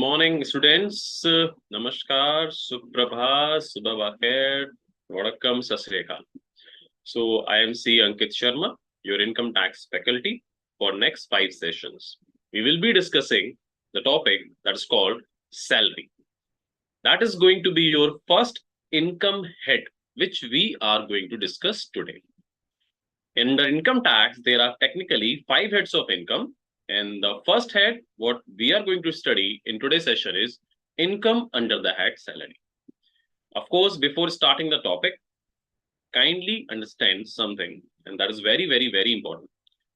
morning, students. Namaskar, Suprabhat, Subha Bakher, Vadakkam, Sasriyakal. So, I am C. Ankit Sharma, your income tax faculty, for next 5 sessions. We will be discussing the topic that is called salary. That is going to be your first income head, which we are going to discuss today. In the income tax, there are technically 5 heads of income. And the first head, what we are going to study in today's session is income under the head salary. Of course, before starting the topic, kindly understand something, and that is very, very, very important.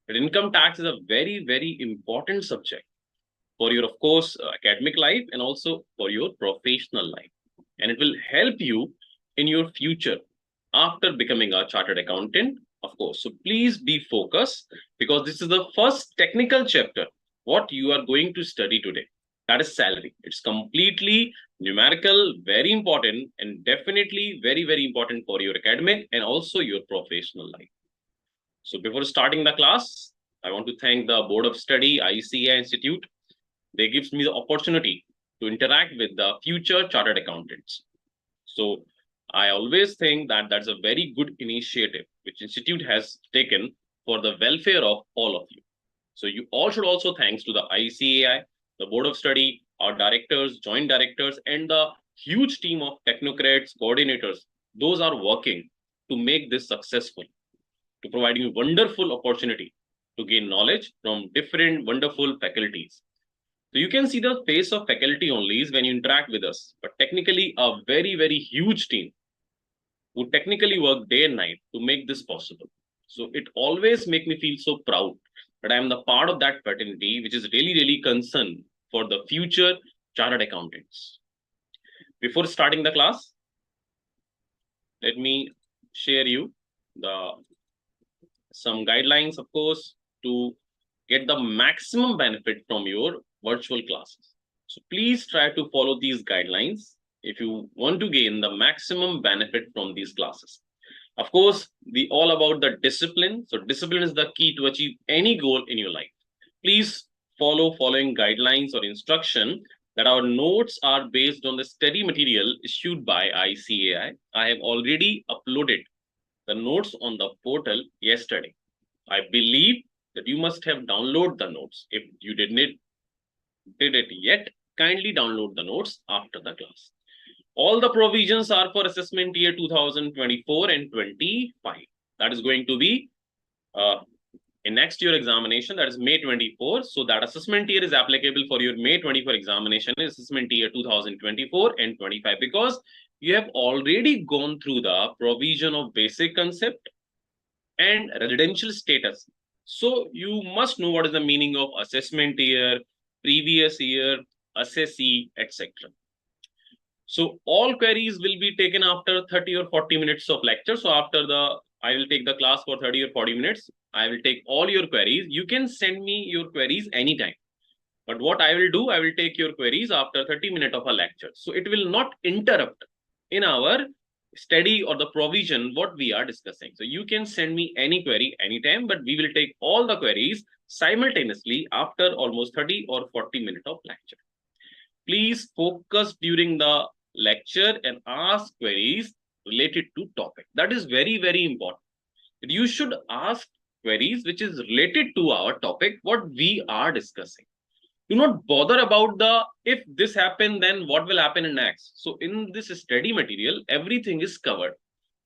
That income tax is a very, very important subject for your, of course, academic life and also for your professional life. And it will help you in your future after becoming a chartered accountant, of course. So please be focused because this is the first technical chapter, what you are going to study today. That is salary. It's completely numerical, very important, and definitely very, very important for your academic and also your professional life. So before starting the class, I want to thank the Board of Study, ICAI Institute. They gives me the opportunity to interact with the future chartered accountants. So I always think that that's a very good initiative which Institute has taken for the welfare of all of you. So you all should also thanks to the ICAI, the Board of Study, our directors, joint directors, and the huge team of technocrats, coordinators. Those are working to make this successful, to provide you wonderful opportunity to gain knowledge from different wonderful faculties. So you can see the face of faculty only is when you interact with us, but technically a very, very huge team who technically work day and night to make this possible. So it always makes me feel so proud that I am the part of that fraternity, which is really, really concerned for the future chartered accountants. Before starting the class, let me share you some guidelines, of course, to get the maximum benefit from your virtual classes. So please try to follow these guidelines if you want to gain the maximum benefit from these classes. Of course, we all about the discipline. So discipline is the key to achieve any goal in your life. Please follow following guidelines or instruction that our notes are based on the study material issued by ICAI. I have already uploaded the notes on the portal yesterday. I believe that you must have downloaded the notes. If you did it yet, kindly download the notes after the class. All the provisions are for assessment year 2024 and 25. That is going to be in next year examination, that is May 24. So that assessment year is applicable for your May 24 examination, assessment year 2024 and 25, because you have already gone through the provision of basic concept and residential status. So you must know what is the meaning of assessment year, previous year, assessee, etc. So all queries will be taken after 30 or 40 minutes of lecture. So after I will take the class for 30 or 40 minutes. I will take all your queries. You can send me your queries anytime. But what I will do, I will take your queries after 30 minutes of a lecture. So it will not interrupt in our study or the provision what we are discussing. So you can send me any query anytime, but we will take all the queries simultaneously after almost 30 or 40 minutes of lecture. Please focus during the lecture and ask queries related to topic. That is very, very important. You should ask queries which is related to our topic, what we are discussing. Do not bother about if this happened, then what will happen in next. So in this study material, everything is covered.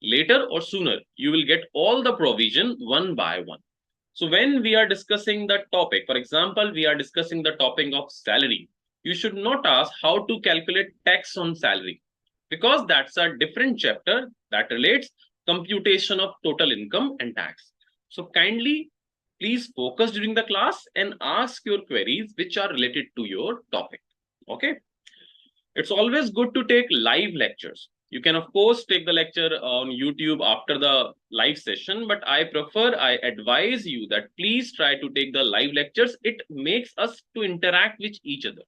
Later or sooner, you will get all the provision one by one. So when we are discussing the topic, for example, we are discussing the topic of salary, you should not ask how to calculate tax on salary, because that's a different chapter that relates computation of total income and tax. So kindly, please focus during the class and ask your queries which are related to your topic. Okay. It's always good to take live lectures. You can, of course, take the lecture on YouTube after the live session, but I advise you that please try to take the live lectures. It makes us to interact with each other.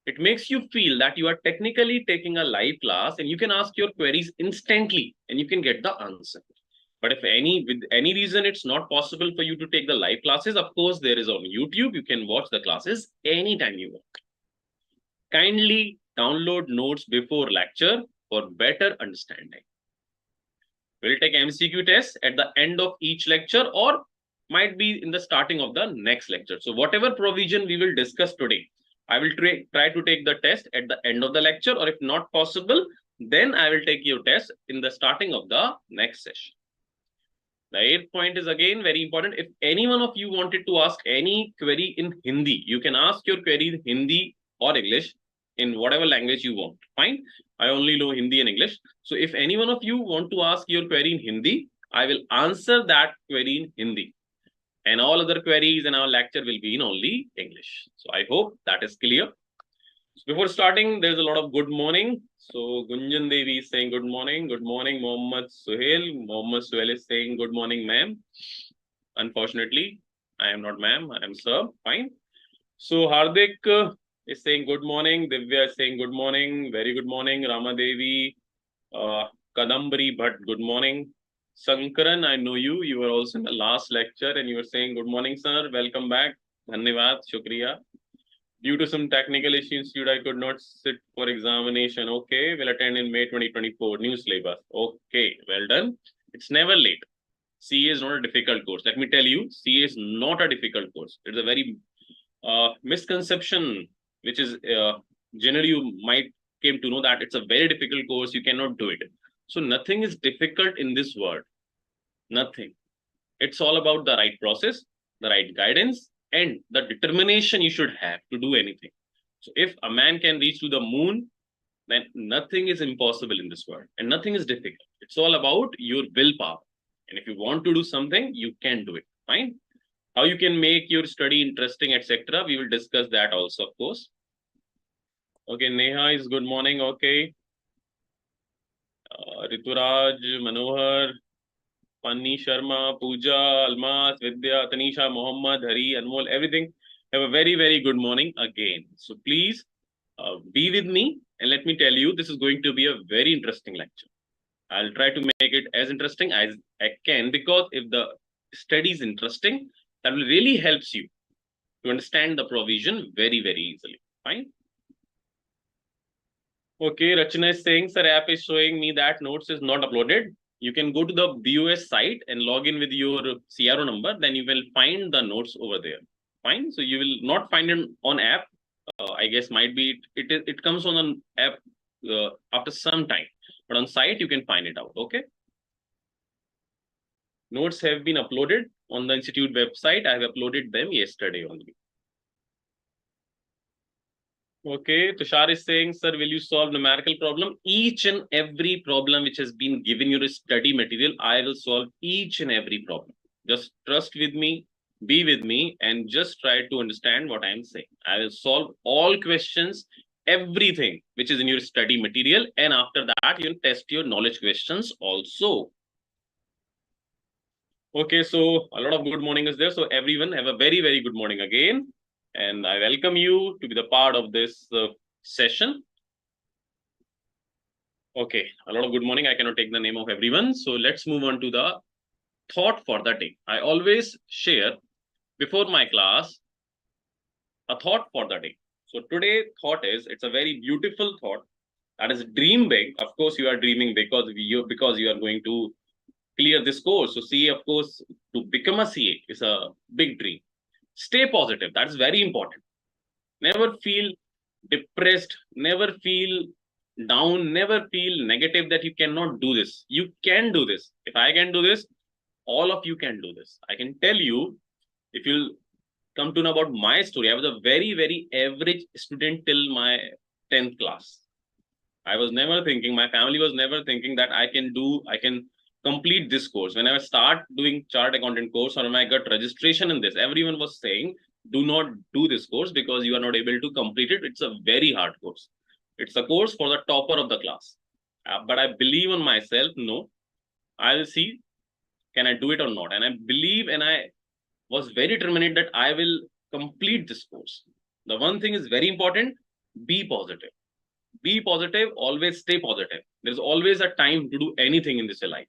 It makes you feel that you are technically taking a live class and you can ask your queries instantly and you can get the answer. But if with any reason it's not possible for you to take the live classes, of course, there is on YouTube. You can watch the classes anytime you want. Kindly download notes before lecture for better understanding. We'll take MCQ tests at the end of each lecture or might be in the starting of the next lecture. So whatever provision we will discuss today, I will try to take the test at the end of the lecture, or if not possible, then I will take your test in the starting of the next session. The 8th point is again very important. If any one of you wanted to ask any query in Hindi, you can ask your query in Hindi or English, in whatever language you want. Fine. I only know Hindi and English. So if any one of you want to ask your query in Hindi, I will answer that query in Hindi. And all other queries in our lecture will be in only English. So I hope that is clear. So before starting, there's a lot of good morning. So Gunjan Devi is saying good morning. Good morning, Mohammad Suhail. Mohammad Suhail is saying good morning, ma'am. Unfortunately, I am not ma'am, I am sir. Fine. So Hardik is saying good morning. Divya is saying good morning. Very good morning. Rama Devi, Kadambari Bhatt, good morning. Sankaran, I know you. You were also in the last lecture and you were saying good morning, sir. Welcome back. Dhanyavad, Shukriya. Due to some technical issues, I could not sit for examination. Okay, will attend in May 2024. New syllabus. Okay, well done. It's never late. CA is not a difficult course. Let me tell you, CA is not a difficult course. It's a very misconception, which is generally you might came to know that it's a very difficult course. You cannot do it. So nothing is difficult in this world. Nothing. It's all about the right process, the right guidance, and the determination you should have to do anything. So if a man can reach to the moon, then nothing is impossible in this world and nothing is difficult. It's all about your willpower. And if you want to do something, you can do it. Fine. How you can make your study interesting, etc. We will discuss that also, of course. Okay, Neha is good morning. Okay. Rituraj, Manohar, Panni Sharma, Pooja, Almas, Vidya, Tanisha, Mohammed, Hari, Anmol, everything. Have a very, very good morning again. So please be with me and let me tell you, this is going to be a very interesting lecture. I'll try to make it as interesting as I can, because if the study is interesting, that will really helps you to understand the provision very, very easily. Fine. Okay, Rachana is saying, sir, app is showing me that notes is not uploaded. You can go to the BOS site and log in with your CRO number. Then you will find the notes over there. Fine. So you will not find it on app. I guess might be it comes on an app after some time. But on site, you can find it out. Okay. Notes have been uploaded on the institute website. I have uploaded them yesterday only. Okay, Tushar is saying, sir, will you solve numerical problem? Each and every problem which has been given you study material, I will solve each and every problem. Just trust with me, be with me, and just try to understand what I am saying. I will solve all questions, everything which is in your study material, and after that, you will test your knowledge questions also. Okay, so a lot of good morning is there. So everyone have a very, very good morning again. And I welcome you to be the part of this session. Okay, a lot of good morning. I cannot take the name of everyone. So let's move on to the thought for the day. I always share before my class a thought for the day. So today thought is, it's a very beautiful thought. That is dream big. Of course, you are dreaming because you are going to clear this course. So CA, of course, to become a CA is a big dream. Stay positive. That's very important. Never feel depressed. Never feel down. Never feel negative that you cannot do this. You can do this. If I can do this, all of you can do this. I can tell you, if you come to know about my story, I was a very, very average student till my 10th class. I was never thinking, my family was never thinking that I can complete this course. When I start doing chart accountant course, or when I got registration in this, everyone was saying, do not do this course because you are not able to complete it. It's a very hard course. It's a course for the topper of the class. But I believe on myself. No, I will see, can I do it or not? And I believe, and I was very determined that I will complete this course. The one thing is very important, be positive. Be positive, always stay positive. There's always a time to do anything in this life.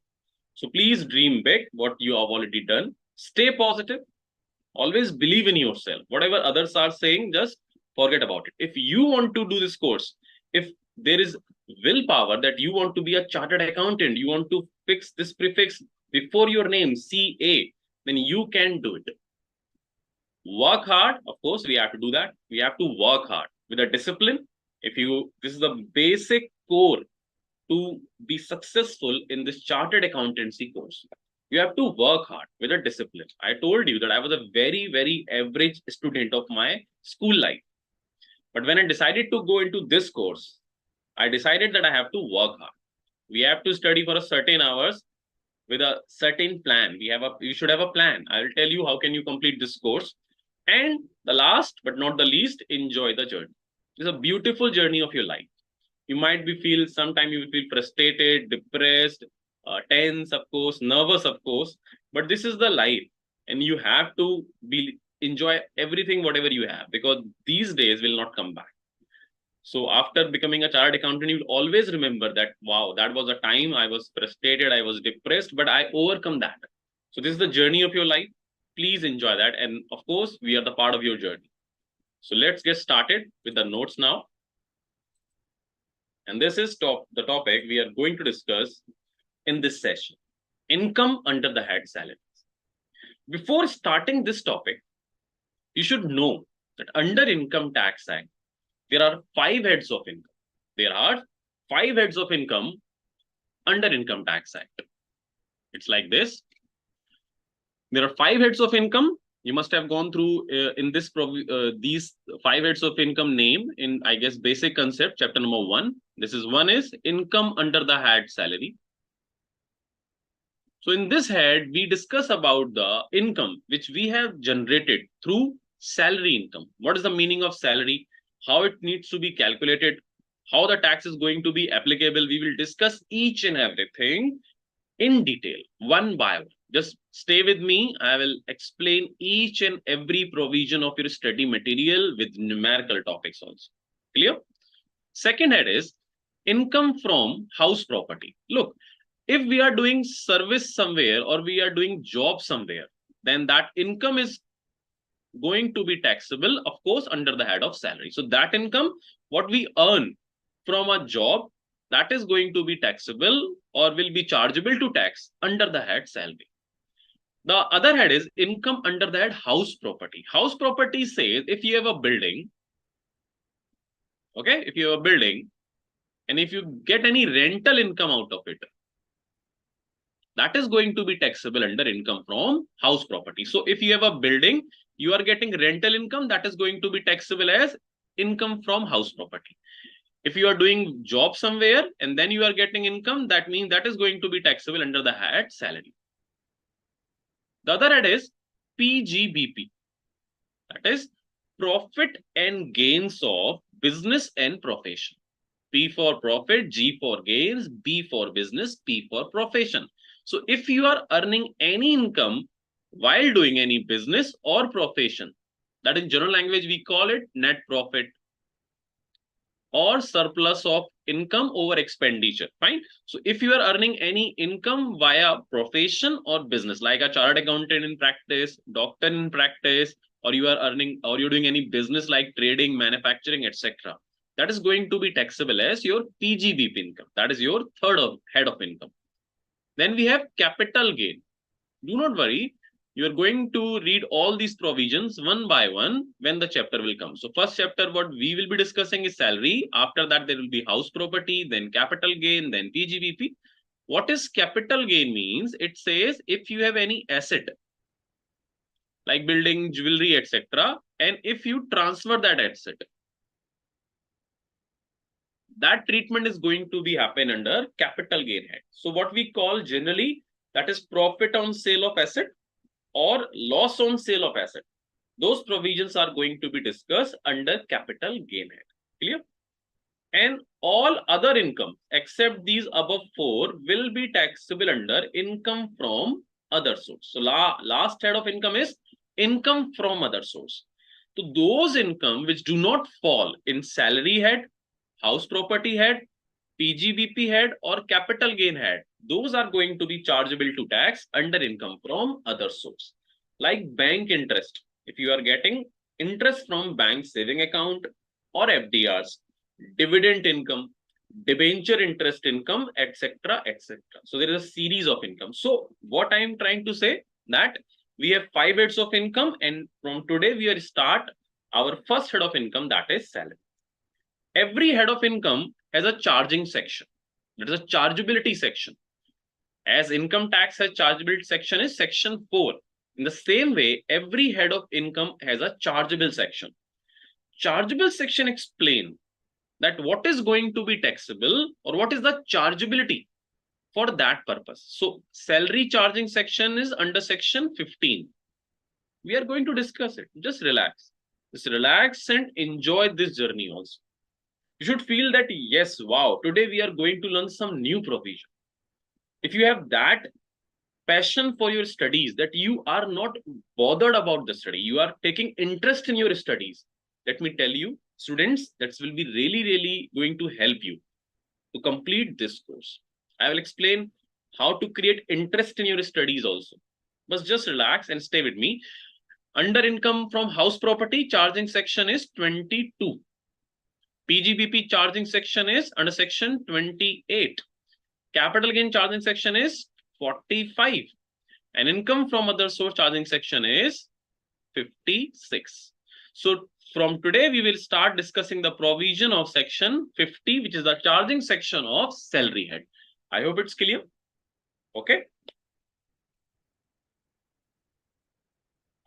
So please dream big, what you have already done. Stay positive. Always believe in yourself. Whatever others are saying, just forget about it. If you want to do this course, if there is willpower that you want to be a chartered accountant, you want to fix this prefix before your name, CA, then you can do it. Work hard, of course, we have to do that. We have to work hard with a discipline. This is the basic core to be successful in this chartered accountancy course. You have to work hard with a discipline. I told you that I was a very, very average student of my school life. But when I decided to go into this course, I decided that I have to work hard. We have to study for a certain hours with a certain plan. You should have a plan. I will tell you how can you complete this course. And the last but not the least, enjoy the journey. It's a beautiful journey of your life. You might sometimes you will feel frustrated, depressed, tense, of course, nervous, of course, but this is the life, and you have to enjoy everything, whatever you have, because these days will not come back. So after becoming a chartered accountant, you will always remember that, wow, that was a time I was frustrated, I was depressed, but I overcome that. So this is the journey of your life. Please enjoy that. And of course, we are the part of your journey. So let's get started with the notes now. And this is the topic we are going to discuss in this session: income under the head salaries. Before starting this topic, you should know that under Income Tax Act, there are 5 heads of income. There are 5 heads of income under Income Tax Act. It's like this. There are 5 heads of income. You must have gone through these 5 heads of income name in, I guess, basic concept, chapter number 1. One is income under the head salary. So in this head, we discuss about the income which we have generated through salary income. What is the meaning of salary? How it needs to be calculated? How the tax is going to be applicable? We will discuss each and everything in detail, one by one. Just stay with me. I will explain each and every provision of your study material with numerical topics also. Clear? Second head is income from house property. Look, if we are doing service somewhere or we are doing job somewhere, then that income is going to be taxable, of course, under the head of salary. So that income, what we earn from a job, that is going to be taxable or will be chargeable to tax under the head salary. The other head is income under the head house property. House property says if you have a building, okay, if you have a building and if you get any rental income out of it, that is going to be taxable under income from house property. So if you have a building, you are getting rental income, that is going to be taxable as income from house property. If you are doing job somewhere and then you are getting income, that means that is going to be taxable under the head salary. The other head is PGBP. That is profit and gains of business and profession. P for profit, G for gains, B for business, P for profession. So if you are earning any income while doing any business or profession, that in general language we call it net profit or surplus of income over expenditure. Fine. So if you are earning any income via profession or business, like a chartered accountant in practice, doctor in practice, or you are earning or you're doing any business like trading, manufacturing, etc., that is going to be taxable as your PGBP income. That is your third head of income. Then we have capital gain. Do not worry. You are going to read all these provisions one by one when the chapter will come. So first chapter, what we will be discussing is salary. After that, there will be house property, then capital gain, then PGBP. What is capital gain means? It says if you have any asset like building, jewelry, etc., and if you transfer that asset, that treatment is going to be happen under capital gain head. So what we call generally, that is profit on sale of asset or loss on sale of asset. Those provisions are going to be discussed under capital gain head. Clear? And all other income except these above 4 will be taxable under income from other source. So last head of income is income from other source. So those income which do not fall in salary head, house property head, PGBP head, or capital gain head, those are going to be chargeable to tax under income from other source. Like bank interest. If you are getting interest from bank saving account or FDRs, dividend income, debenture interest income, etc., etc. So there is a series of income. So what I am trying to say that we have 5 heads of income, and from today we will start our first head of income, that is salary. Every head of income has a charging section. That is a chargeability section. As income tax has chargeability section is section 4. In the same way, every head of income has a chargeable section. Chargeable section explain that what is going to be taxable or what is the chargeability for that purpose. So salary charging section is under section 15. We are going to discuss it. Just relax. Just relax and enjoy this journey also. You should feel that, yes, wow, today we are going to learn some new provision. If you have that passion for your studies, that you are not bothered about the study, you are taking interest in your studies, let me tell you, students, that will be really, really going to help you to complete this course. I will explain how to create interest in your studies also. But just relax and stay with me. Under income from house property, charging section is 22. PGBP charging section is under section 28. Capital gain charging section is 45. And income from other source charging section is 56. So from today, we will start discussing the provision of section 50, which is the charging section of salary head. I hope it's clear. Okay.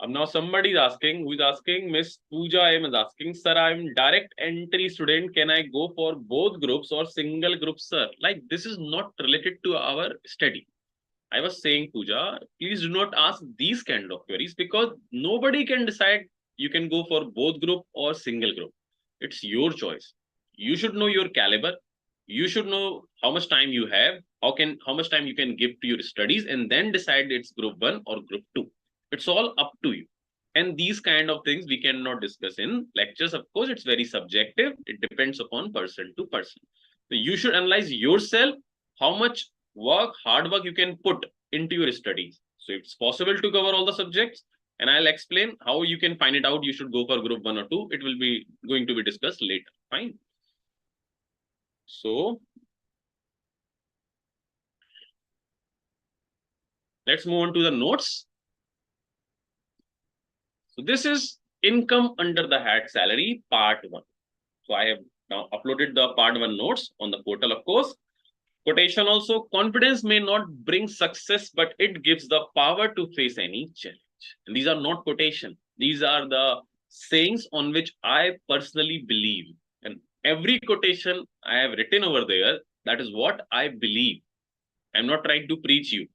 Now somebody is asking, who is asking? Miss Pooja M is asking, sir, I'm direct entry student. Can I go for both groups or single group, sir? Like, this is not related to our study. I was saying, Pooja, please do not ask these kind of queries, because nobody can decide you can go for both group or single group. It's your choice. You should know your caliber. You should know how much time you have, how much time you can give to your studies, and then decide it's group 1 or group 2. It's all up to you. And these kind of things we cannot discuss in lectures. Of course, it's very subjective. It depends upon person to person. So you should analyze yourself how much work, hard work you can put into your studies. So it's possible to cover all the subjects, and I'll explain how you can find it out. You should go for group 1 or 2. It will be going to be discussed later. Fine. So let's move on to the notes. So this is income under the head salary part 1. So I have now uploaded the part 1 notes on the portal, of course. Quotation also, confidence may not bring success, but it gives the power to face any challenge. And these are not quotation. These are the sayings on which I personally believe. And every quotation I have written over there, that is what I believe. I'm not trying to preach you.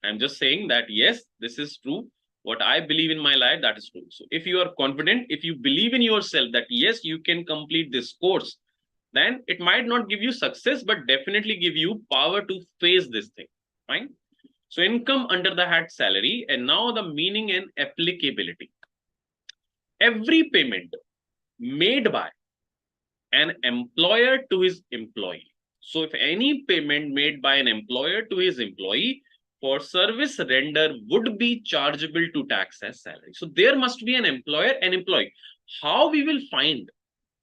I'm just saying that, yes, this is true. What I believe in my life, that is true. So if you are confident, if you believe in yourself that, yes, you can complete this course, then it might not give you success, but definitely give you power to face this thing. Fine. So income under the head salary, and now the meaning and applicability. Every payment made by an employer to his employee. So if any payment made by an employer to his employee for service render would be chargeable to tax as salary. So there must be an employer and employee. How we will find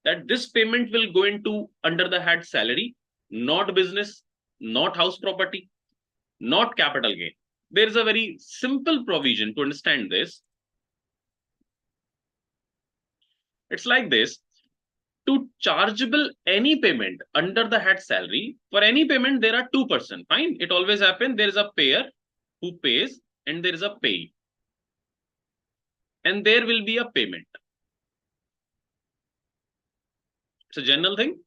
that this payment will go into under the head salary, not business, not house property, not capital gain? There is a very simple provision to understand this. It's like this. To chargeable any payment under the head salary, for any payment, there are two persons. Fine. It always happens. There is a payer who pays and there is a payee. And there will be a payment. It's a general thing.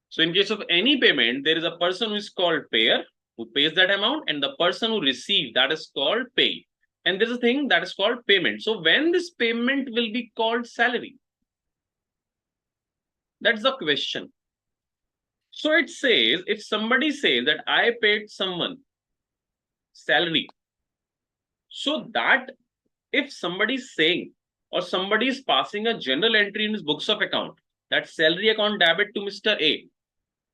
So in case of any payment, there is a person who is called payer who pays that amount, and the person who receives that is called payee. And there's a thing that is called payment. So when this payment will be called salary? That's the question. So it says, if somebody says that I paid someone salary, so that if somebody is saying or somebody is passing a general entry in his books of account, that salary account debit to Mr. A,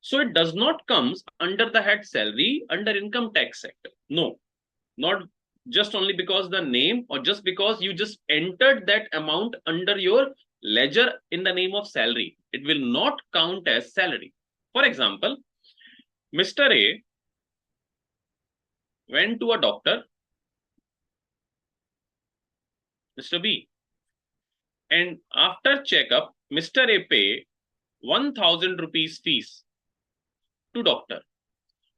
so it does not comes under the head salary under income tax act. No, not just only because the name, or just because you just entered that amount under your ledger in the name of salary. It will not count as salary. For example, Mr. A went to a doctor, Mr. B, and after checkup, Mr. A pay 1000 rupees fees to doctor.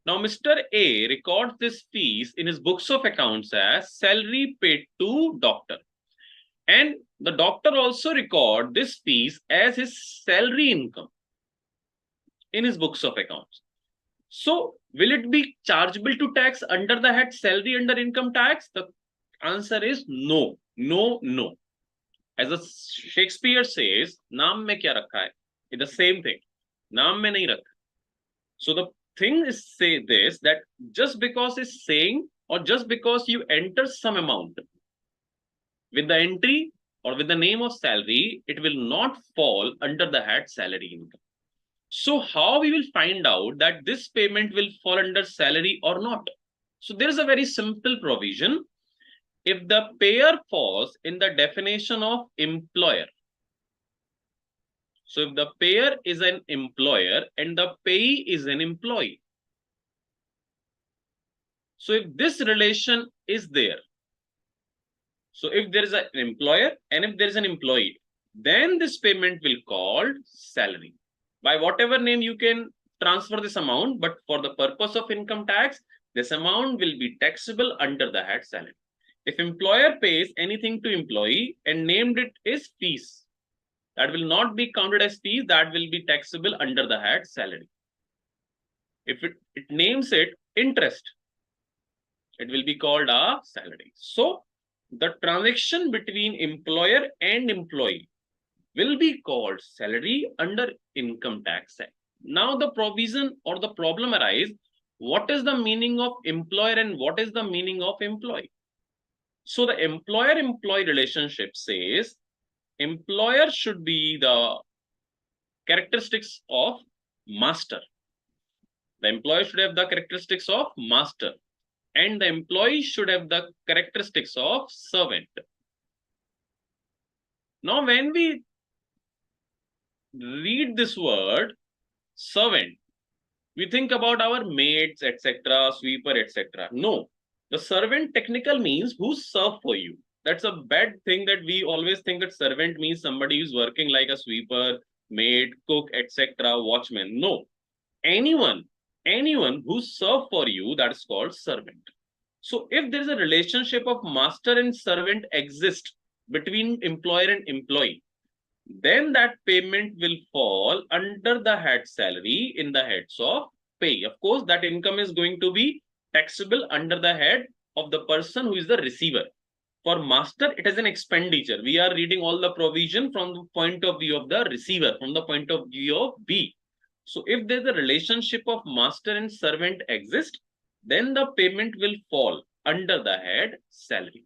Now, Mr. A records this fees in his books of accounts as salary paid to doctor. And the doctor also record this fees as his salary income in his books of accounts. So, will it be chargeable to tax under the head salary under income tax? The answer is no, no, no. As a Shakespeare says, naam mein kya rakha hai? It's the same thing. Naam mein nahi rakha. So the thing is say this, that just because it's saying, or just because you enter some amount with the entry or with the name of salary, it will not fall under the head salary income. So how we will find out that this payment will fall under salary or not? So there is a very simple provision. If the payer falls in the definition of employer, so if the payer is an employer and the payee is an employee, so if this relation is there, so if there is an employer and if there is an employee, then this payment will called salary. By whatever name you can transfer this amount, but for the purpose of income tax, this amount will be taxable under the head salary. If employer pays anything to employee and named it is fees, that will not be counted as fees, that will be taxable under the head salary. If it names it interest, it will be called a salary. So the transaction between employer and employee will be called salary under income tax act. Now the provision or the problem arises, what is the meaning of employer and what is the meaning of employee? So the employer-employee relationship says employer should be the characteristics of master. The employer should have the characteristics of master, and the employee should have the characteristics of servant. Now, when we read this word servant, we think about our maids, etc., sweeper, etc. No, the servant technical means who serve for you. That's a bad thing that we always think that servant means somebody who's working like a sweeper, maid, cook, etc., watchman. No, anyone who serve for you, that is called servant. So if there is a relationship of master and servant exist between employer and employee, then that payment will fall under the head salary in the heads of pay. Of course, that income is going to be taxable under the head of the person who is the receiver. For master, it is an expenditure. We are reading all the provision from the point of view of the receiver, from the point of view of B. So if there's a relationship of master and servant exist, then the payment will fall under the head salary.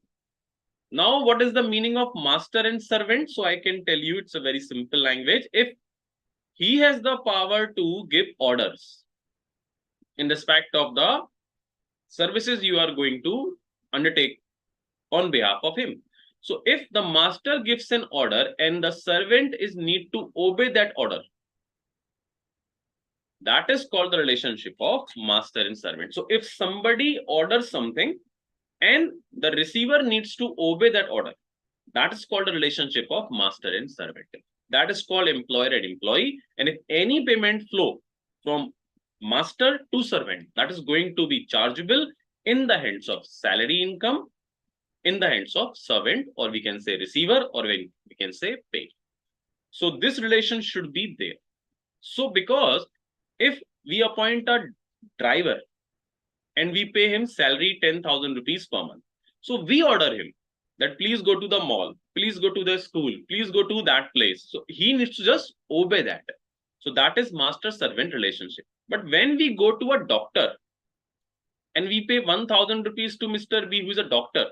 Now, what is the meaning of master and servant? So I can tell you it's a very simple language. If he has the power to give orders in respect of the services you are going to undertake on behalf of him. So if the master gives an order and the servant is need to obey that order, that is called the relationship of master and servant. So if somebody orders something and the receiver needs to obey that order, that is called the relationship of master and servant. That is called employer and employee. And if any payment flow from master to servant, that is going to be chargeable in the hands of salary income, in the hands of servant, or we can say receiver, or we can say pay. So this relation should be there. So because if we appoint a driver and we pay him salary 10,000 rupees per month, so we order him that please go to the mall, please go to the school, please go to that place. So he needs to just obey that. So that is master-servant relationship. But when we go to a doctor and we pay 1,000 rupees to Mr. B, who is a doctor,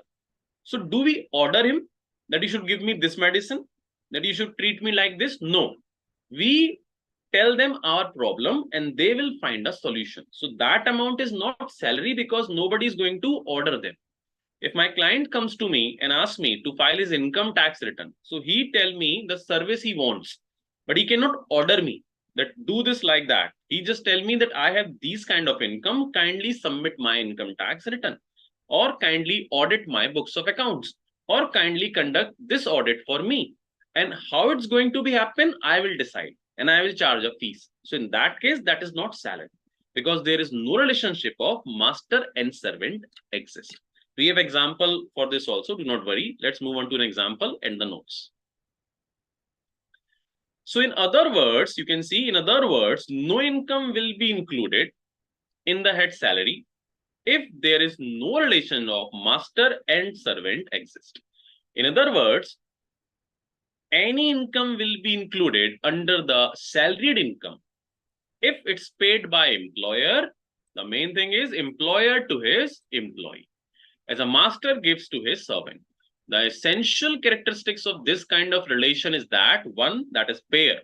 so do we order him that you should give me this medicine, that you should treat me like this? No. We tell them our problem and they will find a solution. So that amount is not salary because nobody is going to order them. If my client comes to me and asks me to file his income tax return, so he tell me the service he wants, but he cannot order me that do this like that. He just tell me that I have these kind of income, kindly submit my income tax return, or kindly audit my books of accounts, or kindly conduct this audit for me. And how it's going to be happen, I will decide and I will charge a fees. So in that case, that is not salary because there is no relationship of master and servant exist. We have example for this also, do not worry. Let's move on to an example and the notes. So in other words, you can see in other words, no income will be included in the head salary if there is no relation of master and servant exist. In other words, any income will be included under the salaried income if it's paid by employer. The main thing is employer to his employee, as a master gives to his servant. The essential characteristics of this kind of relation is that one, that is payer,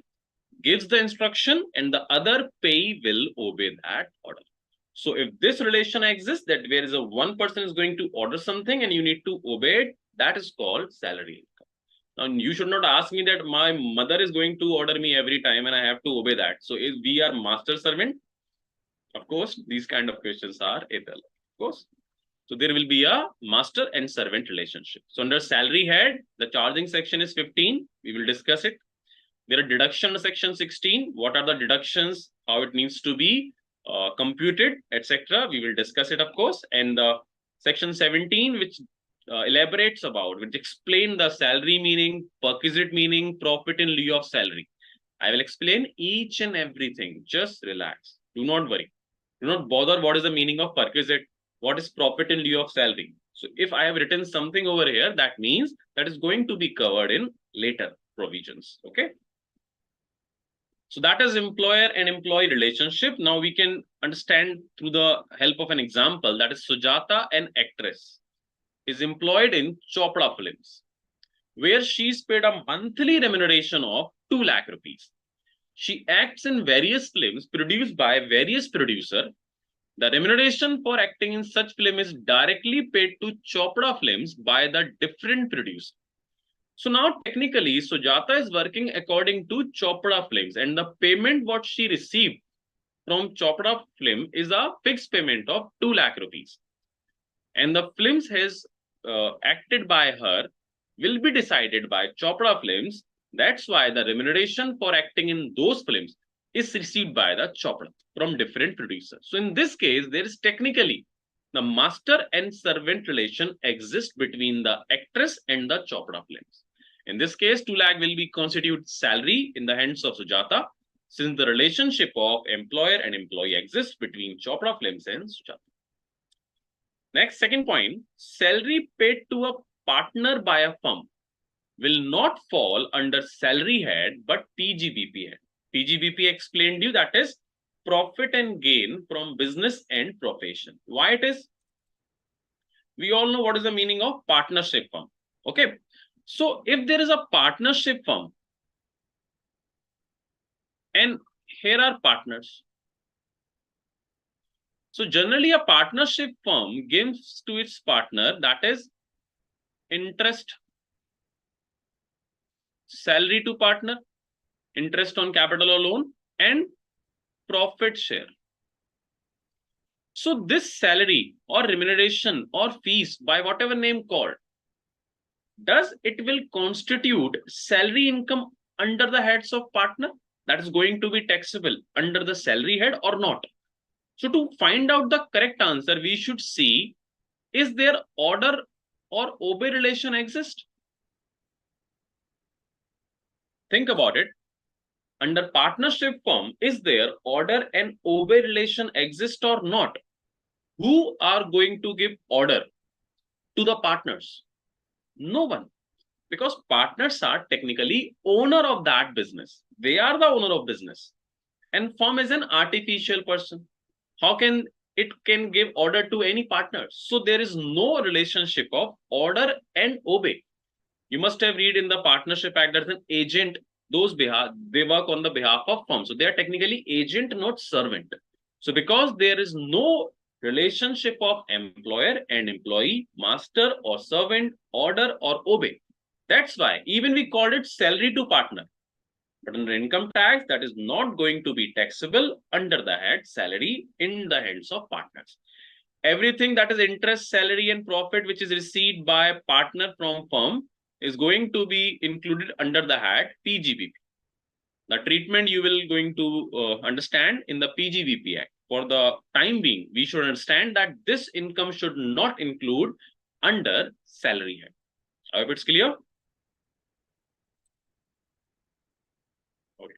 gives the instruction and the other payee will obey that order. So if this relation exists, that there is a one person is going to order something and you need to obey it, that is called salary income. Now you should not ask me that my mother is going to order me every time and I have to obey that. So if we are master servant, of course, these kind of questions are ITL, of course. So there will be a master and servant relationship. So under salary head, the charging section is 15. We will discuss it. There are deduction section 16. What are the deductions? How it needs to be computed, etc. We will discuss it, of course. And section 17, which elaborates about, which explain the salary meaning, perquisite meaning, profit in lieu of salary. I will explain each and everything. Just relax. Do not worry. Do not bother what is the meaning of perquisite. What is profit in lieu of salary? So if I have written something over here, that means that is going to be covered in later provisions. Okay. So that is employer and employee relationship. Now we can understand through the help of an example, that is Sujata, an actress, is employed in Chopra Films, where she is paid a monthly remuneration of 2 lakh rupees. She acts in various films produced by various producers. The remuneration for acting in such film is directly paid to Chopra Films by the different producer. So now technically Sujata is working according to Chopra Films, and the payment what she received from Chopra Film is a fixed payment of 2 lakh rupees. And the films has acted by her will be decided by Chopra Films. That's why the remuneration for acting in those films is received by the Chopra from different producers. So in this case, there is technically the master and servant relation exists between the actress and the Chopra Films. In this case, 2 lakh will be constitute salary in the hands of Sujata, since the relationship of employer and employee exists between Chopra Films and Sujata. Next, second point, salary paid to a partner by a firm will not fall under salary head, but PGBP head. PGBP explained you, that is profit and gain from business and profession. Why it is? We all know what is the meaning of partnership firm. Okay. So if there is a partnership firm and here are partners. So generally a partnership firm gives to its partner, that is interest, salary to partner, interest on capital or loan, and profit share. So this salary or remuneration or fees, by whatever name called, does it will constitute salary income under the heads of partner that is going to be taxable under the salary head or not? So to find out the correct answer, we should see, is there order or obey relation exist? Think about it. Under partnership firm, is there order and obey relation exist or not? Who are going to give order to the partners? No one, because partners are technically owner of that business. They are the owner of business, and firm is an artificial person. How can it can give order to any partner? So there is no relationship of order and obey. You must have read in the Partnership Act that an agent, those they work on the behalf of firm. So they are technically agent, not servant. So because there is no relationship of employer and employee, master or servant, order or obey. That's why even we called it salary to partner. But under income tax, that is not going to be taxable under the head salary in the hands of partners. Everything that is interest, salary, and profit which is received by a partner from firm is going to be included under the head PGBP. The treatment you will going to understand in the PGBP Act. For the time being, we should understand that this income should not include under salary head. I hope it's clear. Okay.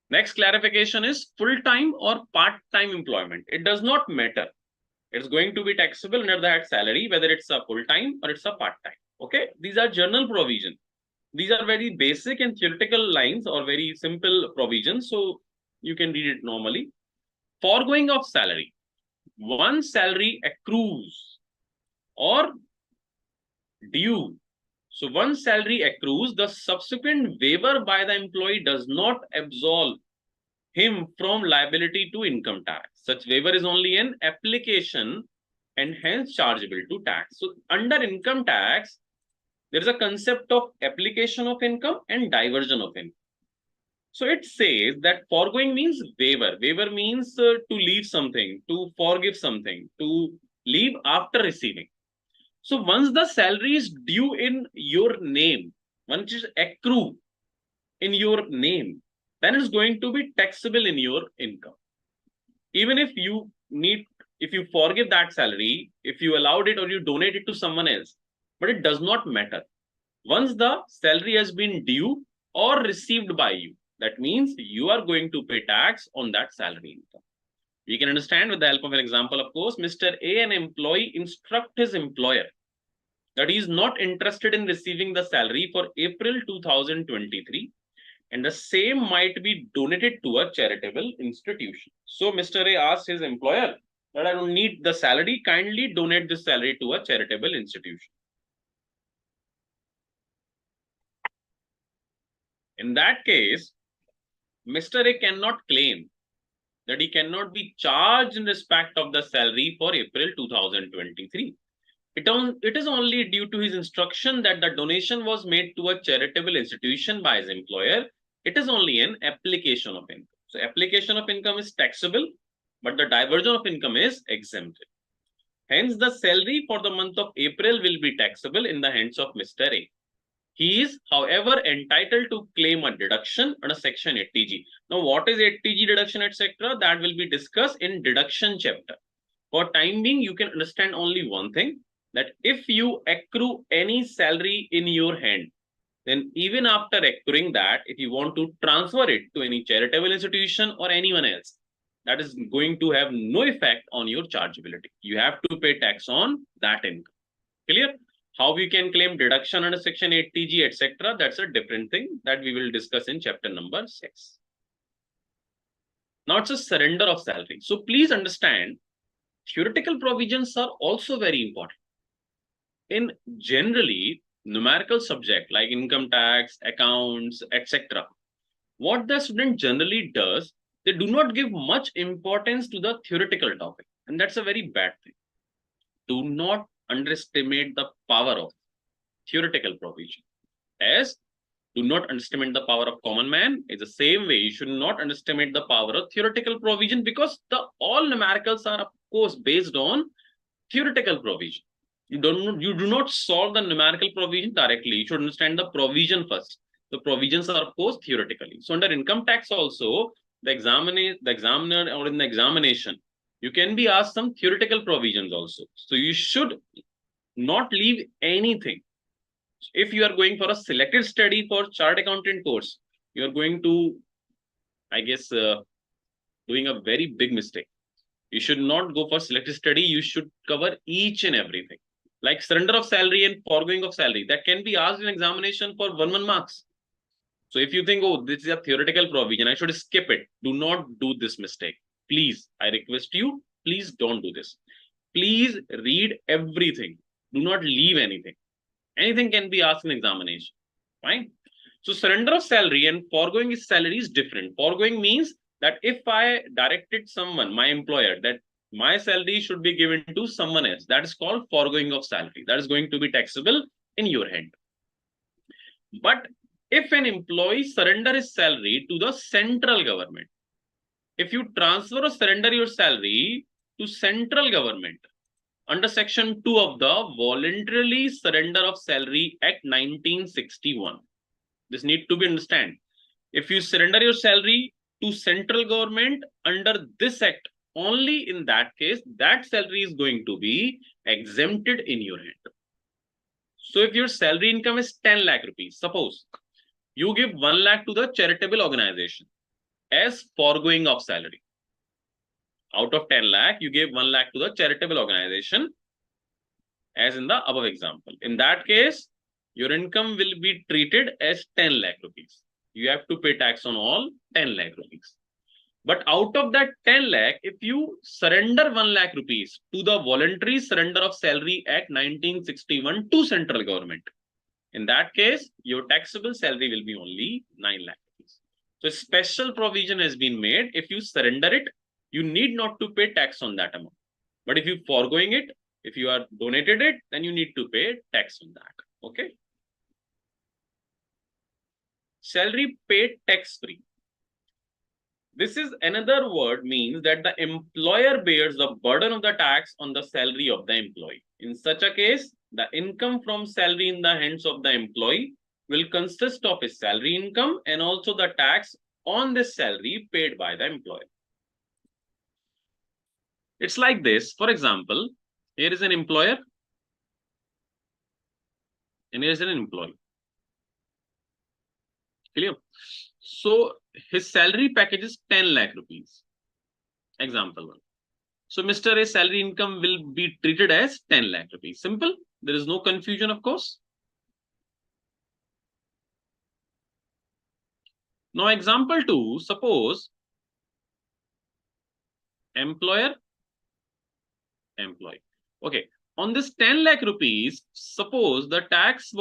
Next clarification is full-time or part-time employment. It does not matter. It's going to be taxable under that salary, whether it's a full-time or it's a part-time. Okay, these are general provision. These are very basic and theoretical lines or very simple provisions, so you can read it normally. Forgoing of salary. Once salary accrues or due. So once salary accrues, the subsequent waiver by the employee does not absolve him from liability to income tax. Such waiver is only an application and hence chargeable to tax. So under income tax, there is a concept of application of income and diversion of income. So it says that foregoing means waiver. Waiver means to leave something, to forgive something, to leave after receiving. So once the salary is due in your name, once it is accrue in your name, then it's going to be taxable in your income. Even if you forgive that salary, if you allowed it or you donate it to someone else, but it does not matter. Once the salary has been due or received by you, that means you are going to pay tax on that salary income. We can understand with the help of an example, of course. Mr. A, an employee, instruct his employer that he is not interested in receiving the salary for April 2023, and the same might be donated to a charitable institution. So Mr. A asks his employer that I don't need the salary, kindly donate this salary to a charitable institution. In that case, Mr. A cannot claim that he cannot be charged in respect of the salary for April 2023. It is only due to his instruction that the donation was made to a charitable institution by his employer. It is only an application of income. So application of income is taxable, but the diversion of income is exempted. Hence, the salary for the month of April will be taxable in the hands of Mr. A. He is, however, entitled to claim a deduction under Section 80G. Now, what is 80G deduction, etc.? That will be discussed in deduction chapter. For time being, you can understand only one thing, that if you accrue any salary in your hand, then even after accruing that, if you want to transfer it to any charitable institution or anyone else, that is going to have no effect on your chargeability. You have to pay tax on that income. Clear? How we can claim deduction under Section 80G, etc. That's a different thing that we will discuss in chapter number 6. Now it's a surrender of salary. So please understand, theoretical provisions are also very important. In generally numerical subject like income tax, accounts, etc., what the student generally does, they do not give much importance to the theoretical topic, and that's a very bad thing. Do not underestimate the power of theoretical provision. As do not underestimate the power of common man, is the same way you should not underestimate the power of theoretical provision, because all numericals are of course based on theoretical provision. You do not solve the numerical provision directly. You should understand the provision first. The provisions are of course theoretically. So under income tax also, the examiner or in the examination, you can be asked some theoretical provisions also. So you should not leave anything. If you are going for a selected study for chart accountant course, you are going to, I guess, doing a very big mistake. You should not go for selected study. You should cover each and everything. Like surrender of salary and foregoing of salary, that can be asked in examination for 1 marks. So if you think, oh, this is a theoretical provision, I should skip it. Do not do this mistake. Please, I request you, please don't do this. Please read everything. Do not leave anything. Anything can be asked in examination. Fine. So surrender of salary and foregoing is salary is different. Foregoing means that if I directed someone, my employer, that my salary should be given to someone else, that is called foregoing of salary. That is going to be taxable in your hand. But if an employee surrender his salary to the central government, if you transfer or surrender your salary to central government under section 2 of the Voluntarily Surrender of Salary Act 1961, this need to be understand. If you surrender your salary to central government under this act, only in that case, that salary is going to be exempted in your hand. So if your salary income is 10 lakh rupees, suppose you give 1 lakh to the charitable organization as foregoing of salary. Out of 10 lakh, you gave 1 lakh to the charitable organization as in the above example. In that case, your income will be treated as 10 lakh rupees. You have to pay tax on all 10 lakh rupees. But out of that 10 lakh, if you surrender 1 lakh rupees to the Voluntary Surrender of Salary Act 1961 to central government, in that case, your taxable salary will be only 9 lakh rupees. So a special provision has been made. If you surrender it, you need not to pay tax on that amount. But if you foregoing it, if you are donated it, then you need to pay tax on that. Okay. Salary paid tax-free. This is another word means that the employer bears the burden of the tax on the salary of the employee. In such a case, the income from salary in the hands of the employee will consist of his salary income and also the tax on this salary paid by the employer. It's like this. For example, here is an employer and here is an employee. Clear? So his salary package is 10 lakh rupees. Example 1. So Mr. A's salary income will be treated as 10 lakh rupees. Simple. There is no confusion, of course. Now, example 2, suppose employer, employee. Okay. On this 10 lakh rupees, suppose the tax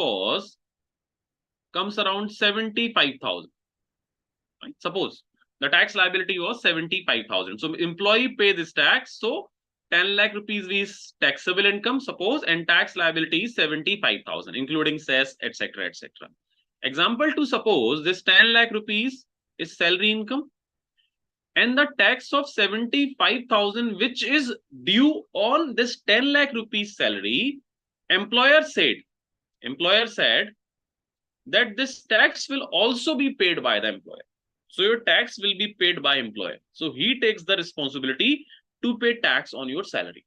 comes around 75,000. Right? Suppose the tax liability was 75,000. So employee pay this tax. So 10 lakh rupees is taxable income, suppose, and tax liability is 75,000, including cess, etc., etc. Example 2, suppose this 10 lakh rupees is salary income and the tax of 75,000, which is due on this 10 lakh rupees salary, employer said that this tax will also be paid by the employer. So your tax will be paid by employer. So he takes the responsibility to pay tax on your salary.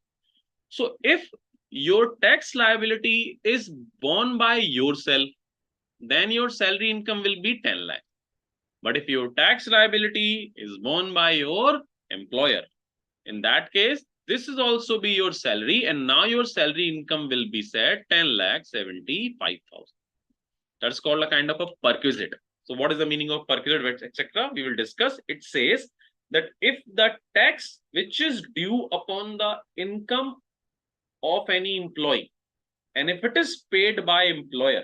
So if your tax liability is borne by yourself, then your salary income will be 10 lakh. But if your tax liability is borne by your employer, in that case, this is also be your salary, and now your salary income will be set 10,75,000. That's called a kind of a perquisite. So what is the meaning of perquisite, etc.? We will discuss. It says that if the tax which is due upon the income of any employee, and if it is paid by employer,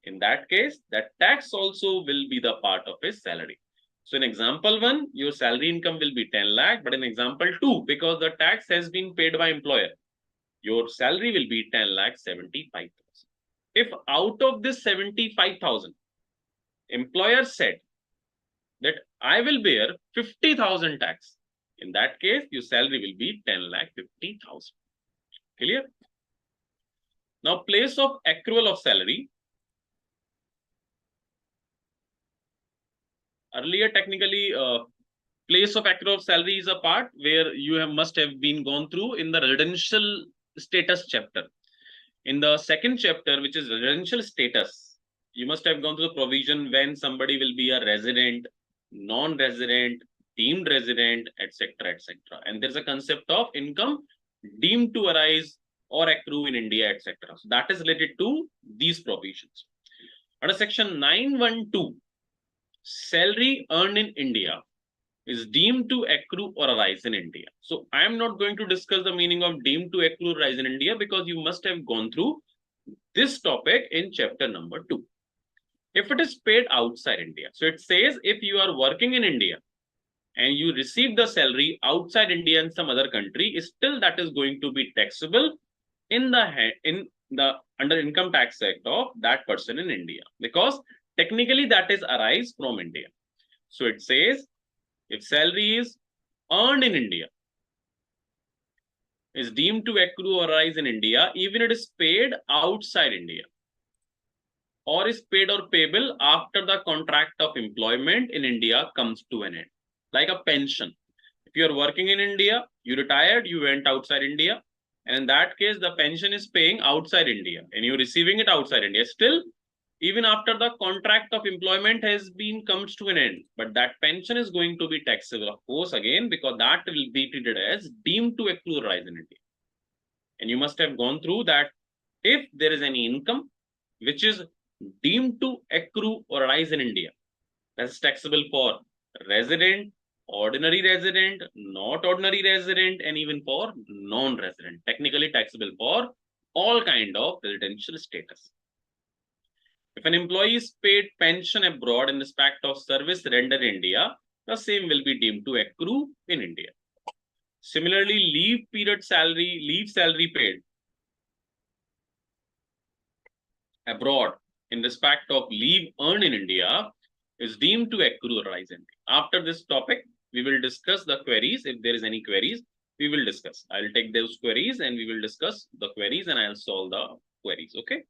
in that case, that tax also will be the part of his salary. So in example 1, your salary income will be 10 lakh, but in example 2, because the tax has been paid by employer, your salary will be 10,75,000. If out of this 75,000, employer said that I will bear 50,000 tax, in that case, your salary will be 10,50,000. Clear? Now, place of accrual of salary. Earlier, technically, place of accrual of salary is a part where you must have been gone through in the residential status chapter. In the second chapter, which is residential status, you must have gone through the provision when somebody will be a resident, non-resident, deemed resident, etc., etc. And there's a concept of income deemed to arise or accrue in India, etc. So that is related to these provisions. Under section 912, salary earned in India is deemed to accrue or arise in India. So I am not going to discuss the meaning of deemed to accrue or arise in India because you must have gone through this topic in chapter number 2. If it is paid outside India, so it says if you are working in India and you receive the salary outside India in some other country, still that is going to be taxable in the under income tax act of that person in India, because technically that is arise from India. So it says if salary is earned in India, is deemed to accrue or arise in India, even it is paid outside India, or is paid or payable after the contract of employment in India comes to an end, like a pension. If you are working in India, you retired, you went outside India, and in that case, the pension is paying outside India, and you're receiving it outside India. Still, even after the contract of employment has been comes to an end, but that pension is going to be taxable, of course, again, because that will be treated as deemed to accrue or rise in India. And you must have gone through that if there is any income which is deemed to accrue or rise in India, that's taxable for resident, ordinary resident, not ordinary resident, and even for non-resident. Technically taxable for all kind of residential status. If an employee is paid pension abroad in respect of service rendered in India, the same will be deemed to accrue in India. Similarly, leave salary paid abroad in respect of leave earned in India is deemed to accrue or rise in India. After this topic, we will discuss the queries. If there is any queries, we will discuss. I will take those queries and we will discuss the queries and I'll solve the queries. Okay.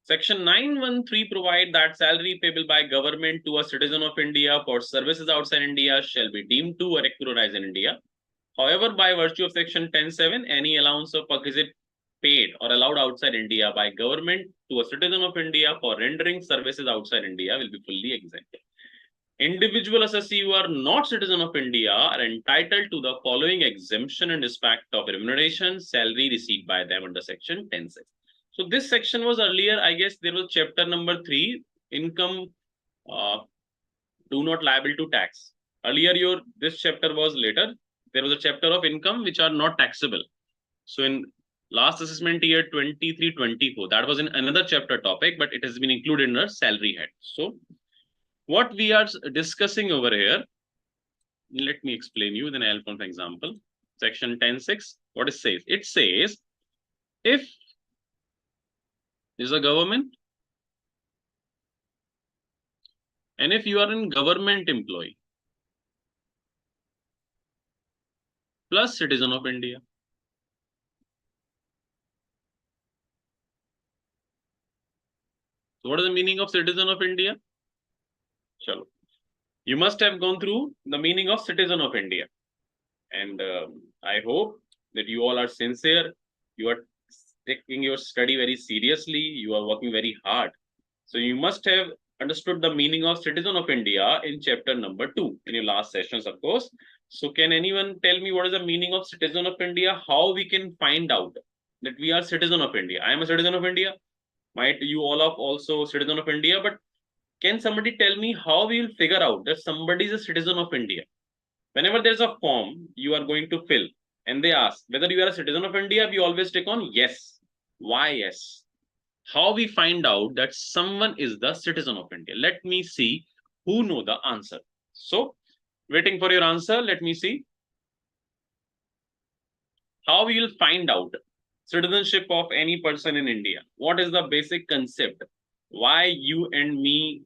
Section 913 provide that salary payable by government to a citizen of India for services outside India shall be deemed to or accrue or rise in India. However, by virtue of section 10(7), any allowance or perquisite paid or allowed outside India by government to a citizen of India for rendering services outside India will be fully exempt. Individual assessee who are not citizen of India are entitled to the following exemption in respect of remuneration, salary received by them under section 10(6). So this section was earlier, I guess there was chapter number 3, income do not liable to tax. Earlier this chapter was later. There was a chapter of income which are not taxable. So in last assessment year 23-24, that was in another chapter topic, but it has been included in our salary head. So what we are discussing over here, let me explain you, then I'll for example, section 10(6), what it says? It says, if is a government, and if you are in government employee plus citizen of India, so what is the meaning of citizen of India? Chalo. You must have gone through the meaning of citizen of India, and I hope that you all are sincere. You are taking your study very seriously. You are working very hard. So you must have understood the meaning of citizen of India in chapter number 2 in your last sessions, of course. So can anyone tell me what is the meaning of citizen of India? How we can find out that we are citizen of India? I am a citizen of India. Might you all of also citizen of India, but can somebody tell me how we will figure out that somebody is a citizen of India? Whenever there's a form you are going to fill and they ask whether you are a citizen of India, we always click on yes. Why yes? How we find out that someone is the citizen of India? Let me see who know the answer. So waiting for your answer, let me see how we will find out citizenship of any person in India. What is the basic concept? Why you and me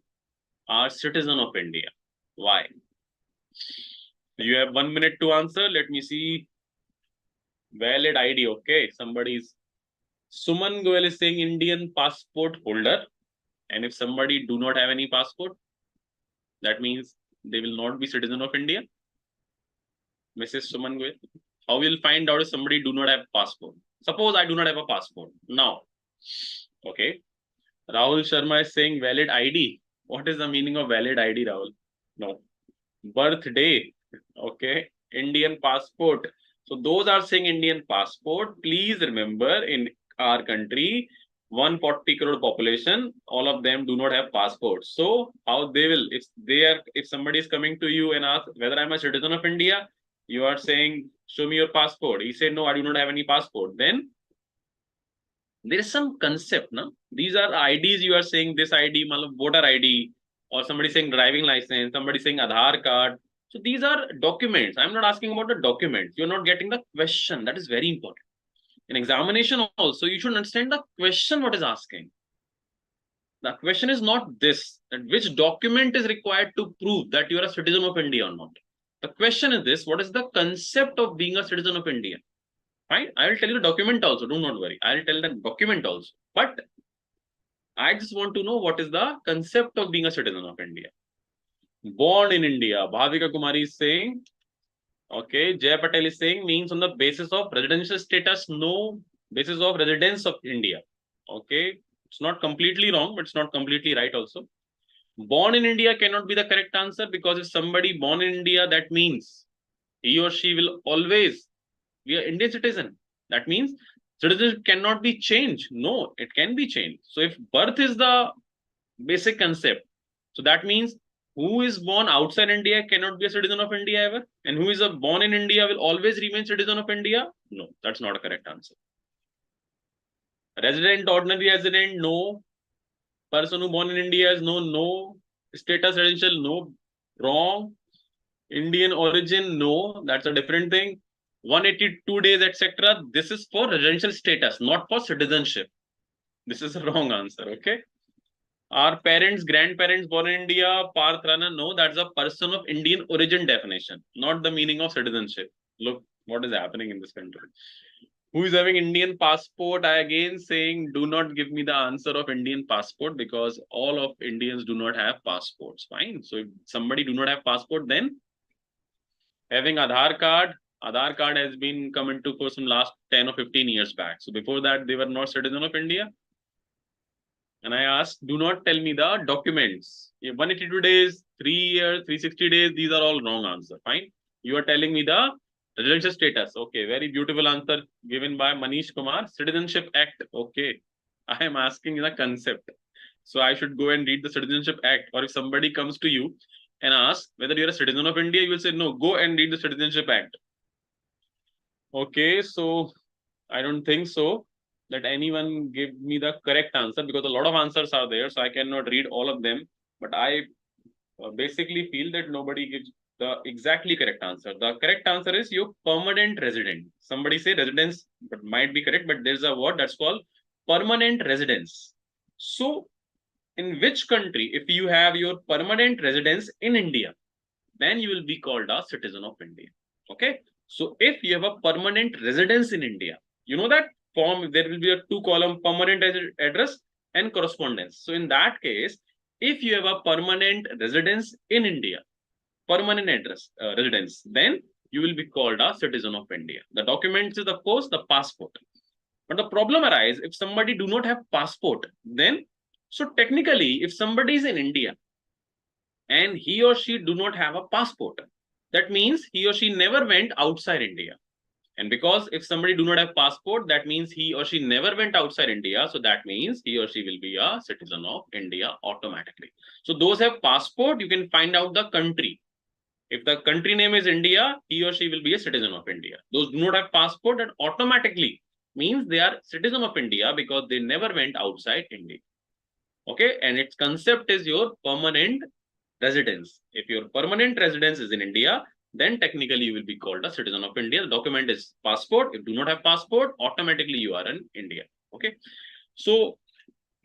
are citizen of India? Why? You have 1 minute to answer. Let me see. Valid ID. Okay, somebody's Suman Goel is saying Indian passport holder. And if somebody do not have any passport, that means they will not be citizen of India. Mrs. Suman Goel, how will find out if somebody do not have passport? Suppose I do not have a passport now. Okay. Rahul Sharma is saying valid ID. What is the meaning of valid ID, Rahul? No. Birthday. Okay. Indian passport. So those are saying Indian passport. Please remember, in our country, 140 crore population, all of them do not have passports. So how they will, if somebody is coming to you and ask whether I'm a citizen of India, you are saying, show me your passport. He said, no, I do not have any passport. Then there is some concept, no? These are IDs. You are saying this ID, voter ID, or somebody saying driving license, somebody saying Aadhaar card. So these are documents. I'm not asking about the documents. You're not getting the question. That is very important. In examination also, you should understand the question what is asking. The question is not this, that which document is required to prove that you are a citizen of India or not. The question is this, what is the concept of being a citizen of India? Fine, I will tell you the document also, do not worry. I will tell the document also. But I just want to know what is the concept of being a citizen of India. Born in India, Bhavika Kumari is saying, okay, Jay Patel is saying means on the basis of residential status, no basis of residence of India. Okay, it's not completely wrong, but it's not completely right also. Born in India cannot be the correct answer because if somebody born in India, that means he or she will always be an Indian citizen. That means citizenship cannot be changed. No, it can be changed. So if birth is the basic concept, so that means who is born outside India cannot be a citizen of India ever, and who is born in India will always remain citizen of India. No, that's not a correct answer. Resident, ordinary resident, no. Person who born in India is no, no. Status residential, no. Wrong. Indian origin, no. That's a different thing. 182 days, etc. This is for residential status, not for citizenship. This is a wrong answer, okay? Our parents, grandparents born in India, Parth Rana, no, that's a person of Indian origin definition, not the meaning of citizenship. Look what is happening in this country. Who is having Indian passport? I again saying, do not give me the answer of Indian passport because all of Indians do not have passports. Fine. So if somebody do not have passport, then having Aadhaar card has been come into force in last 10 or 15 years back. So before that, they were not citizen of India. And I asked, do not tell me the documents. 182 days, 3 years, 360 days, these are all wrong answer. Fine. You are telling me the residential status. Okay, very beautiful answer given by Manish Kumar. Citizenship Act. Okay. I am asking the concept. So I should go and read the Citizenship Act. Or if somebody comes to you and asks whether you're a citizen of India, you will say, no, go and read the Citizenship Act. Okay, so I don't think so that anyone give me the correct answer because a lot of answers are there, so I cannot read all of them. But I basically feel that nobody gives the exactly correct answer. The correct answer is your permanent resident. Somebody say residence, but might be correct, but there's a word that's called permanent residence. So in which country, if you have your permanent residence in India, then you will be called a citizen of India. Okay. So if you have a permanent residence in India, you know that form, there will be a 2-column permanent address and correspondence. So in that case, if you have a permanent residence in India, permanent address, residence, then you will be called a citizen of India. The document is, of course, the passport. But the problem arises if somebody do not have passport, then, so technically, if somebody is in India and he or she do not have a passport, that means he or she never went outside India. And because if somebody do not have passport, that means he or she never went outside India. So that means he or she will be a citizen of India automatically. So those have passport, you can find out the country. If the country name is India, he or she will be a citizen of India. Those do not have passport, that automatically means they are citizen of India because they never went outside India. Okay, and its concept is your permanent residence. If your permanent residence is in India, then technically you will be called a citizen of India. The document is passport. If you do not have passport, automatically you are in India. Okay. So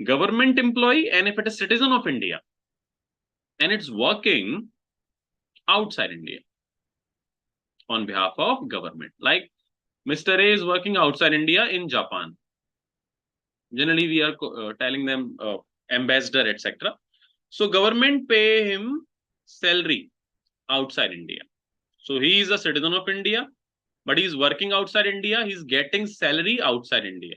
government employee, and if it is citizen of India and it's working outside India on behalf of government, like Mr. A is working outside India in Japan. Generally, we are telling them ambassador, etc. So government pay him salary outside India. So he is a citizen of India, but he's working outside India. He's getting salary outside India.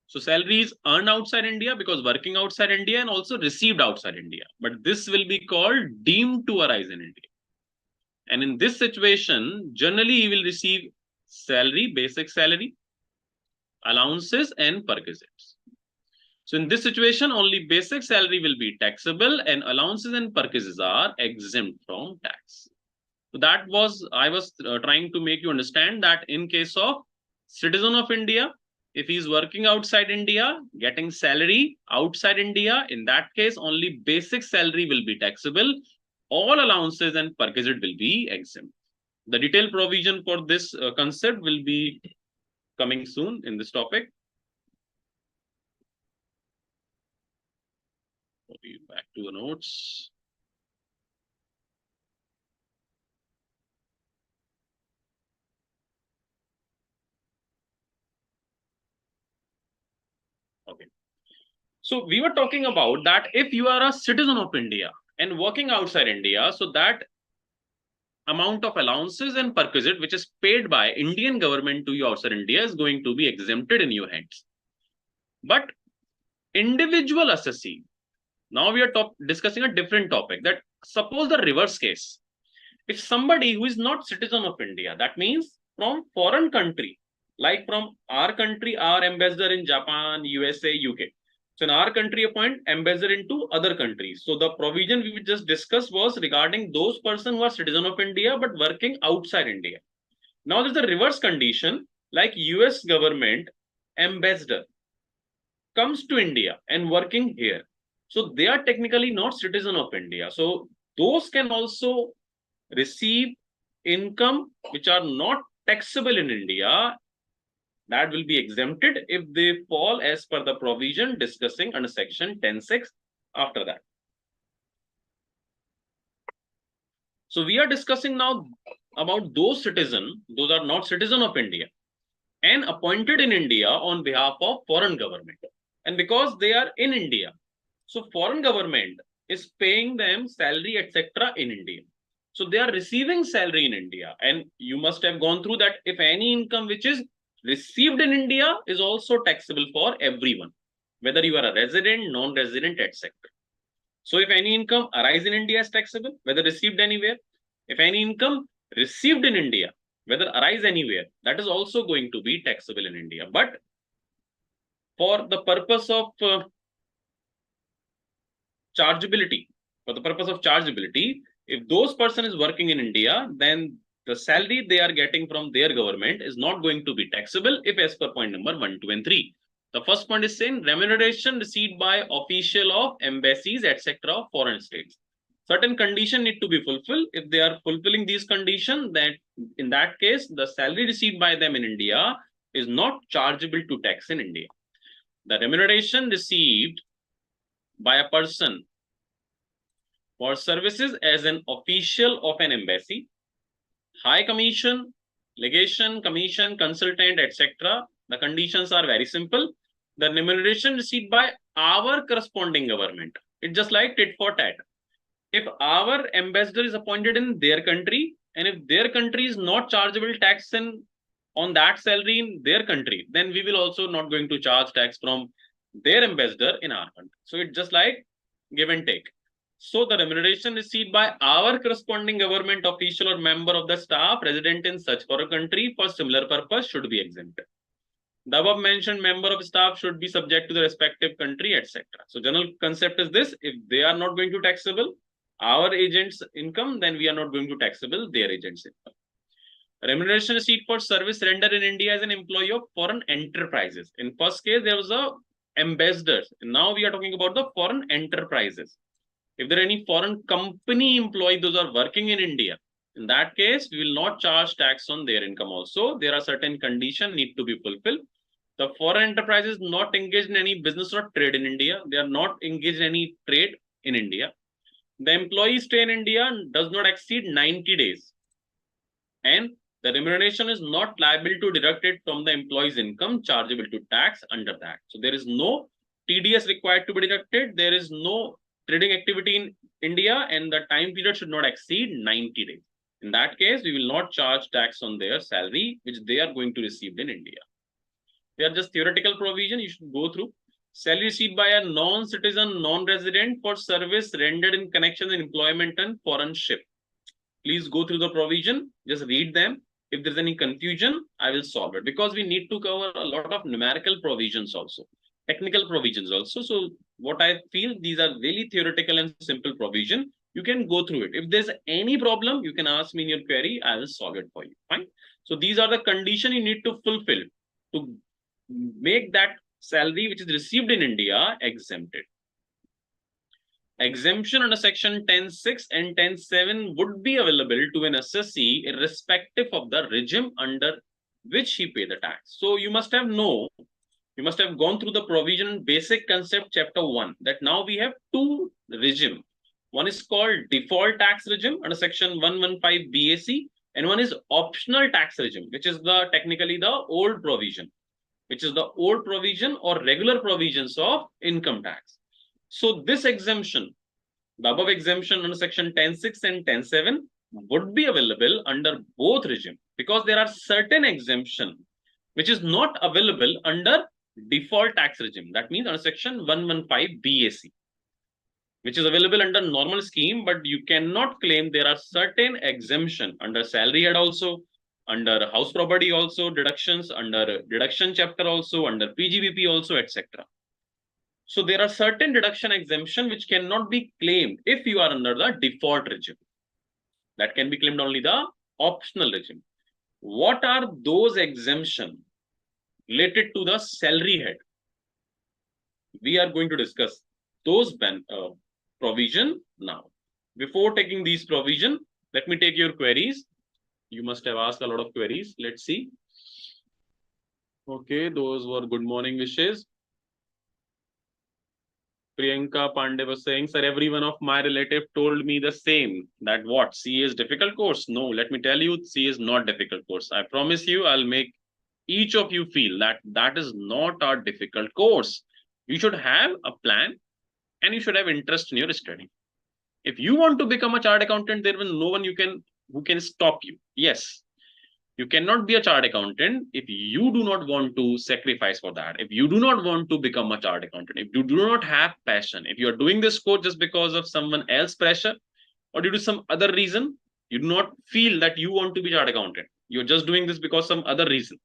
So salary is earned outside India because working outside India and also received outside India. But this will be called deemed to arise in India. And in this situation, generally he will receive salary, basic salary, allowances and perquisites. So in this situation, only basic salary will be taxable and allowances and perquisites are exempt from tax. So that was, I was trying to make you understand that in case of citizen of India, If he's working outside India, getting salary outside India, in that case, only basic salary will be taxable. All allowances and perquisite will be exempt. The detailed provision for this concept will be coming soon in this topic. Back to the notes. Okay. So we were talking about that if you are a citizen of India and working outside India, so that amount of allowances and perquisite which is paid by Indian government to you outside India is going to be exempted in your hands. But individual assessee, now we are discussing a different topic, that suppose the reverse case. If somebody who is not citizen of India, that means from foreign country, like from our country, our ambassador in Japan, USA, UK. So in our country, appoint ambassador into other countries. So the provision we just discussed was regarding those persons who are citizen of India but working outside India. Now there's a reverse condition, like US government ambassador comes to India and working here. So they are technically not citizen of India. So those can also receive income which are not taxable in India, that will be exempted if they fall as per the provision discussing under section 10(6) after that. So we are discussing now about those citizens, those are not citizen of India and appointed in India on behalf of foreign government. And because they are in India, so foreign government is paying them salary, etc. in India. So they are receiving salary in India. And you must have gone through that if any income which is received in India is also taxable for everyone, whether you are a resident, non-resident, etc. So if any income arise in India is taxable, whether received anywhere. If any income received in India, whether arise anywhere, that is also going to be taxable in India. But for the purpose of chargeability, if those person is working in India, then the salary they are getting from their government is not going to be taxable if as per point number 1, 2, and 3. The first point is saying remuneration received by official of embassies, etc. of foreign states. Certain conditions need to be fulfilled. If they are fulfilling these conditions, then in that case, the salary received by them in India is not chargeable to tax in India. The remuneration received by a person for services as an official of an embassy, high commission, legation, commission, consultant, etc. The conditions are very simple. The remuneration received by our corresponding government. It's just like tit for tat. If our ambassador is appointed in their country, and if their country is not chargeable tax on that salary in their country, then we will also not going to charge tax from their ambassador in our country. So it's just like give and take. So the remuneration received by our corresponding government official or member of the staff resident in such foreign country for similar purpose should be exempted. The above mentioned member of staff should be subject to the respective country, etc. So general concept is this: if they are not going to taxable our agent's income, then we are not going to taxable their agent's income. Remuneration received for service rendered in India as an employee of foreign enterprises. In first case, there was a ambassadors. Now we are talking about the foreign enterprises. If there are any foreign company employee, those are working in India, in that case, we will not charge tax on their income also. There are certain conditions need to be fulfilled. The foreign enterprise is not engaged in any business or trade in India. They are not engaged in any trade in India. The employee stay in India does not exceed 90 days. And the remuneration is not liable to deduct it from the employee's income chargeable to tax under that. So there is no TDS required to be deducted. There is no trading activity in India, and the time period should not exceed 90 days. In that case, we will not charge tax on their salary, which they are going to receive in India. They are just theoretical provision you should go through. Salary received by a non-citizen, non-resident for service rendered in connection with employment and foreign ship. Please go through the provision, just read them. If there's any confusion, I will solve it, because we need to cover a lot of numerical provisions also, technical provisions also. So what I feel, these are really theoretical and simple provision. You can go through it. If there's any problem, you can ask me in your query. I will solve it for you. Fine. So these are the conditions you need to fulfill to make that salary which is received in India exempted. Exemption under section 10.6 and 10.7 would be available to an assessee irrespective of the regime under which he pay the tax. So you must have gone through the provision basic concept chapter 1 that now we have two regime. One is called default tax regime under section 115 BAC, and one is optional tax regime, which is technically the old provision, or regular provisions of income tax. So this exemption, the above exemption under section 10.6 and 10.7 would be available under both regime, because there are certain exemption which is not available under default tax regime. That means under section 115 BAC, which is available under normal scheme, but you cannot claim there are certain exemption under salary head also, under house property also, deductions, under deduction chapter also, under PGBP also, etc. So there are certain deduction exemption which cannot be claimed if you are under the default regime. That can be claimed only the optional regime. What are those exemptions related to the salary head? We are going to discuss those provision now. Before taking these provision, let me take your queries. You must have asked a lot of queries. Let's see. Okay, those were good morning wishes. Priyanka Pandey was saying, sir, every one of my relative told me the same, that what, CA is difficult course? No, let me tell you, CA is not difficult course. I promise you, I'll make each of you feel that that is not a difficult course. You should have a plan and you should have interest in your study. If you want to become a chartered accountant, there will no one who can stop you. Yes, you cannot be a chartered accountant if you do not want to sacrifice for that. If you do not want to become a chartered accountant, if you do not have passion, if you are doing this course just because of someone else's pressure or due to some other reason, you do not feel that you want to be chartered accountant. You're just doing this because some other reason.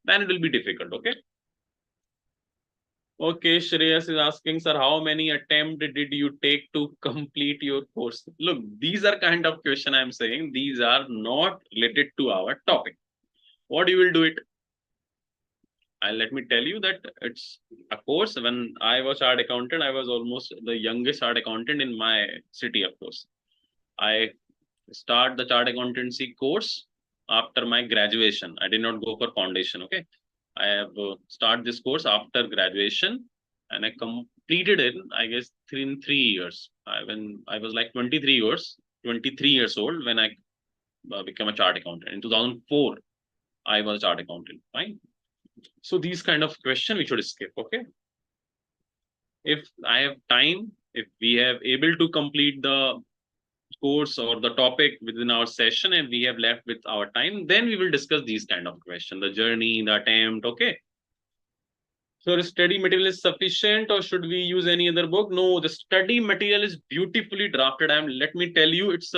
Then it will be difficult, okay? Okay, Shreyas is asking, sir, how many attempts did you take to complete your course? Look, these are kind of question I'm saying. These are not related to our topic. What you will do it? Let me tell you that it's a course. When I was chartered accountant, I was almost the youngest chartered accountant in my city, of course. I start the chartered accountancy course after my graduation. I did not go for foundation, okay? I have started this course after graduation, and I completed it, I guess, in 3 years. When I was like 23 years old when I became a chartered accountant. In 2004, I was a chartered accountant, fine? So these kind of question we should skip, okay? If I have time, if we have able to complete the course or the topic within our session and we have left with our time, then we will discuss these kind of questions, the journey, the attempt, okay? So the study material is sufficient or should we use any other book? No, the study material is beautifully drafted. Let me tell you, it's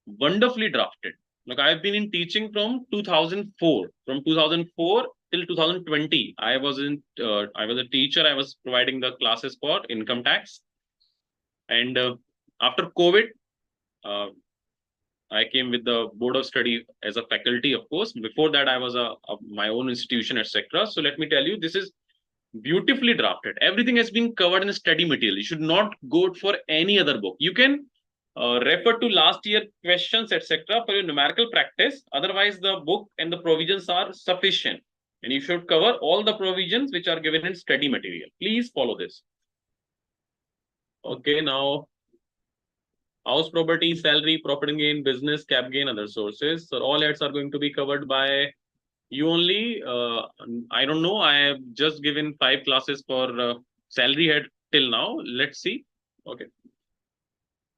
wonderfully drafted. Look, I've been in teaching from 2004. From 2004 till 2020, I was a teacher. I was providing the classes for income tax. And after COVID, I came with the board of study as a faculty, of course. Before that, I was my own institution, etc. So let me tell you, this is beautifully drafted. Everything has been covered in study material. You should not go for any other book. You can refer to last year questions, etc. for your numerical practice. Otherwise, the book and the provisions are sufficient. And you should cover all the provisions which are given in study material. Please follow this. Okay, now house property, salary, profit and gain, business, cap gain, other sources. So all heads are going to be covered by you only. I don't know. I have just given 5 classes for salary head till now. Let's see. Okay.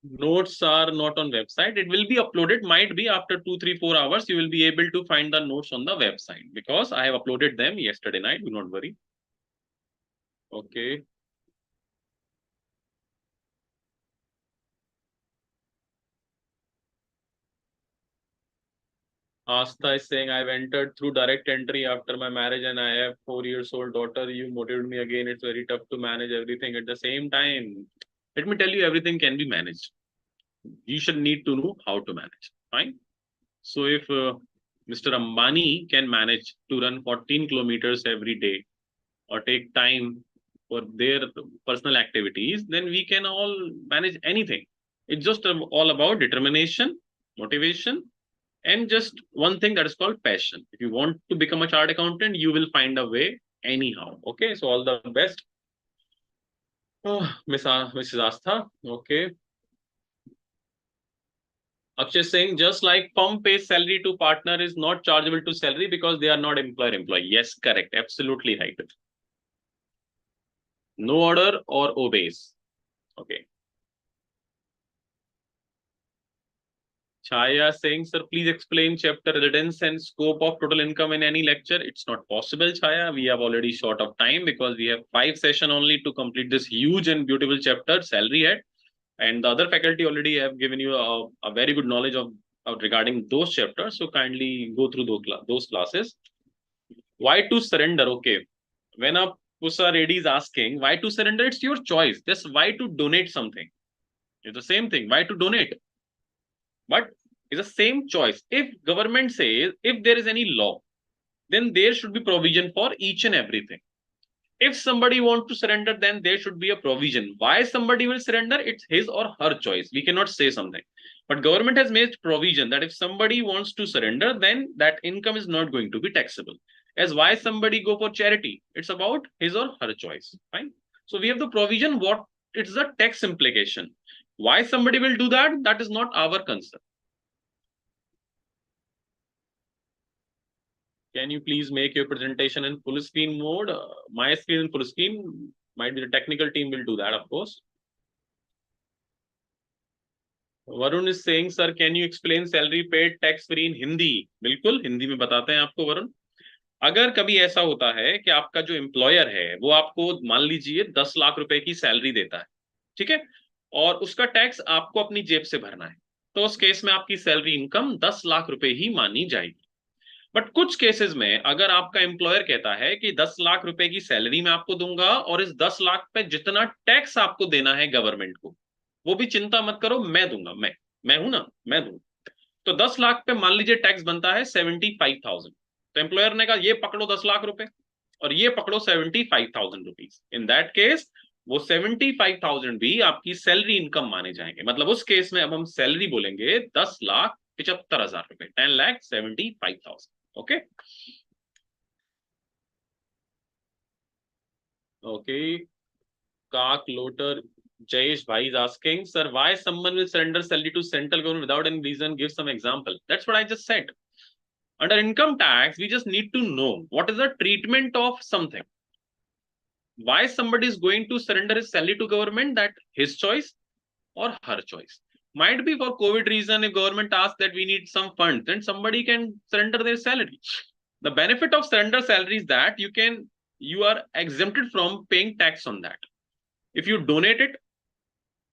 Notes are not on website. It will be uploaded. Might be after 2, 3, 4 hours. You will be able to find the notes on the website because I have uploaded them yesterday night. Do not worry. Okay. Asta is saying, I've entered through direct entry after my marriage and I have 4 years old daughter. You motivated me again. It's very tough to manage everything at the same time. Let me tell you, everything can be managed. You should need to know how to manage. Fine. So if Mr. Ambani can manage to run 14 kilometers every day or take time for their personal activities, then we can all manage anything. It's just all about determination, motivation, and just one thing that is called passion. If you want to become a chartered accountant, you will find a way anyhow. Okay, so all the best. Oh, Mrs. Astha. Okay. Akshay saying just like firm pays salary to partner is not chargeable to salary because they are not employer-employee. Yes, correct. Absolutely right. No order or obeys. Okay. Chaya saying, sir, please explain chapter residence and scope of total income in any lecture. It's not possible, Chaya. We have already short of time because we have 5 sessions only to complete this huge and beautiful chapter, salary head. And the other faculty already have given you a very good knowledge of regarding those chapters. So kindly go through those classes. Why to surrender? Okay. When a Pusa lady is asking why to surrender, it's your choice. Just why to donate something. It's the same thing. Why to donate? But it's the same choice. If government says if there is any law, then there should be provision for each and everything. If somebody wants to surrender, then there should be a provision. Why somebody will surrender? It's his or her choice. We cannot say something. But government has made provision that if somebody wants to surrender, then that income is not going to be taxable. As why somebody go for charity? It's about his or her choice. Fine. So we have the provision. What it's the tax implication. Why somebody will do that? That is not our concern. Can you please make your presentation in full screen mode? My screen in full screen. Might be the technical team will do that, of course. Varun is saying, sir, can you explain salary paid tax free in Hindi? बिल्कुल हिंदी में बताते हैं आपको वरुण. अगर कभी ऐसा होता है कि आपका जो एम्प्लॉयर है वो आपको मान लीजिए 10 लाख रुपए की सैलरी देता है, ठीक है, और उसका टैक्स आपको अपनी जेब से भरना है, तो उस केस में आपकी सैलरी इनकम 10 लाख रुपए ही मानी जाएगी. बट कुछ केसेस में अगर आपका एम्प्लॉयर कहता है कि 10 लाख रुपए की सैलरी मैं आपको दूंगा और इस 10 लाख पे जितना टैक्स आपको देना है गवर्नमेंट को वो भी चिंता मत करो, मैं दूंगा, मैं हूं ना, मैं दूंगा. तो 10 लाख पे मान लीजिए टैक्स बनता है 75,000. तो एम्प्लॉयर ने कहा ये पकड़ो 10 लाख रुपए और ये पकड़ो 75,000 रुपीज. इन दैट केस वो 75,000 भी आपकी सैलरी इनकम माने जाएंगे. मतलब उस केस में अब हम सैलरी बोलेंगे 10,75,000 रुपए, 10,75,000. Okay. Okay. Kak Loter Jayesh Bhai is asking, sir, why someone will surrender salary to central government without any reason? Give some example. That's what I just said. Under income tax, we just need to know what is the treatment of something. Why somebody is going to surrender his salary to government, that his choice or her choice. Might be for COVID reason, if government asks that we need some funds, then somebody can surrender their salary. The benefit of surrender salary is that you are exempted from paying tax on that. If you donate it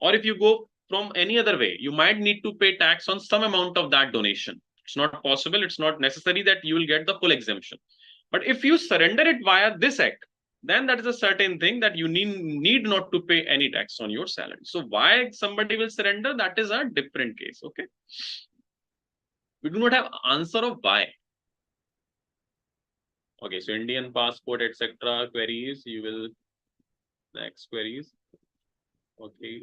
or if you go from any other way, you might need to pay tax on some amount of that donation. It's not possible. It's not necessary that you will get the full exemption. But if you surrender it via this act, then that is a certain thing that you need not to pay any tax on your salary. So why somebody will surrender, that is a different case. Okay. We do not have answer of why. Okay, so Indian passport, etc. queries, you will next queries. Okay.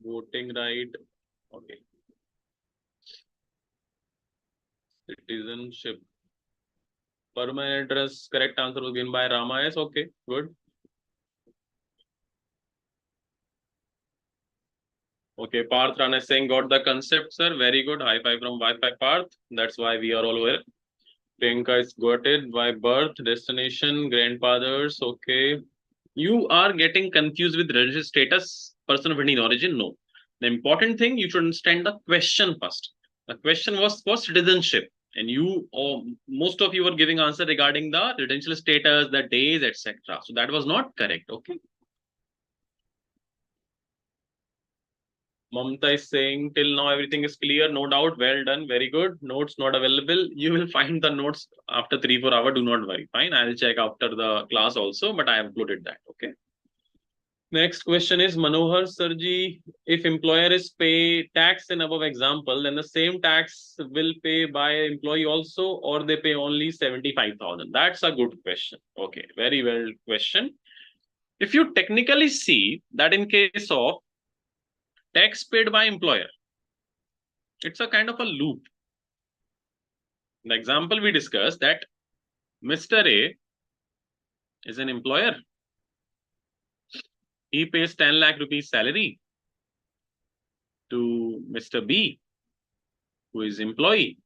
Voting right. Okay. Citizenship. Permanent address, correct answer was given by Rama. Yes, okay, good. Okay, Parth Rana is saying got the concept, sir. Very good. High five from Wi-Fi Parth. That's why we are all here. Priyanka is got it by birth, destination, grandfathers. Okay. You are getting confused with religious status, person of Indian origin. No. The important thing, you should understand the question first. The question was for citizenship. And most of you were giving answer regarding the residential status, the days, etc. So that was not correct. Okay. Mamta is saying till now everything is clear, no doubt. Well done, very good. Notes not available. You will find the notes after 3-4 hours. Do not worry. Fine, I will check after the class also, but I have uploaded that. Okay. Next question is Manohar Sarji. If employer is pay tax in above example, then the same tax will pay by employee also, or they pay only 75,000. That's a good question. Okay, very well question. If you technically see that in case of tax paid by employer, it's a kind of a loop. The example we discussed that Mr. A is an employer. He pays 10 lakh rupees salary to Mr. B, who is employee.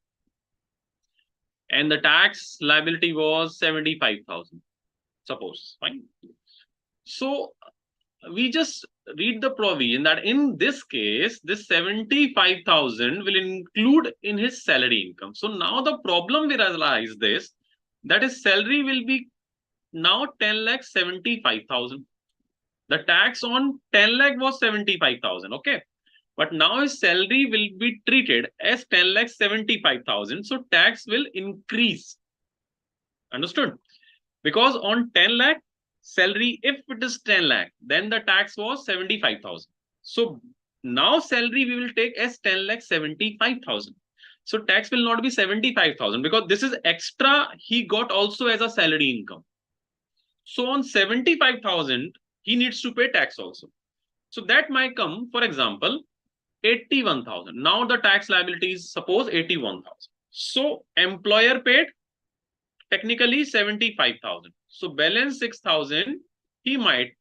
And the tax liability was 75,000. Suppose, fine. So we just read the provision that in this case, this 75,000 will include in his salary income. So now the problem we realize this, that his salary will be now 10 lakh 75,000. The tax on 10 lakh was 75,000. Okay. But now his salary will be treated as 10 lakh 75,000. So tax will increase. Understood? Because on 10 lakh salary, if it is 10 lakh, then the tax was 75,000. So now salary we will take as 10 lakh 75,000. So tax will not be 75,000 because this is extra he got also as a salary income. So on 75,000, he needs to pay tax also. So that might come, for example, 81,000. Now the tax liability is suppose 81,000. So employer paid technically 75,000. So balance 6,000 he might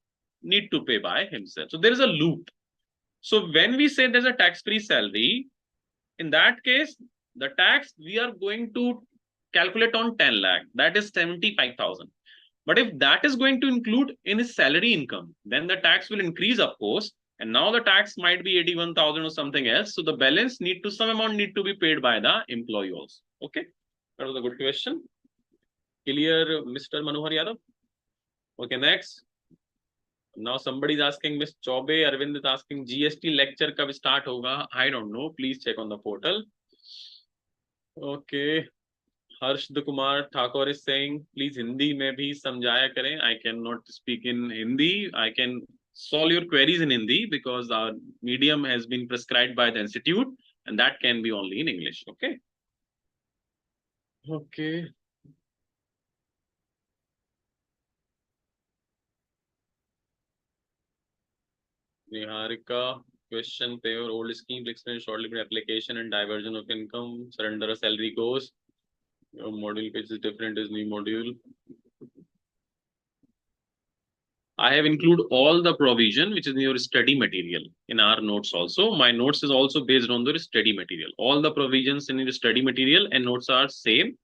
need to pay by himself. So there is a loop. So when we say there's a tax-free salary, in that case, the tax we are going to calculate on 10 lakh, that is 75,000. But if that is going to include in his salary income, then the tax will increase, of course. And now the tax might be 81,000 or something else. So the balance some amount need to be paid by the employee also. Okay. That was a good question. Clear, Mr. Manohar Yadav? Okay, next. Now somebody is asking, Ms. Chaube, Arvind is asking, GST lecture kab start hoga? I don't know. Please check on the portal. Okay. Harshd Kumar Thakur is saying, please Hindi mein bhi samjhaya kare. I cannot speak in Hindi. I can solve your queries in Hindi because our medium has been prescribed by the institute and that can be only in English. Okay. Okay. Niharika, question, pay your old scheme, explain shortly application and diversion of income, surrender a salary goes. Your module page is different as new module. I have included all the provision which is in your study material in our notes also. My notes is also based on the study material. All the provisions in your study material and notes are same.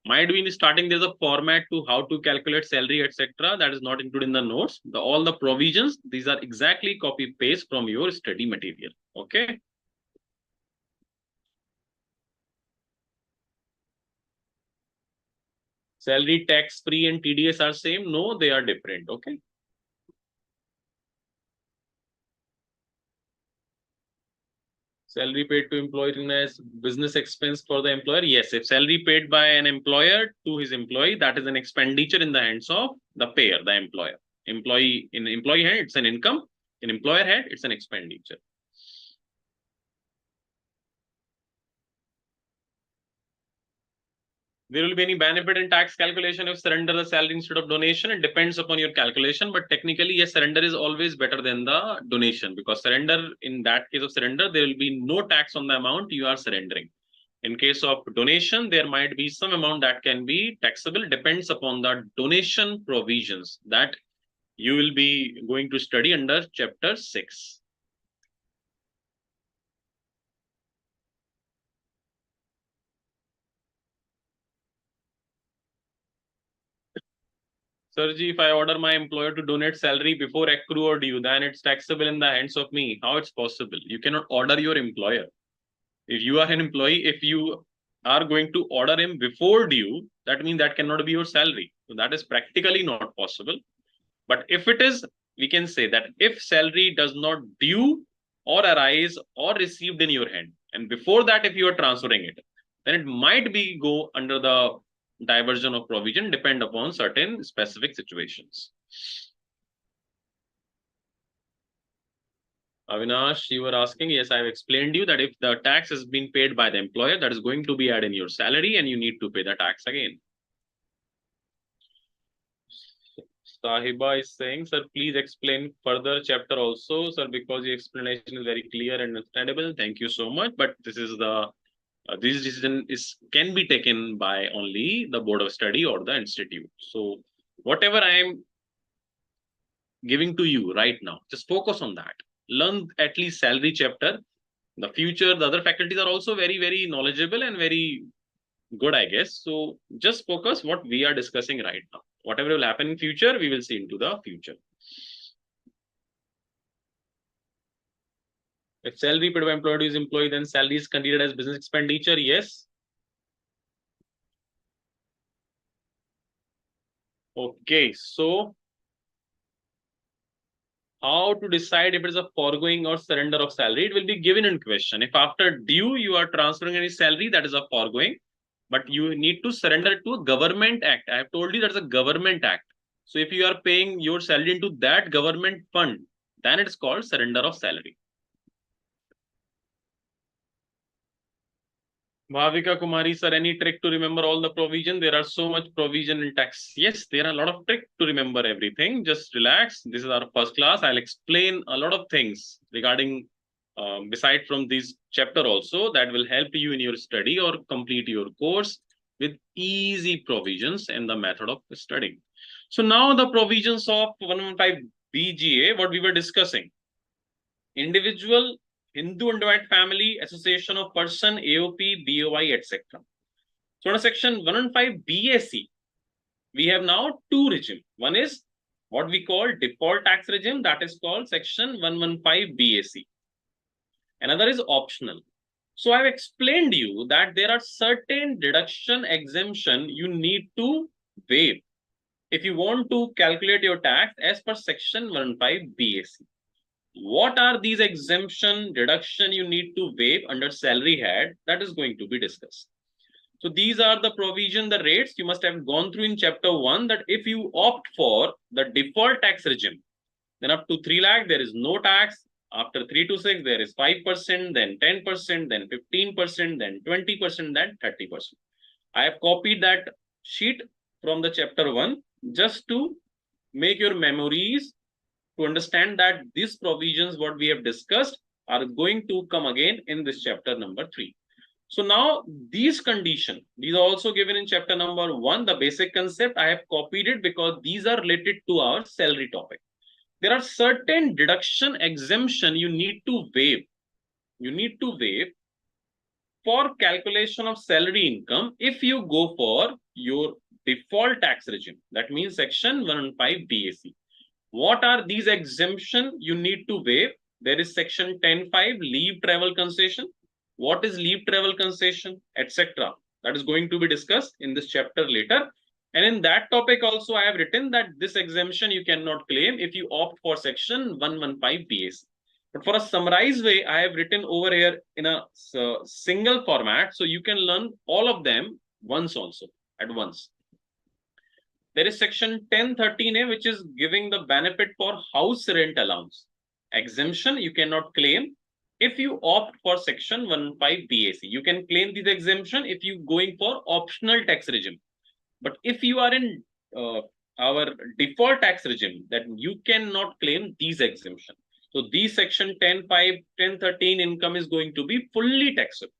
Might be in starting there's a format to how to calculate salary, etc. That is not included in the notes. All the provisions, these are exactly copy paste from your study material. Okay. Salary tax free and TDS are same? No, they are different. Okay. Salary paid to employer as business expense for the employer. Yes, if salary paid by an employer to his employee, that is an expenditure in the hands of the payer, the employer. Employee in employee hand, it's an income. In employer hand, it's an expenditure. There will be any benefit in tax calculation if surrender the salary instead of donation. It depends upon your calculation, but technically, yes, surrender is always better than the donation because surrender, in that case of surrender, there will be no tax on the amount you are surrendering. In case of donation, there might be some amount that can be taxable, depends upon the donation provisions that you will be going to study under chapter 6. Sirji, if I order my employer to donate salary before accrue or due, then it's taxable in the hands of me. How it's possible? You cannot order your employer. If you are an employee, if you are going to order him before due, that means that cannot be your salary. So that is practically not possible. But if it is, we can say that if salary does not due or arise or received in your hand, and before that, if you are transferring it, then it might be go under the diversion of provision, depend upon certain specific situations. Avinash, you were asking, yes, I've explained you that if the tax has been paid by the employer, that is going to be added in your salary and you need to pay the tax again. Sahiba is saying, sir, please explain further chapter also, sir, because your explanation is very clear and understandable. Thank you so much. But this is the this decision is can be taken by only the board of study or the institute. So whatever I am giving to you right now, just focus on that. Learn at least salary chapter. The future, the other faculties are also very, very knowledgeable and very good, I guess. So just focus what we are discussing right now. Whatever will happen in future, we will see into the future. If salary paid by employer to his employee, then salary is considered as business expenditure. Yes. Okay. So how to decide if it is a foregoing or surrender of salary? It will be given in question. If after due you are transferring any salary, that is a foregoing, but you need to surrender to a government act. I have told you that's a government act. So if you are paying your salary into that government fund, then it's called surrender of salary. Bhavika Kumari, sir, any trick to remember all the provision? There are so much provision in tax. Yes, there are a lot of trick to remember everything. Just relax. This is our first class. I'll explain a lot of things regarding, beside from this chapter also, that will help you in your study or complete your course with easy provisions and the method of studying. So now the provisions of 115 BGA, what we were discussing. Individual, Hindu Undivided Family, Association of Person, AOP, BOI, etc. So in section 115 BAC, we have now two regime. One is what we call default tax regime, that is called section 115 BAC. Another is optional. So I've explained you that there are certain deduction exemption you need to waive if you want to calculate your tax as per section 115 BAC. What are these exemption deduction you need to waive under salary head? That is going to be discussed. So these are the provision, the rates you must have gone through in chapter 1, that if you opt for the default tax regime, then up to 3 lakh, there is no tax. After 3 to 6, there is 5%, then 10%, then 15%, then 20%, then 30%. I have copied that sheet from the chapter 1 just to make your memories to understand that these provisions, what we have discussed, are going to come again in this chapter number 3. So now these conditions, these are also given in chapter number 1, the basic concept. I have copied it because these are related to our salary topic. There are certain deduction exemption you need to waive. You need to waive for calculation of salary income if you go for your default tax regime. That means section 115 BAC. What are these exemption you need to waive? There is section 10.5 leave travel concession. What is leave travel concession, etc. That is going to be discussed in this chapter later. And in that topic also, I have written that this exemption you cannot claim if you opt for section 115 BAC. But for a summarized way, I have written over here in a single format, so you can learn all of them once also, at once. There is section 1013A, which is giving the benefit for house rent allowance. Exemption you cannot claim if you opt for section 115 BAC. You can claim this exemption if you going for optional tax regime. But if you are in our default tax regime, then you cannot claim these exemption. So these section 10.5, 1013 income is going to be fully taxable.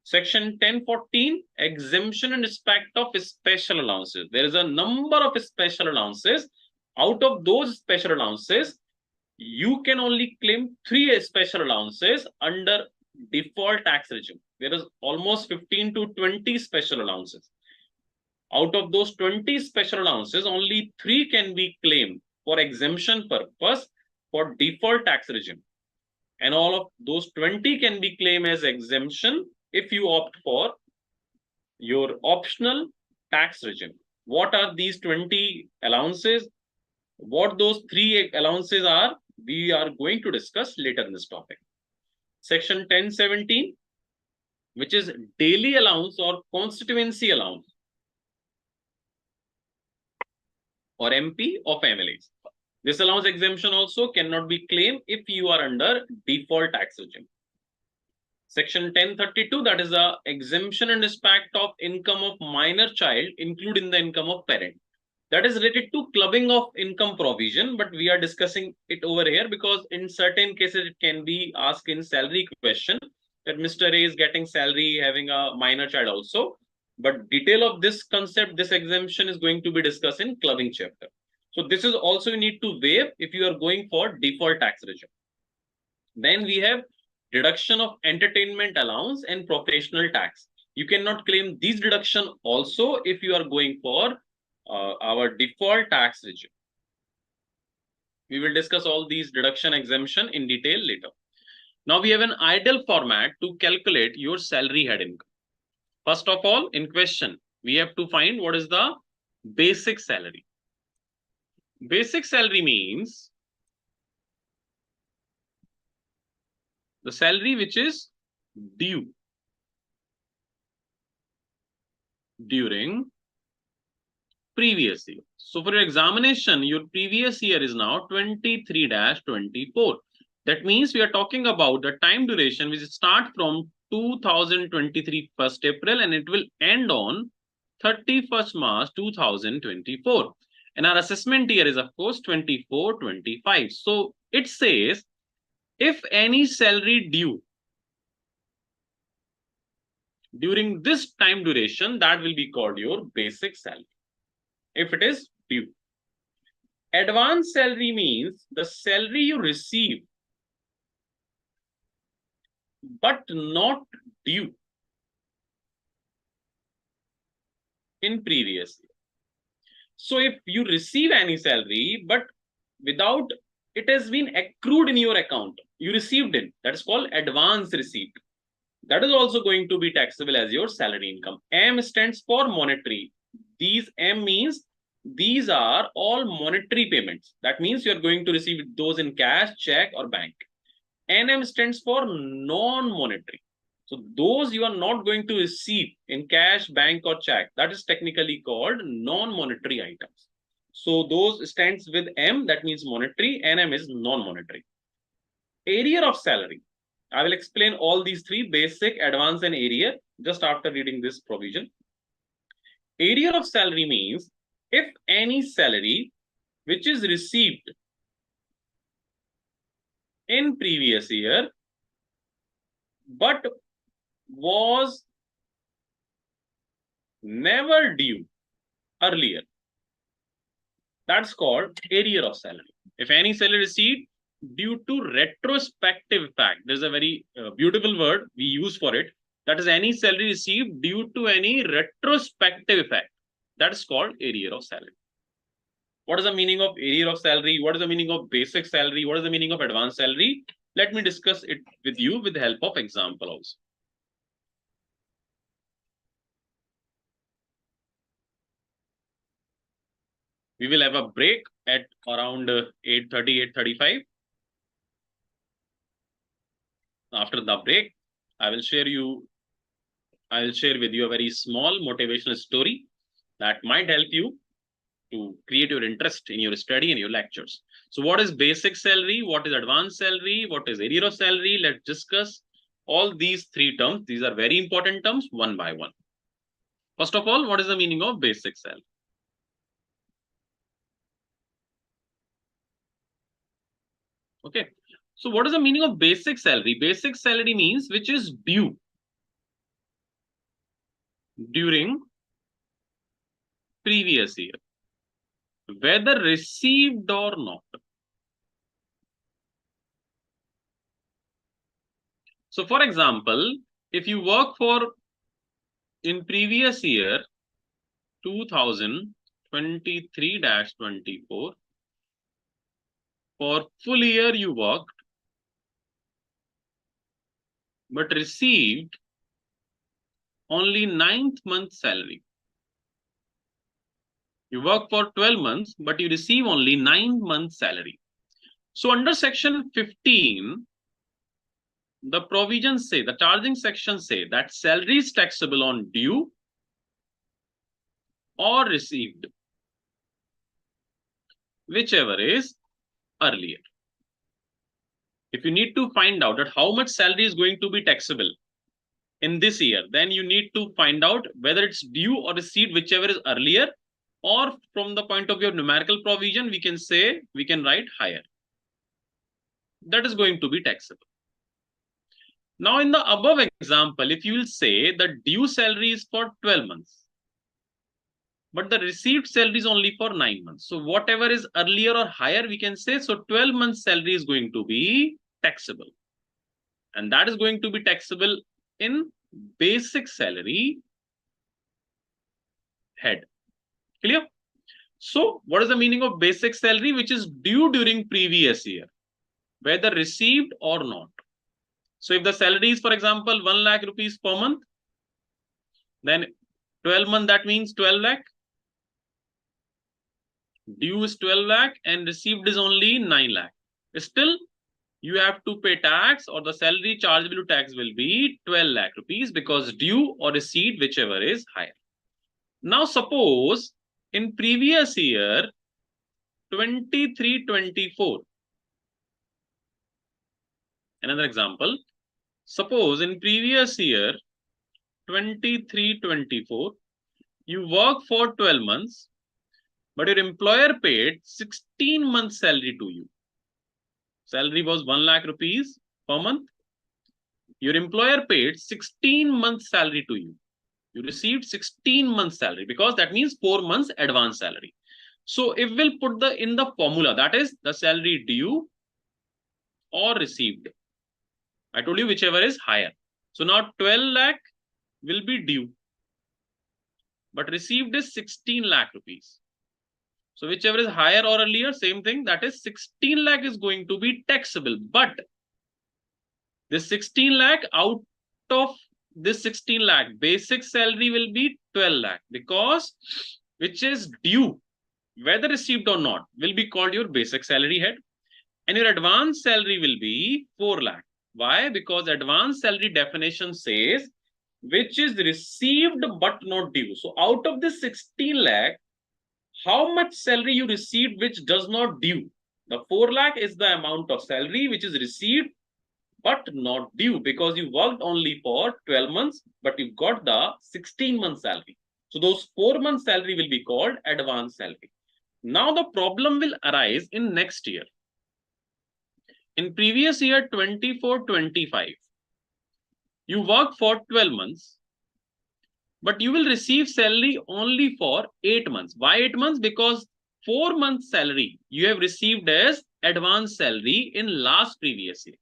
Section 1014, exemption in respect of special allowances. There is a number of special allowances. Out of those special allowances, you can only claim 3 special allowances under default tax regime. There is almost 15 to 20 special allowances. Out of those 20 special allowances, only 3 can be claimed for exemption purpose for default tax regime. And all of those 20 can be claimed as exemption if you opt for your optional tax regime. What are these 20 allowances? What those 3 allowances are, we are going to discuss later in this topic. Section 1017, which is daily allowance or constituency allowance, or MP of MLAs. This allowance exemption also cannot be claimed if you are under default tax regime. Section 1032, that is the exemption in respect of income of minor child, including the income of parent. That is related to clubbing of income provision, but we are discussing it over here because in certain cases it can be asked in salary question that Mr. A is getting salary having a minor child also. But detail of this concept, this exemption is going to be discussed in clubbing chapter. So this is also you need to waive if you are going for default tax regime. Then we have deduction of entertainment allowance and professional tax. You cannot claim these deduction also if you are going for our default tax regime. We will discuss all these deduction exemption in detail later. Now we have an ideal format to calculate your salary head income. First of all, in question, we have to find what is the basic salary. Basic salary means the salary which is due during previous year. So for your examination, your previous year is now 23-24. That means we are talking about the time duration which start from 2023 1st April and it will end on 31st March 2024. And our assessment year is of course 24-25. So it says if any salary due during this time duration, that will be called your basic salary. If it is due. Advance salary means the salary you receive but not due in previous year. So if you receive any salary but without it has been accrued in your account, you received it, that is called advance receipt. That is also going to be taxable as your salary income. M stands for monetary. These M means these are all monetary payments. That means you are going to receive those in cash, check, or bank. NM stands for non-monetary. So those you are not going to receive in cash, bank, or check. That is technically called non-monetary items. So those stands with M, that means monetary. NM is non-monetary. Arrear of salary. I will explain all these three, basic, advance, and arrear, just after reading this provision. Arrear of salary means if any salary which is received in previous year but was never due earlier, that's called arrear of salary. If any salary received due to retrospective effect, there's a very beautiful word we use for it, that is any salary received due to any retrospective effect, that is called arrear of salary. What is the meaning of arrear of salary? What is the meaning of basic salary? What is the meaning of advanced salary? Let me discuss it with you with the help of example also. We will have a break at around 8:30, 8:35. After the break, I will share with you a very small motivational story that might help you to create your interest in your study and your lectures. So what is basic salary? What is advanced salary? What is arrear of salary? Let's discuss all these three terms. These are very important terms one by one. First of all, what is the meaning of basic salary? Okay. So what is the meaning of basic salary? Basic salary means which is due during previous year, whether received or not. So for example, if you work for in previous year 2023-24, for full year you worked but received only 9th month salary. You work for 12 months, but you receive only 9 months salary. So under section 15, the provisions say, the charging section say that salary is taxable on due or received, whichever is earlier. If you need to find out that how much salary is going to be taxable in this year, then you need to find out whether it's due or received, whichever is earlier, or from the point of view of numerical provision, we can say, we can write higher. That is going to be taxable. Now, in the above example, if you will say the due salary is for 12 months, but the received salary is only for 9 months. So whatever is earlier or higher, we can say, so 12 months salary is going to be taxable. And that is going to be taxable in basic salary head. Clear? So what is the meaning of basic salary, which is due during previous year, whether received or not? So if the salary is, for example, 1 lakh rupees per month, then 12 months, that means 12 lakh. Due is 12 lakh and received is only 9 lakh. Still, you have to pay tax, or the salary chargeable to tax will be 12 lakh rupees, because due or received, whichever is higher. Now, suppose in previous year, 23-24. Another example. Suppose in previous year, 23-24, you work for 12 months, but your employer paid 16 months salary to you. Salary was 1 lakh rupees per month. Your employer paid 16 months salary to you. You received 16 months salary, because that means 4 months advance salary. So if we'll put in the formula, that is the salary due or received. I told you whichever is higher. So now 12 lakh will be due, but received is 16 lakh rupees. So whichever is higher or earlier, same thing, that is 16 lakh is going to be taxable. But this 16 lakh, out of this 16 lakh, basic salary will be 12 lakh, because which is due, whether received or not, will be called your basic salary head. And your advance salary will be 4 lakh. Why? Because advance salary definition says which is received but not due. So out of this 16 lakh, how much salary you received which does not due? The 4 lakh is the amount of salary which is received but not due, because you worked only for 12 months, but you got the 16 month salary. So those 4 months salary will be called advance salary. Now the problem will arise in next year. In previous year, 24-25, you work for 12 months, but you will receive salary only for 8 months. Why 8 months? Because 4 months salary you have received as advance salary in last previous year.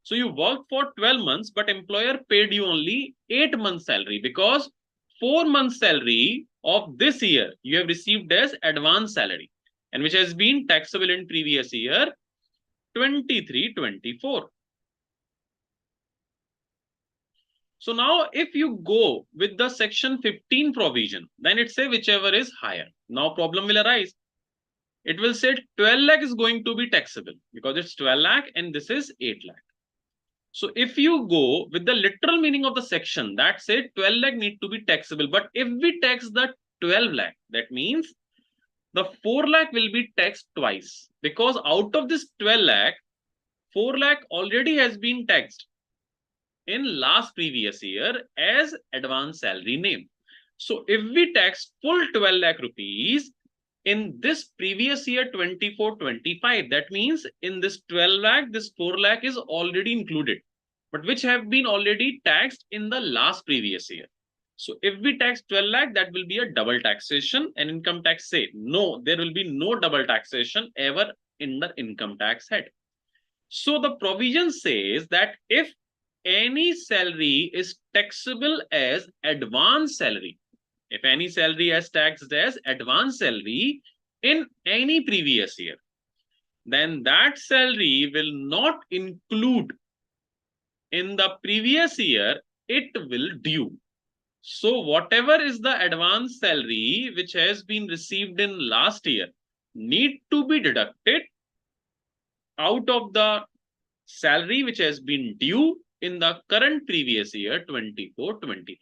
So you worked for 12 months, but employer paid you only 8 months salary, because 4 months salary of this year you have received as advance salary, and which has been taxable in previous year, 23-24. So now if you go with the section 15 provision, then it say whichever is higher. Now problem will arise. It will say 12 lakh is going to be taxable, because it's 12 lakh and this is 8 lakh. So if you go with the literal meaning of the section, that say 12 lakh need to be taxable. But if we tax the 12 lakh, that means the 4 lakh will be taxed twice, because out of this 12 lakh, 4 lakh already has been taxed in last previous year as advance salary name. So if we tax full 12 lakh rupees in this previous year 24-25, that means in this 12 lakh, this 4 lakh is already included, but which have been already taxed in the last previous year. So if we tax 12 lakh, that will be a double taxation, and income tax say, no, there will be no double taxation ever in the income tax head. So the provision says that if any salary is taxable as advance salary, if any salary is taxed as advance salary in any previous year, then that salary will not include in the previous year, it will due. So whatever is the advance salary which has been received in last year need to be deducted out of the salary which has been due in the current previous year 24-25.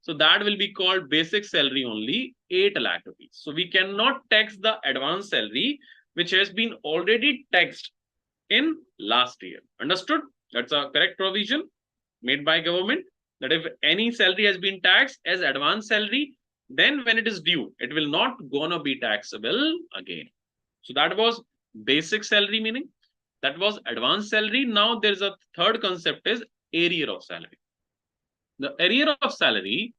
So that will be called basic salary only 8 lakh rupees. So we cannot tax the advance salary which has been already taxed in last year. Understood? That's a correct provision made by government, that if any salary has been taxed as advance salary, then when it is due, it will not gonna be taxable again. So that was basic salary meaning. That was advance salary. Now there's a third concept is arrear of salary. The arrear of salary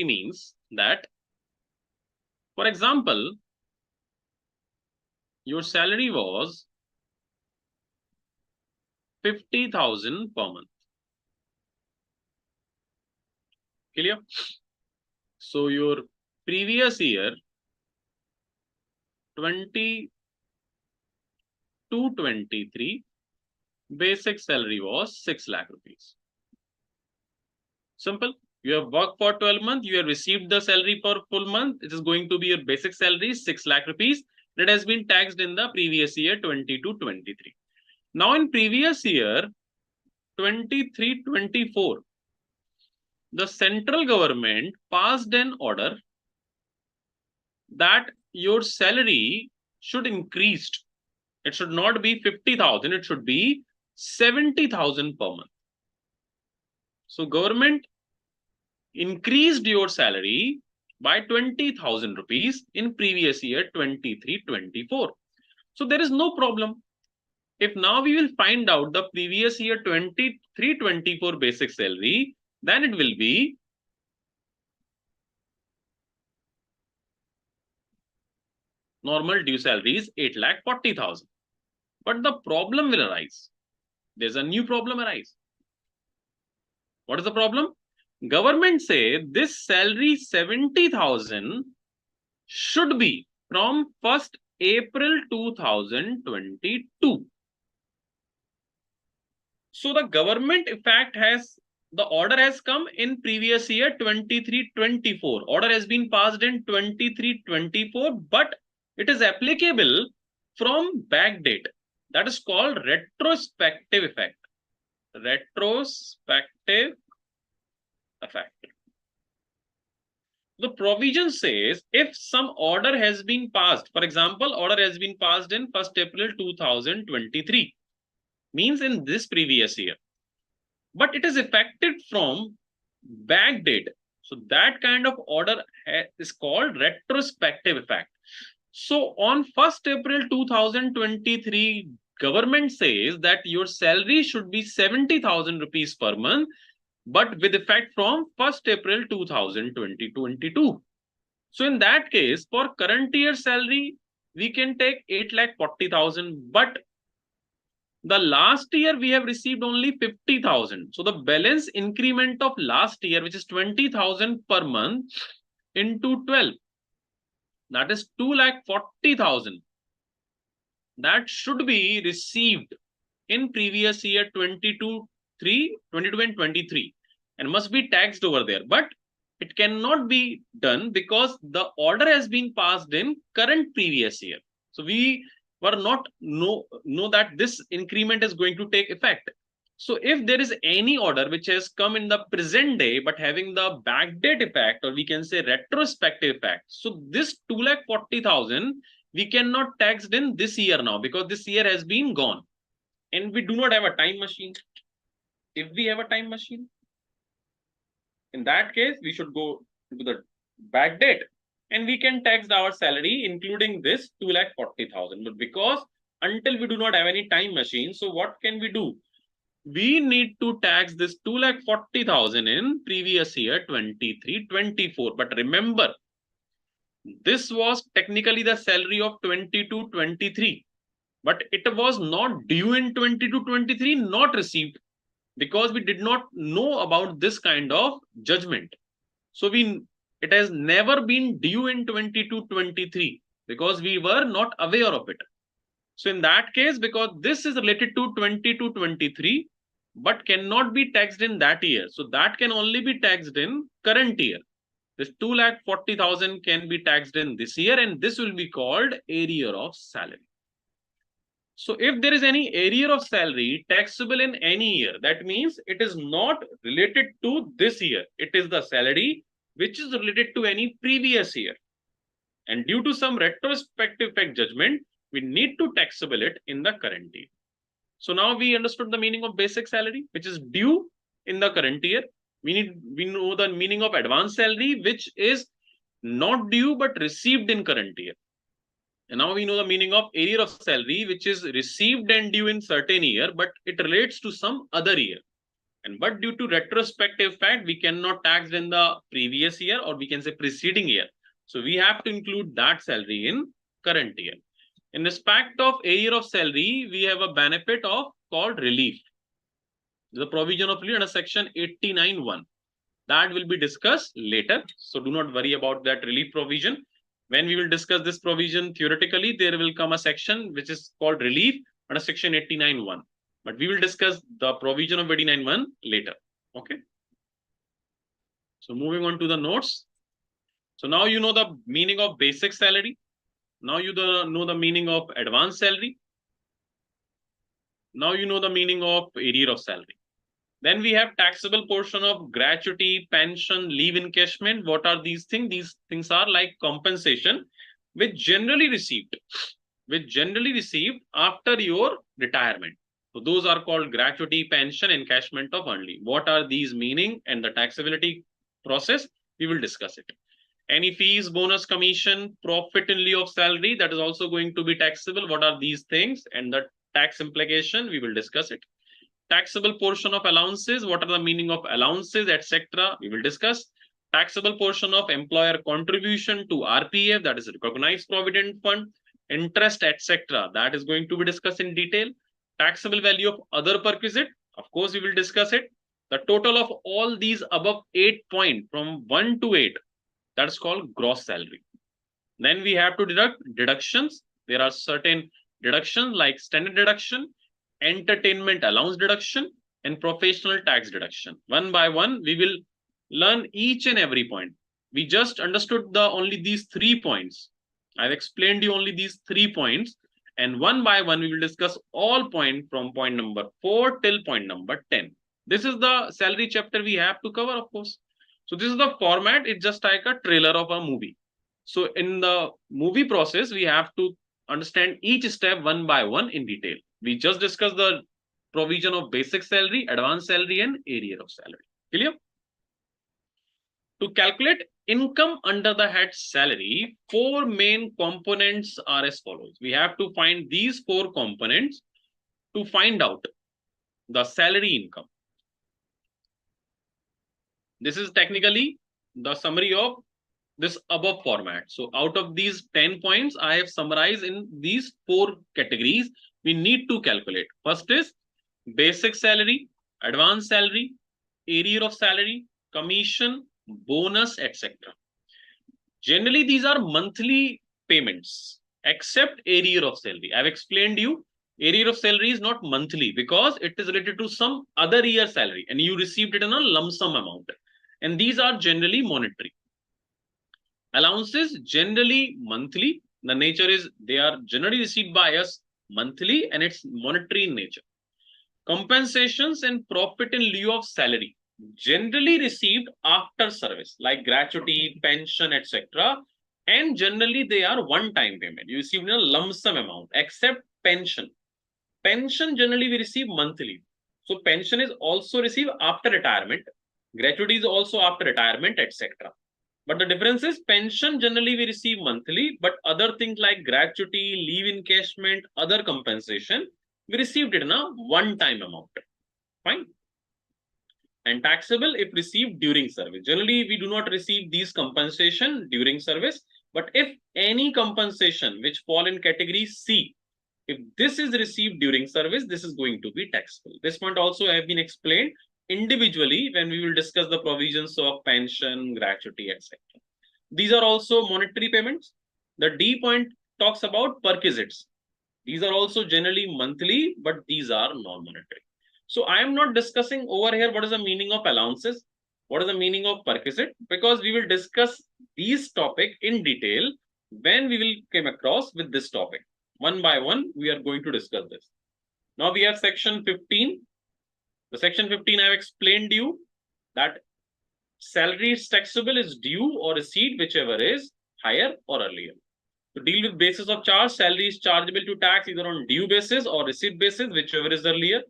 means that, for example, your salary was 50,000 per month. Clear? So your previous year 22-23 basic salary was 6 lakh rupees. Simple. You have worked for 12 months, you have received the salary per full month. It is going to be your basic salary 6 lakh rupees. That has been taxed in the previous year 22-23. Now in previous year 23-24, the central government passed an order that your salary should increase. It should not be 50,000, it should be 70,000 per month. So government increased your salary by 20,000 rupees in previous year 23-24. So there is no problem. If now we will find out the previous year 23-24 basic salary, then it will be normal due salary is 8,40,000. But the problem will arise. There's a new problem arise. What is the problem? Government say this salary 70,000 should be from 1st April 2022. So the government effect the order has come in previous year 23-24. Order has been passed in 23-24, but it is applicable from back date. That is called retrospective effect. Retrospective effect. The provision says if some order has been passed, for example, order has been passed in 1st April 2023, means in this previous year, but it is effective from back date. So that kind of order is called retrospective effect. So on 1st April 2023, government says that your salary should be 70,000 rupees per month, but with effect from 1st April 2022. So in that case, for current year salary, we can take 8,40,000, but the last year we have received only 50,000. So the balance increment of last year, which is 20,000 per month into 12, that is 2,40,000. That should be received in previous year 22 and 23 and must be taxed over there. But it cannot be done because the order has been passed in current previous year. So we were not know that this increment is going to take effect. So if there is any order which has come in the present day but having the backdate effect, or we can say retrospective effect, so this 2,40,000 we cannot tax in this year now because this year has been gone and we do not have a time machine. If we have a time machine, in that case we should go to the back date and we can tax our salary including this 2,40,000. But because until we do not have any time machine, so what can we do? We need to tax this 2,40,000 in previous year 23-24. But remember, this was technically the salary of 22-23, but it was not due in 22-23, not received, because we did not know about this kind of judgment. So it has never been due in 22-23 because we were not aware of it. So in that case, because this is related to 22-23, but cannot be taxed in that year. So that can only be taxed in current year. This 2,40,000 can be taxed in this year, and this will be called arrear of salary. So if there is any arrear of salary taxable in any year, that means it is not related to this year. It is the salary which is related to any previous year. And due to some retrospective fact judgment, we need to taxable it in the current year. So now we understood the meaning of basic salary, which is due in the current year. We know the meaning of advance salary, which is not due but received in current year. And now we know the meaning of arrear of salary, which is received and due in certain year, but it relates to some other year. And but due to retrospective fact, we cannot tax in the previous year, or we can say preceding year. So we have to include that salary in current year. In respect of arrear of salary, we have a benefit of called relief. The provision of relief under section 89(1). That will be discussed later. So do not worry about that relief provision. When we will discuss this provision theoretically, there will come a section which is called relief under section 89(1). But we will discuss the provision of 89(1) later. Okay. So moving on to the notes. So now you know the meaning of basic salary. Now you know the meaning of advanced salary. Now you know the meaning of arrear of salary. Then we have taxable portion of gratuity, pension, leave encashment. What are these things? These things are like compensation, which generally received after your retirement. So those are called gratuity, pension, encashment of earned leave. What are these meaning and the taxability process? We will discuss it. Any fees, bonus, commission, profit in lieu of salary, that is also going to be taxable. What are these things and the tax implication? We will discuss it. Taxable portion of allowances, what are the meaning of allowances, etc. We will discuss. Taxable portion of employer contribution to RPF, that is recognized provident fund, interest, etc. That is going to be discussed in detail. Taxable value of other perquisite, of course, we will discuss it. The total of all these above 8 points from 1 to 8, that's called gross salary. Then we have to deduct deductions. There are certain deductions like standard deduction, entertainment allowance deduction, and professional tax deduction. One by one, we will learn each and every point. We just understood only these 3 points. I've explained you only these 3 points, and one by one, we will discuss all points from point number 4 till point number 10. This is the salary chapter we have to cover, of course. So this is the format. It's just like a trailer of a movie. So in the movie process, we have to understand each step one by one in detail. We just discussed the provision of basic salary, advanced salary, and arrear of salary. Clear? To calculate income under the head salary, 4 main components are as follows. We have to find these 4 components to find out the salary income. This is technically the summary of this above format. So out of these 10 points, I have summarized in these 4 categories we need to calculate. First is basic salary, advanced salary, arrear of salary, commission, bonus, etc. Generally, these are monthly payments, except arrear of salary. I've explained you, arrear of salary is not monthly because it is related to some other year salary and you received it in a lump sum amount. And these are generally monetary. Allowances generally monthly. The nature is they are generally received by us monthly and it's monetary in nature. Compensations and profit in lieu of salary generally received after service, like gratuity, pension, etc. And generally they are one-time payment. You receive in a lump sum amount, except pension. Pension generally we receive monthly. So pension is also received after retirement. Gratuity is also after retirement, etc. But the difference is pension generally we receive monthly, but other things like gratuity, leave encashment, other compensation, we received it in a one-time amount. Fine. And taxable if received during service. Generally, we do not receive these compensation during service, but if any compensation which fall in category C, if this is received during service, this is going to be taxable. This point also have been explained individually when we will discuss the provisions of pension, gratuity, etc. These are also monetary payments. The D point talks about perquisites. These are also generally monthly, but these are non-monetary. So I am not discussing over here what is the meaning of allowances, what is the meaning of perquisite, because we will discuss these topic in detail when we will come across with this topic. One by one, we are going to discuss this. Now we have section 15. The section 15, I have explained to you that salary is taxable is due or receipt, whichever is higher or earlier. To deal with basis of charge, salary is chargeable to tax either on due basis or receipt basis, whichever is earlier.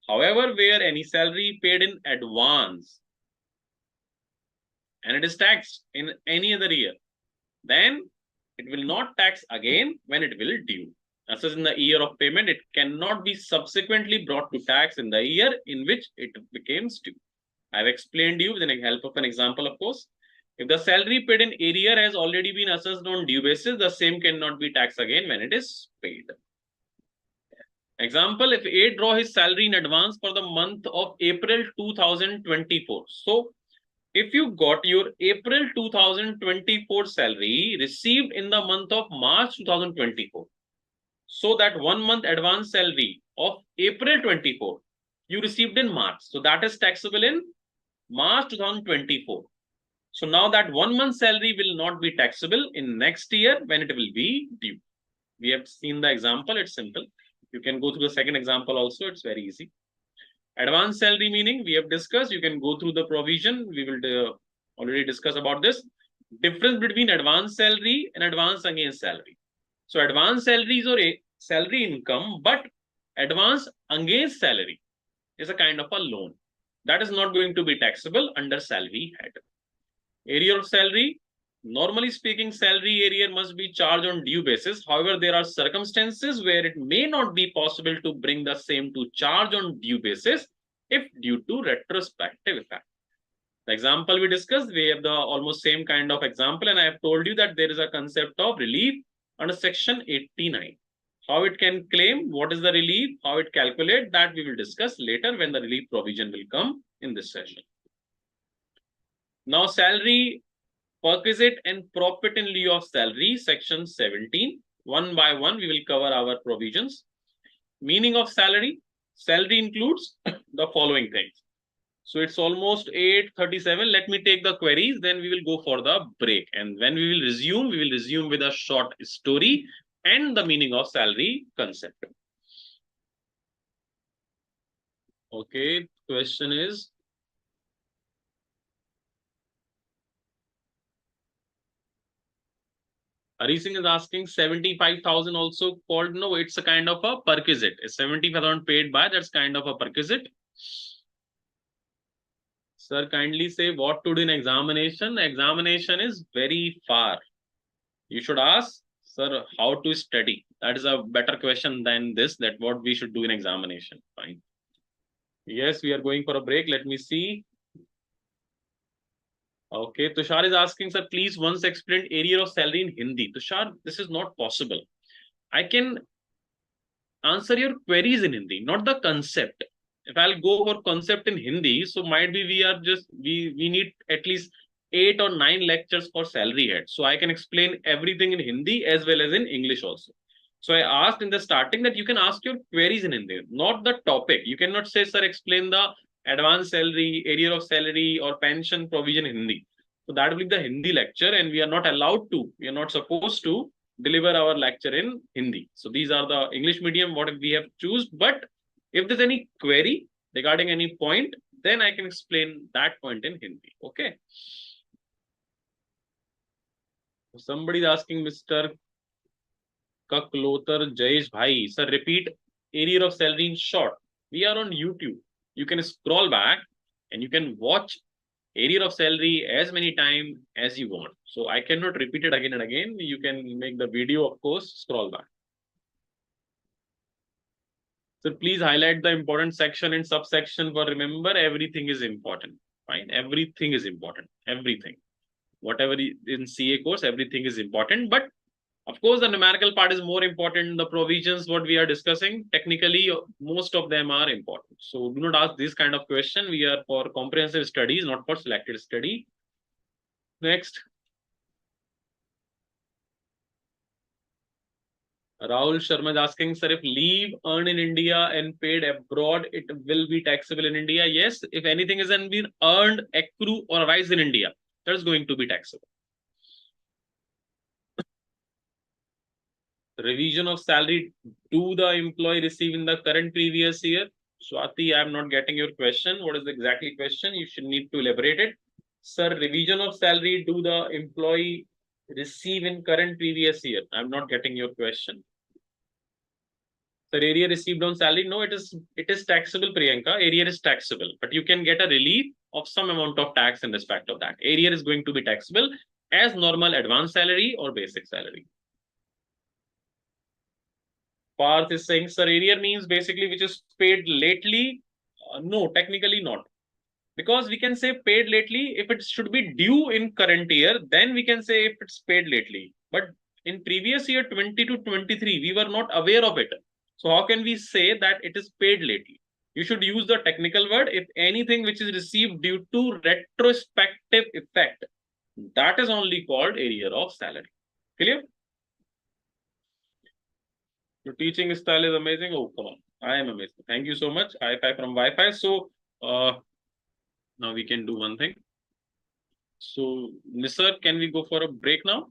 However, where any salary paid in advance and it is taxed in any other year, then it will not tax again when it will due. As in the year of payment, it cannot be subsequently brought to tax in the year in which it becomes due. I've explained you with the help of an example, of course. If the salary paid in arrear has already been assessed on due basis, the same cannot be taxed again when it is paid. Example, if A draw his salary in advance for the month of April 2024. So, if you got your April 2024 salary received in the month of March 2024, so that 1 month advance salary of April 24, you received in March. So that is taxable in March 2024. So now that 1 month salary will not be taxable in next year when it will be due. We have seen the example, it's simple. You can go through the second example also, it's very easy. Advance salary meaning we have discussed, you can go through the provision, we will already discuss about this. Difference between advance salary and advance against salary. So advance salary is a salary income, but advance against salary is a kind of a loan. That is not going to be taxable under salary head. Arrear of salary, normally speaking, salary arrear must be charged on due basis. However, there are circumstances where it may not be possible to bring the same to charge on due basis if due to retrospective effect. The example we discussed, we have the almost same kind of example, and I have told you that there is a concept of relief under section 89. How it can claim, what is the relief, how it calculate, that we will discuss later when the relief provision will come in this session. Now, salary, perquisite and profit in lieu of salary, section 17. One by one, we will cover our provisions. Meaning of salary. Salary includes the following things. So it's almost 8:37. Let me take the queries, then we will go for the break. And when we will resume with a short story and the meaning of salary concept. Okay, question is, Hari Singh is asking 75,000 also called, no, it's a kind of a perquisite. 75,000 paid by, that's kind of a perquisite. Sir, kindly say what to do in examination. Examination is very far. You should ask, sir, how to study. That is a better question than this, that what we should do in examination. Fine. Yes, we are going for a break. Let me see. Okay, Tushar is asking, sir, please once explain arrear of salary in Hindi. Tushar, this is not possible. I can answer your queries in Hindi, not the concept. If I'll go for concept in Hindi, so might be we need at least 8 or 9 lectures for salary head. So I can explain everything in Hindi as well as in English also. So I asked in the starting that you can ask your queries in Hindi, not the topic. You cannot say, sir, explain the advance salary, arrear of salary, or pension provision in Hindi. So that will be the Hindi lecture, and we are not allowed to, we are not supposed to deliver our lecture in Hindi. So these are the English medium what we have choose. But if there's any query regarding any point, then I can explain that point in Hindi. Okay. Somebody is asking Mr. Kaklotar Jayesh Bhai, sir, repeat arrear of salary in short. We are on YouTube. You can scroll back and you can watch arrear of salary as many times as you want. So I cannot repeat it again and again. You can make the video, of course, scroll back. So please highlight the important section and subsection, but remember everything is important. Fine, everything is important. Everything. Whatever in CA course, everything is important. But of course, the numerical part is more important. The provisions, what we are discussing, technically, most of them are important. So do not ask this kind of question. We are for comprehensive studies, not for selected study. Next. Rahul Sharma is asking, sir, if leave earned in India and paid abroad, it will be taxable in India. Yes, if anything is been earned, accrue, or arise in India, that is going to be taxable. Revision of salary do the employee receive in the current previous year? Swati, I am not getting your question. What is the exactly question? You should need to elaborate it. Sir, revision of salary do the employee receive in current previous year? I'm not getting your question. Sir, area received on salary? No, it is taxable, Priyanka. Area is taxable, but you can get a relief of some amount of tax in respect of that. Area is going to be taxable as normal advance salary or basic salary. Parth is saying, sir, arrear means basically which is paid lately. No, technically not. Because we can say paid lately if it should be due in current year, then we can say if it's paid lately. But in previous year 20 to 23, we were not aware of it. So how can we say that it is paid lately? You should use the technical word if anything which is received due to retrospective effect. That is only called arrear of salary. Clear? Your teaching style is amazing. Oh, come on. I am amazing. Thank you so much. High five from Wi-Fi. So now we can do one thing. So, Nisar, can we go for a break now?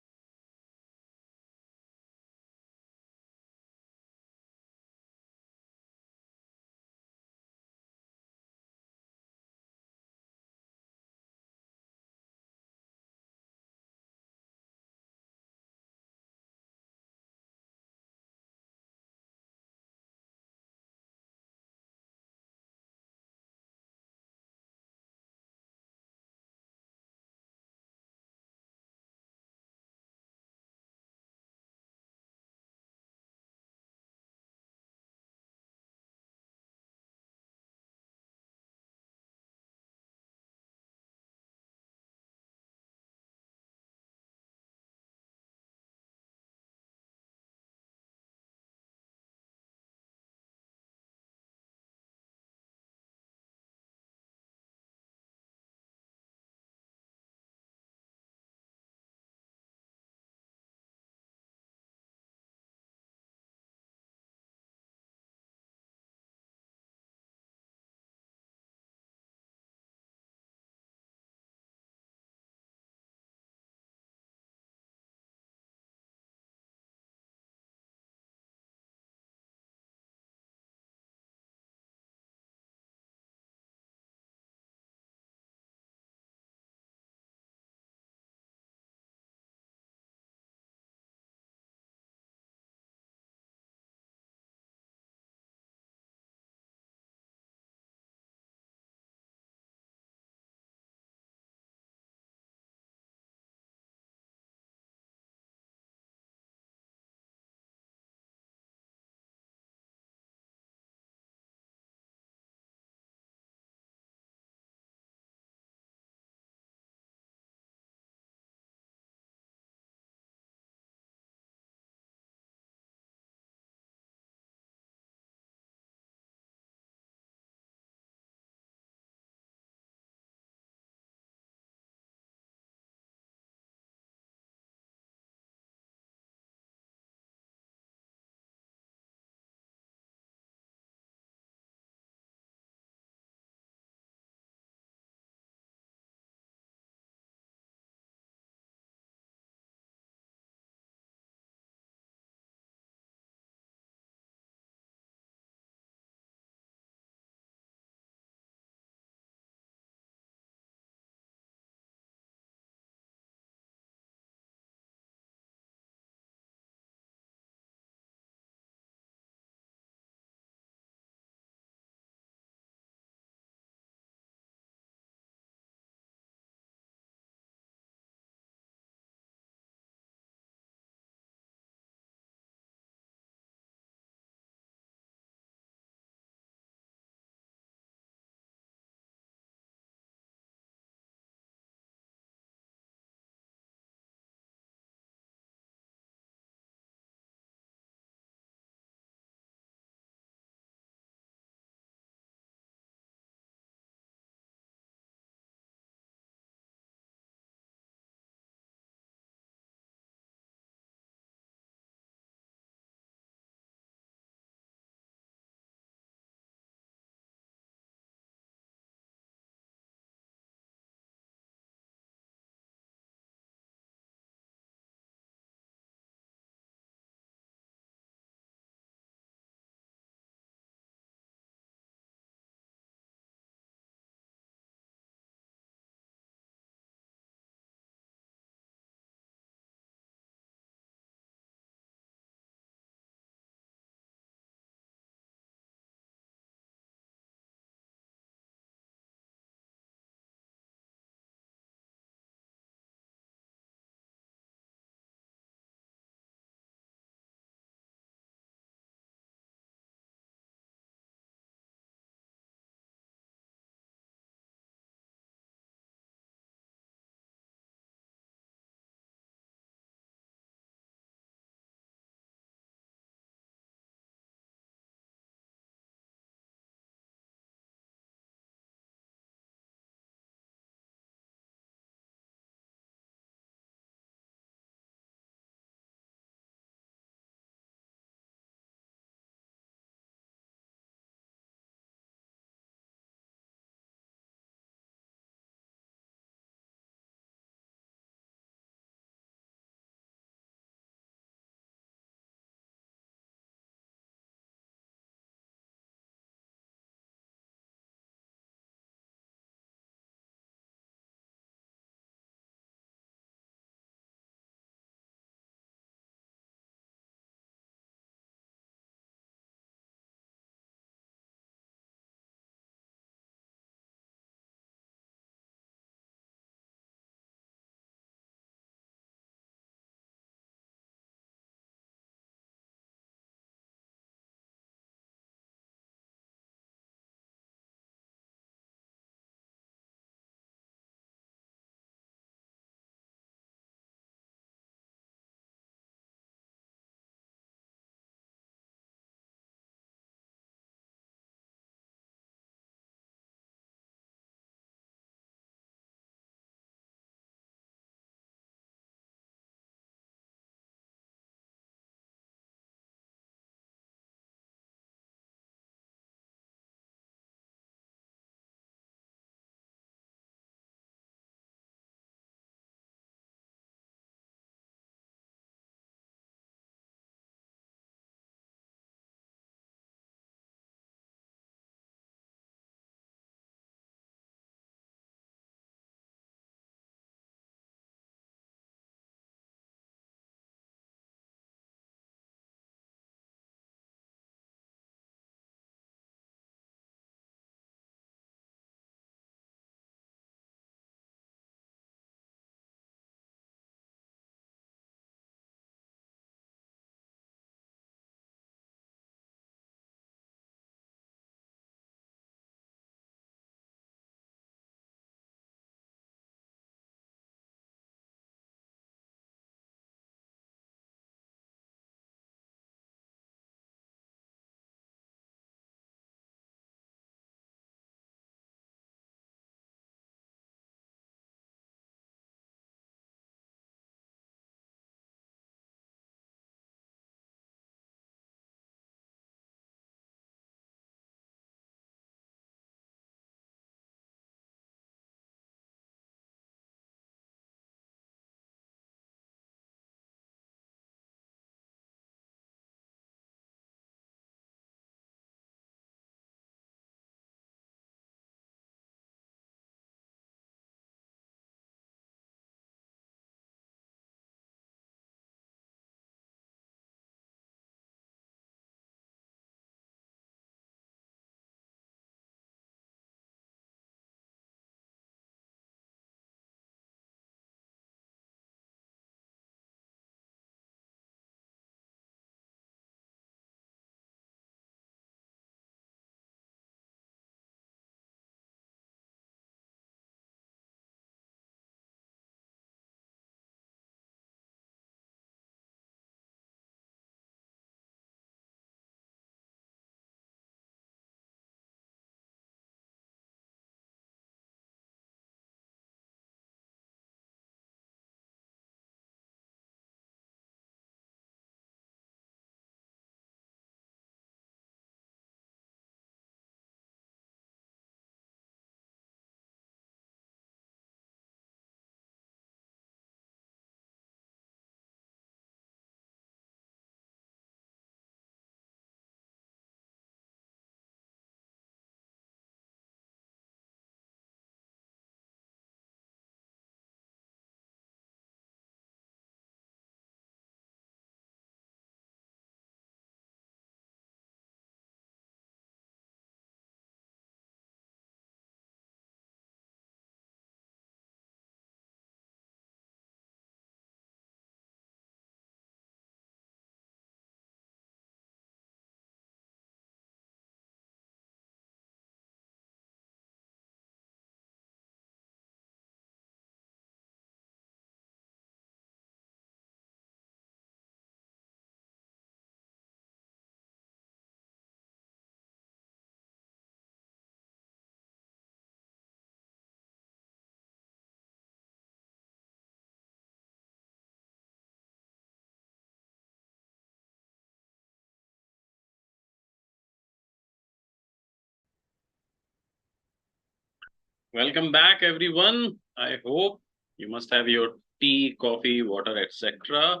Welcome back, everyone. I hope you must have your tea, coffee, water, etc.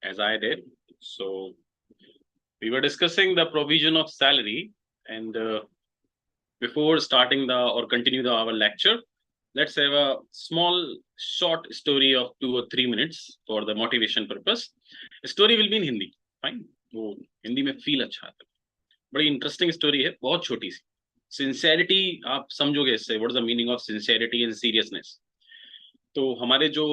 as I did. So we were discussing the provision of salary, and before starting or continue our lecture, let's have a small, short story of 2 or 3 minutes for the motivation purpose. The story will be in Hindi. Fine. वो हिंदी में feel अच्छा आता है. बड़ी interesting story है, बहुत छोटी सी. Sincerity आप समझोगे इससे. What is the meaning of sincerity and seriousness. तो हमारे जो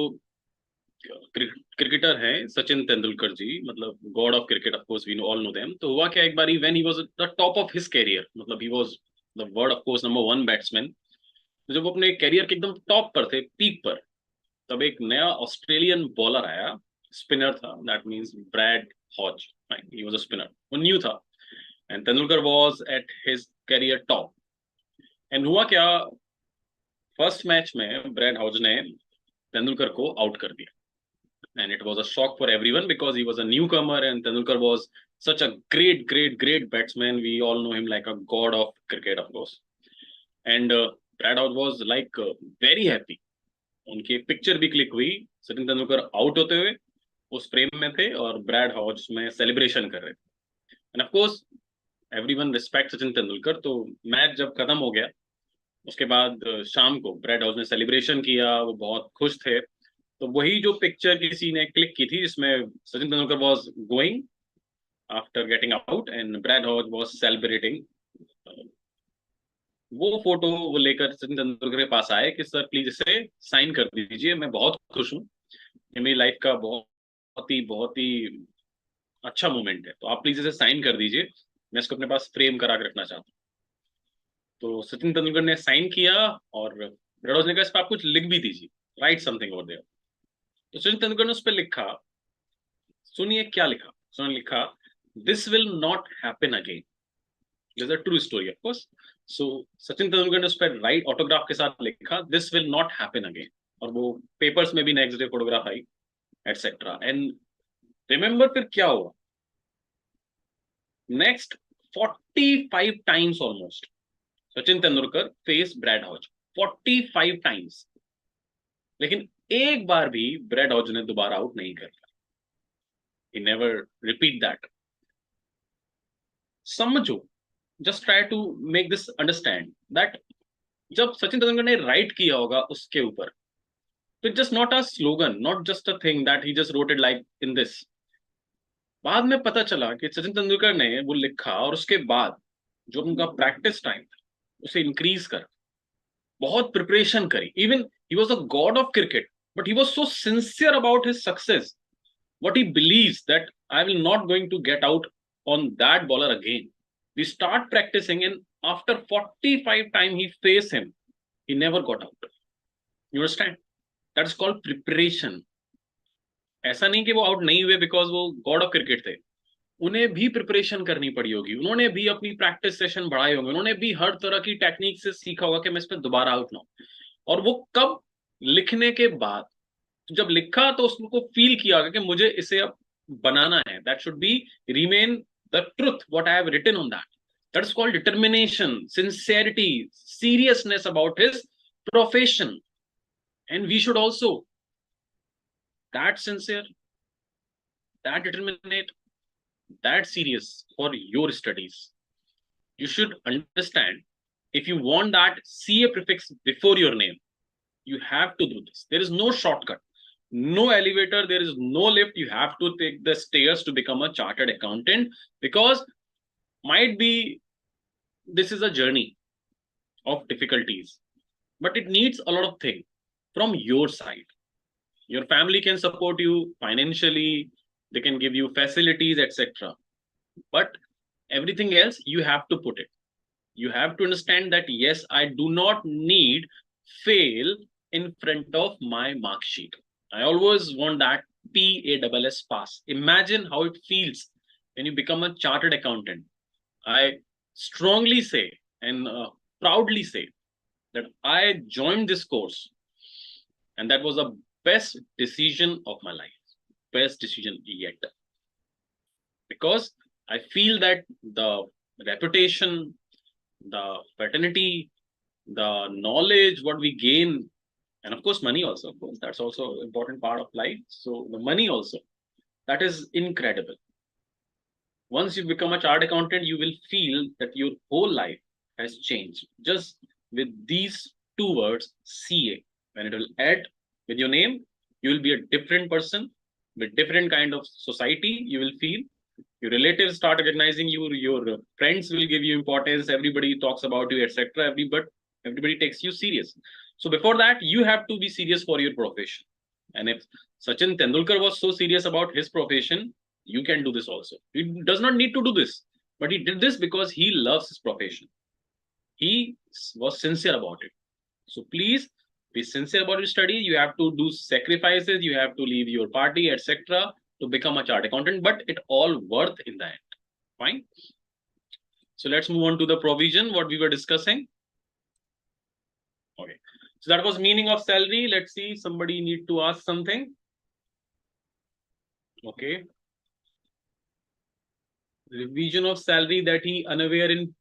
क्रिकेटर हैं सचिन तेंदुलकर जी, मतलब god of cricket, of course we all know them. तो हुआ क्या, एक बारी when he was the top of his career, मतलब he was the world of course number 1 batsman. तो जब वो अपने कैरियर के एकदम टॉप पर थे, पीक पर, तब एक नया ऑस्ट्रेलियन बॉलर आया. स्पिनर था, that means Brad Hogg. He was a spinner, वो न्यू था. And Tendulkar was at his career top. And हुआ क्या, फर्स्ट मैच में ब्रैड हॉज ने तेंदुलकर को आउट कर दिया. And it was a shock for everyone because he was a newcomer and Tendulkar was such a great batsman. We all know him like a god of cricket, of course. And Brad Hodge was like very happy. उनकी एक picture भी click हुई, Sachin Tendulkar out होते हुए उस frame में थे और ब्रैड हॉज में सेलिब्रेशन कर रहे थे. End of course everyone respect Sachin Tendulkar. तो मैच जब खत्म हो गया, उसके बाद शाम को ब्रैड हॉज ने सेलिब्रेशन किया, वो बहुत खुश थे. तो वही जो पिक्चर किसी ने क्लिक की थी, जिसमें Sachin Tendulkar was going after getting out and Brad Hogg was celebrating. वो फोटो वो लेकर सचिन तेंदुलकर के पास आए कि सर प्लीज इसे साइन कर दीजिए, मैं बहुत खुश हूँ, ये मेरी लाइफ का बहुत ही अच्छा मोमेंट है, तो आप प्लीज इसे साइन कर दीजिए, मैं इसको अपने पास फ्रेम करा के रखना चाहता हूँ. तो सचिन तेंदुलकर ने साइन किया और ब्रैड हॉज ने कहा इस पर आप कुछ लिख भी दीजिए, राइट समथिंग ओवर देयर. तो सचिन तेंदुलकर ने उस पर लिखा, सुनिए क्या लिखा. उन्होंने लिखा, this will not happen again. This a true story of course. So Sachin Tendulkar ने उस पर राइट ऑटोग्राफ के साथ लिखा, this will not happen again. और वो पेपर्स में भी नेक्स्ट डे फोटोग्राफ आई एटसेट्रा. एंड रिमेंबर फिर क्या हुआ, next 45 times almost Sachin Tendulkar face Brad Hodge, 45 times. लेकिन एक बार भी ब्रैड हॉज ने दोबारा आउट नहीं कर. He never repeat that. समझो, just try to make this understand that जब सचिन तेंदुलकर ने राइट किया होगा उसके ऊपर, तो it just not a slogan, not just a thing that he just wrote it like in this. बाद में पता चला कि सचिन तेंदुलकर ने वो लिखा और उसके बाद जो उनका प्रैक्टिस टाइम था उसे इंक्रीज कर, बहुत प्रिपरेशन करी. Even he was a God of cricket, but he was so sincere about his success. What he believes that I will not going to get out on that bowler again. We start practicing and after 45 times he faced him, he never got out. You understand? That's called preparation. ऐसा नहीं कि वो out नहीं हुए because वो God of cricket थे. उन्हें भी प्रिपरेशन करनी पड़ी होगी, उन्होंने भी अपनी प्रैक्टिस सेशन बढ़ाए होंगे, उन्होंने भी हर तरह की टेक्निक से सीखा होगा कि मैं इस पर दोबारा आउट ना हूं. और वो कब, लिखने के बाद. जब लिखा तो उसको फील किया कि मुझे इसे अब बनाना है. That should be remain the truth what I have written on that. That is called determination, sincerity, seriousness about his profession. And we should also that sincere, that determinate, that serious for your studies. You should understand, if you want that CA prefix before your name, you have to do this. There is no shortcut, no elevator, there is no lift. You have to take the stairs to become a chartered accountant, because might be this is a journey of difficulties, but it needs a lot of things from your side. Your family can support you financially, they can give you facilities, etc. But everything else, you have to put it. You have to understand that, yes, I do not need fail in front of my mark sheet. I always want that PASS pass. Imagine how it feels when you become a chartered accountant. I strongly say and proudly say that I joined this course, and that was the best decision of my life, best decision yet. Because I feel that the reputation, the fraternity, the knowledge, what we gain, and of course, money also, of course, that's also an important part of life. So the money also, that is incredible. Once you become a chartered accountant, you will feel that your whole life has changed just with these two words, CA. When it will add with your name, you will be a different person with different kind of society. You will feel your relatives start recognizing you, your friends will give you importance, everybody talks about you, etc. Everybody takes you serious. So before that, you have to be serious for your profession. And if Sachin Tendulkar was so serious about his profession, you can do this also. He does not need to do this, but he did this because he loves his profession. He was sincere about it. So please be sincere about your study. You have to do sacrifices. You have to leave your party, etc., to become a chartered accountant. But it all worth in the end. Fine. So let's move on to the provision. What we were discussing. Okay. So that was meaning of salary. Let's see. Somebody need to ask something. Okay. Revision of salary that he unaware in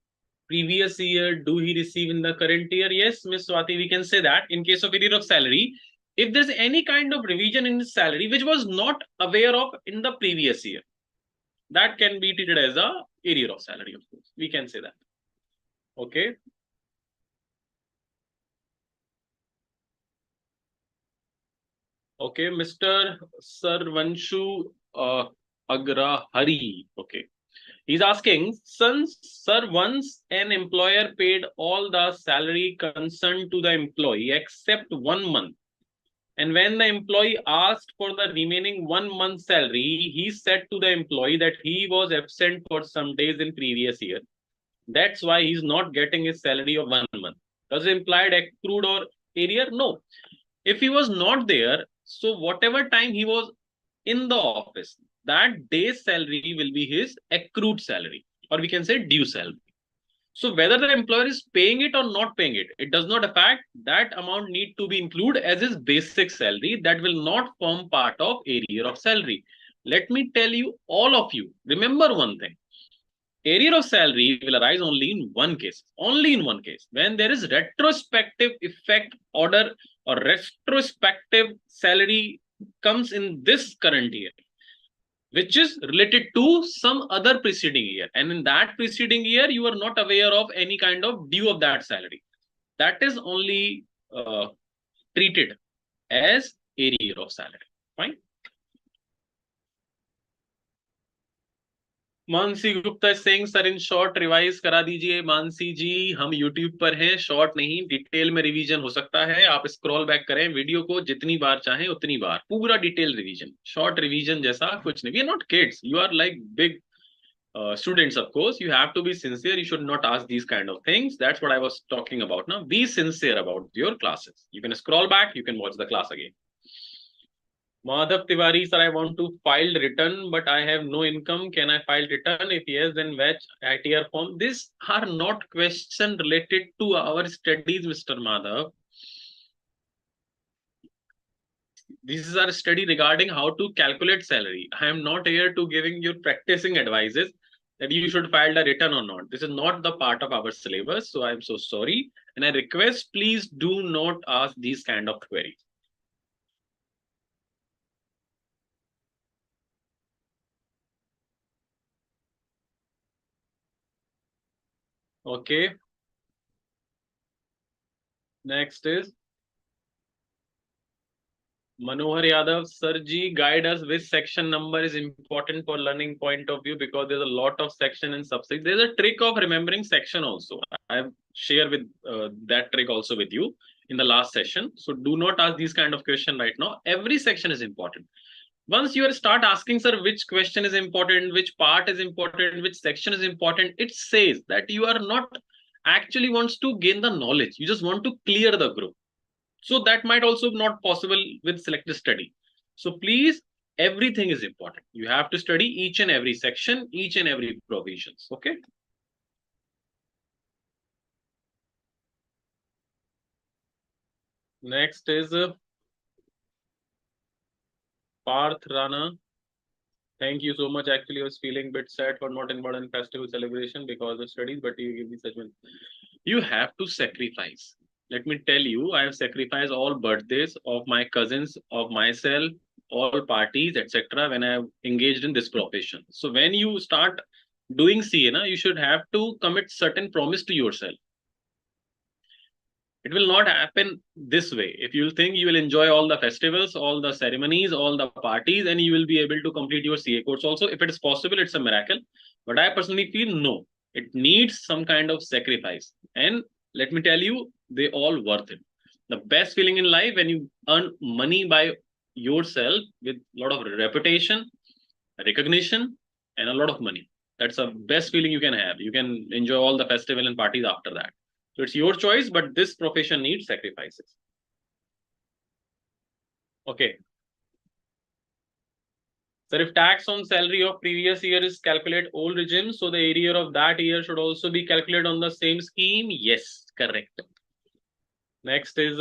previous year, do he receive in the current year? Yes, Miss Swati, we can say that in case of arrear of salary, if there's any kind of revision in his salary which was not aware of in the previous year, that can be treated as a arrear of salary, of course. We can say that. Okay. Okay, Mr. Sarvanshu Agrahari. Okay. He's asking, since sir, once an employer paid all the salary concerned to the employee except 1 month, and when the employee asked for the remaining 1 month salary, he said to the employee that he was absent for some days in previous year. That's why he's not getting his salary of 1 month. Does it imply accrued or arrear? No. If he was not there, so whatever time he was in the office, that day's salary will be his accrued salary, or we can say due salary. So whether the employer is paying it or not paying it, it does not affect. That amount need to be included as his basic salary. That will not form part of arrear of salary. Let me tell you, all of you, remember one thing. Arrear of salary will arise only in one case, when there is retrospective effect order or retrospective salary comes in this current year, which is related to some other preceding year. And in that preceding year, you are not aware of any kind of due of that salary. That is only treated as arrear of salary. Fine. Mansi Gupta Singh sir in short revise करा दीजिए मानसी जी हम YouTube पर हैं short नहीं detail में revision हो सकता है आप स्क्रॉल बैक करें वीडियो को जितनी बार चाहें उतनी बार पूरा डिटेल रिवीजन शॉर्ट रिवीजन जैसा कुछ नहीं we are not kids you are like big students of course you have to be sincere you should not ask these kind of things that's what I was talking about now be sincere about your classes you can scroll back you can watch the class again Madhav Tiwari, sir, I want to file return, but I have no income. Can I file return? If yes, then which ITR form? These are not questions related to our studies, Mr. Madhav. This is our study regarding how to calculate salary. I am not here to giving you practicing advices that you should file the return or not. This is not the part of our syllabus, so I am so sorry. And I request, please do not ask these kind of queries. Okay. Next is Manohar Yadav, Sirji, guide us which section number is important for learning point of view because there's a lot of section and subsection. There's a trick of remembering section also. I've shared with that trick also with you in the last session. So do not ask these kind of question right now. Every section is important. Once you start asking, sir, which question is important, which part is important, which section is important, it says that you are not actually wants to gain the knowledge. You just want to clear the group. So that might also not possible with selected study. So please, everything is important. You have to study each and every section, each and every provisions. Okay. Next is Parth Rana. Thank you so much. Actually, I was feeling a bit sad for not involved in festival celebration because of studies, but you give me such one. You have to sacrifice. Let me tell you, I have sacrificed all birthdays of my cousins, of myself, all parties, etc. when I have engaged in this profession. So when you start doing CA, you should have to commit certain promise to yourself. It will not happen this way. If you think you will enjoy all the festivals, all the ceremonies, all the parties, and you will be able to complete your CA course also, if it is possible, it's a miracle. But I personally feel no, it needs some kind of sacrifice. And let me tell you, they all worth it. The best feeling in life when you earn money by yourself with a lot of reputation, recognition, and a lot of money. That's the best feeling you can have. You can enjoy all the festival and parties after that. So it's your choice, but this profession needs sacrifices. Okay. So if tax on salary of previous year is calculated old regime, so the arrear of that year should also be calculated on the same scheme. Yes, correct. Next is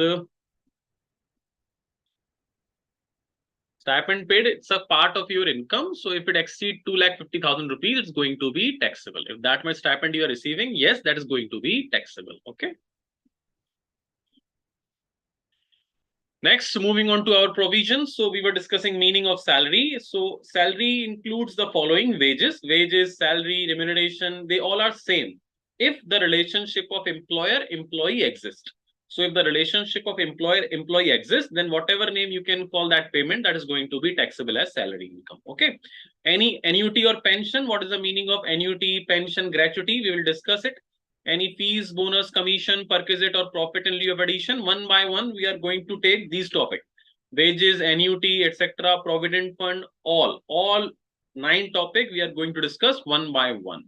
stipend paid. It's a part of your income. So if it exceeds 2,50,000 rupees, it's going to be taxable. If that much stipend you are receiving, yes, that is going to be taxable. Okay. Next, moving on to our provisions. So we were discussing meaning of salary. So salary includes the following: wages, salary, remuneration, they all are same if the relationship of employer-employee exists. So if the relationship of employer-employee exists, then whatever name you can call that payment, that is going to be taxable as salary income. Okay. Any annuity or pension, what is the meaning of annuity, pension, gratuity? We will discuss it. Any fees, bonus, commission, perquisite, or profit in lieu of addition. One by one, we are going to take these topics: wages, annuity, etc., provident fund, all 9 topics we are going to discuss one by one.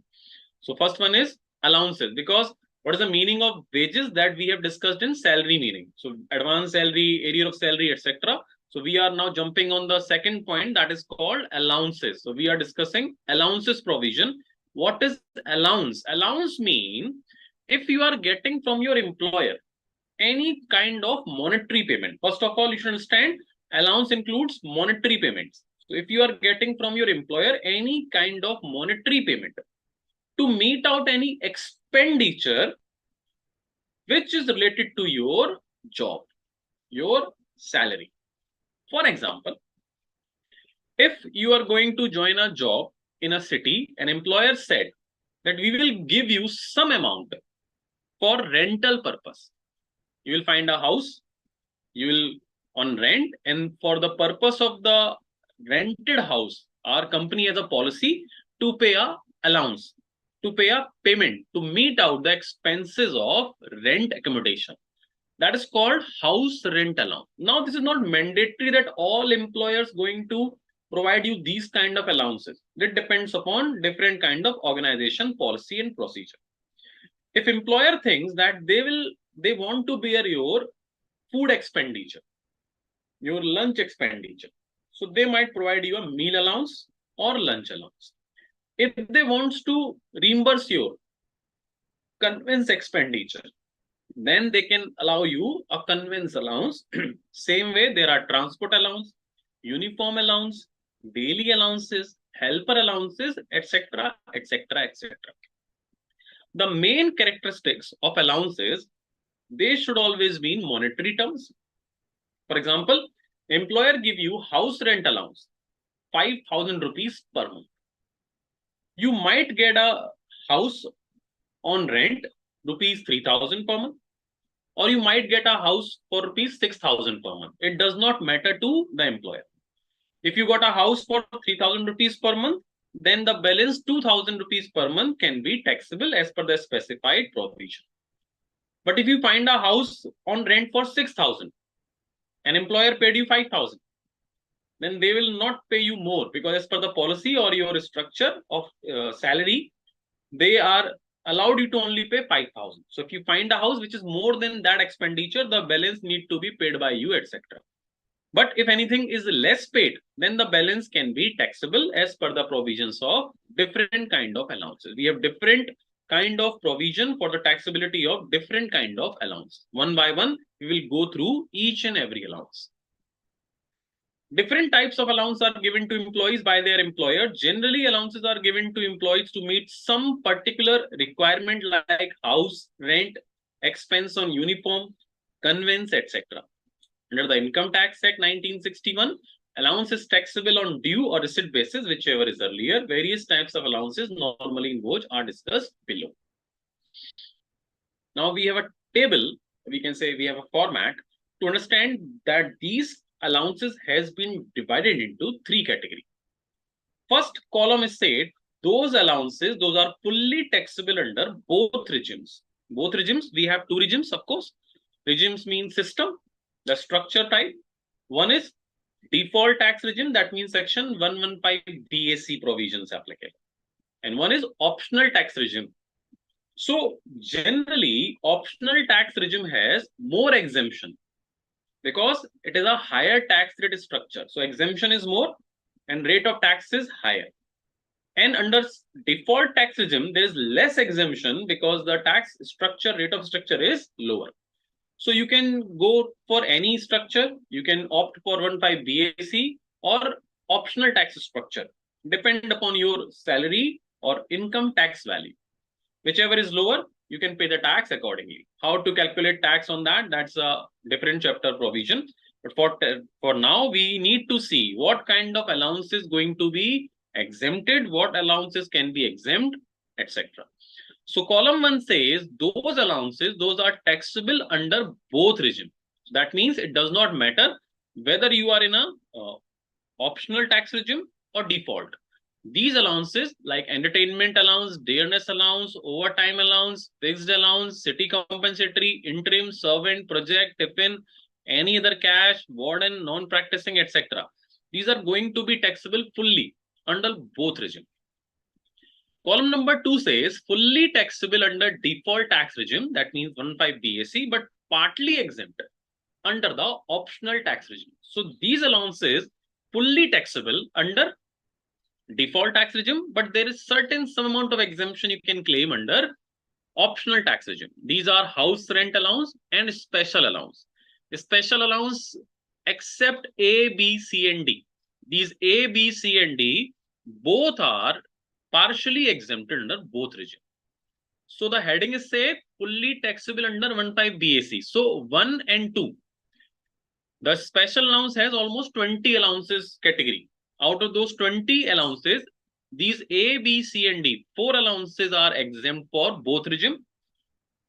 So first one is allowances, because what is the meaning of wages that we have discussed in salary meaning? So advance salary, arrear of salary, etc. So we are now jumping on the second point, that is called allowances. So we are discussing allowances provision. What is allowance? Allowance mean if you are getting from your employer any kind of monetary payment. First of all, you should understand allowance includes monetary payments. So if you are getting from your employer any kind of monetary payment to meet out any expenditure which is related to your job, your salary. For example, if you are going to join a job in a city, an employer said that we will give you some amount for rental purpose. You will find a house, you will on rent, and for the purpose of the rented house, our company has a policy to pay a allowance, to pay a payment to meet out the expenses of rent accommodation. That is called house rent allowance. Now, this is not mandatory that all employers going to provide you these kind of allowances. It depends upon different kind of organization, policy, and procedure. If employer thinks that they want to bear your food expenditure, your lunch expenditure, so they might provide you a meal allowance or lunch allowance. If they want to reimburse your conveyance expenditure, then they can allow you a conveyance allowance. Same way, there are transport allowance, uniform allowance, daily allowances, helper allowances, etc., etc., etc. The main characteristics of allowances, they should always be in monetary terms. For example, employer give you house rent allowance, 5,000 rupees per month. You might get a house on rent, rupees 3,000 per month, or you might get a house for rupees 6,000 per month. It does not matter to the employer. If you got a house for 3,000 rupees per month, then the balance 2,000 rupees per month can be taxable as per the specified provision. But if you find a house on rent for 6,000, an employer paid you 5,000, then they will not pay you more, because as per the policy or your structure of salary, they are allowed you to only pay 5,000. So if you find a house which is more than that expenditure, the balance need to be paid by you, etc. But if anything is less paid, then the balance can be taxable as per the provisions of different kind of allowances. We have different kind of provision for the taxability of different kind of allowance. One by one, we will go through each and every allowance. Different types of allowance are given to employees by their employer. Generally, allowances are given to employees to meet some particular requirement like house, rent, expense on uniform, conveyance, etc. Under the Income Tax Act 1961, allowance is taxable on due or receipt basis, whichever is earlier. Various types of allowances normally in Woj are discussed below. Now we have a table, we can say we have a format to understand that these allowances has been divided into three categories. First column is said, those allowances, those are fully taxable under both regimes. Both regimes, we have two regimes, of course. Regimes mean system, the structure type. One is default tax regime, that means section 115 BAC provisions applicable. And one is optional tax regime. So generally, optional tax regime has more exemption because it is a higher tax rate structure. So exemption is more and rate of tax is higher. And under default tax regime, there is less exemption because the tax structure, rate of structure is lower. So you can go for any structure. You can opt for 15 BAC or optional tax structure, depend upon your salary or income tax value. Whichever is lower, you can pay the tax accordingly. How to calculate tax on that? That's a different chapter provision. But for now, we need to see what kind of allowance is going to be exempted, what allowances can be exempt, etc. So column 1 says those allowances, those are taxable under both regimes. That means it does not matter whether you are in a optional tax regime or default. These allowances like entertainment allowance, dearness allowance, overtime allowance, fixed allowance, city compensatory, interim, servant, project, tiffin, any other cash, warden, non-practicing, etc. These are going to be taxable fully under both regimes. Column number 2 says fully taxable under default tax regime, that means 15 BAC, but partly exempt under the optional tax regime. So these allowances fully taxable under default tax regime, but there is some amount of exemption you can claim under optional tax regime. These are house rent allowance and special allowance. The special allowance except A, B, C, and D. These A, B, C, and D both are partially exempted under both regimes. So the heading is say fully taxable under 15 BAC. So 1 and 2. The special allowance has almost 20 allowances category. Out of those 20 allowances, these A, B, C, and D, 4 allowances are exempt for both regime,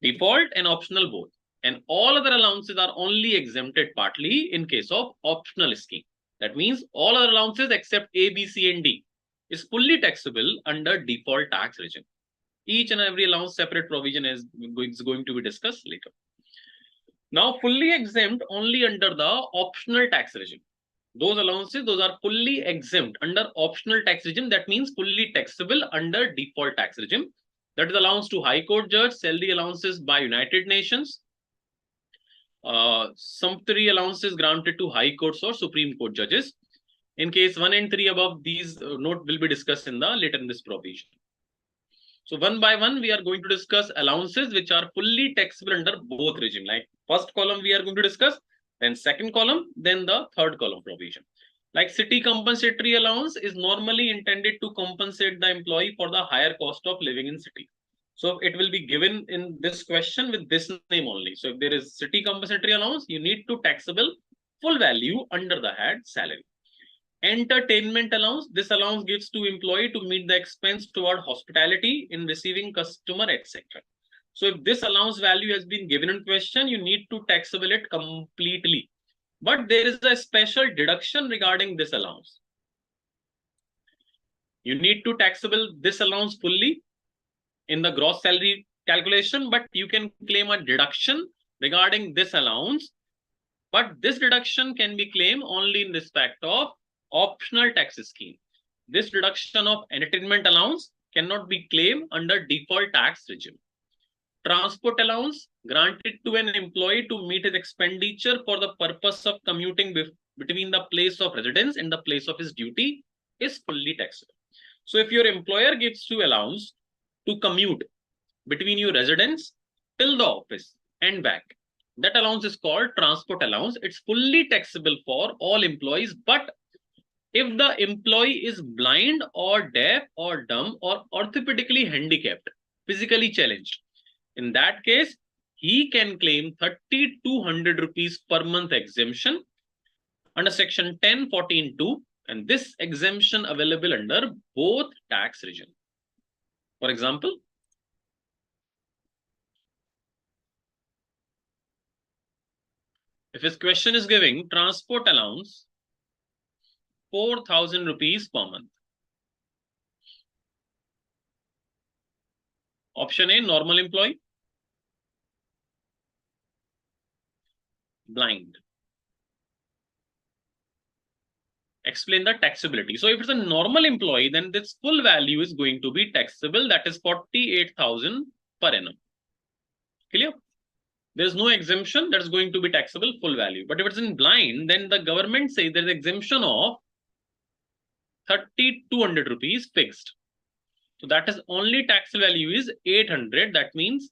default and optional both. And all other allowances are only exempted partly in case of optional scheme. That means all other allowances except A, B, C, and D is fully taxable under default tax regime. Each and every allowance separate provision is going to be discussed later. Now, fully exempt only under the optional tax regime. Those allowances, those are fully exempt under optional tax regime. That means fully taxable under default tax regime. That is allowance to High Court judge, salary allowances by United Nations, sumptuary allowances granted to High Courts or Supreme Court judges. In case 1 and 3 above, these note will be discussed in the later in this provision. So one by one, we are going to discuss allowances which are fully taxable under both regime. Like first column we are going to discuss, then second column, then the third column provision. Like city compensatory allowance is normally intended to compensate the employee for the higher cost of living in city. So it will be given in this question with this name only. So if there is city compensatory allowance, you need to taxable full value under the head salary. Entertainment allowance, this allowance gives to employee to meet the expense toward hospitality in receiving customer, etc. So if this allowance value has been given in question, you need to taxable it completely. But there is a special deduction regarding this allowance. You need to taxable this allowance fully in the gross salary calculation, but you can claim a deduction regarding this allowance. But this deduction can be claimed only in respect of optional tax scheme. This deduction of entertainment allowance cannot be claimed under default tax regime. Transport allowance granted to an employee to meet his expenditure for the purpose of commuting between the place of residence and the place of his duty is fully taxable. So if your employer gives you allowance to commute between your residence till the office and back, That allowance is called transport allowance. It's fully taxable for all employees, but if the employee is blind or deaf or dumb or orthopedically handicapped, physically challenged, in that case, he can claim 3,200 rupees per month exemption under section 1014(2), and this exemption available under both tax regime. For example, if his question is giving transport allowance 4,000 rupees per month. Option A, normal employee, blind. Explain the taxability. So if it's a normal employee, then this full value is going to be taxable. That is 48,000 per annum. Clear? There's no exemption. That's going to be taxable full value. But if it's in blind, then the government says there's exemption of 3,200 rupees fixed. So that is only taxable value is 800. That means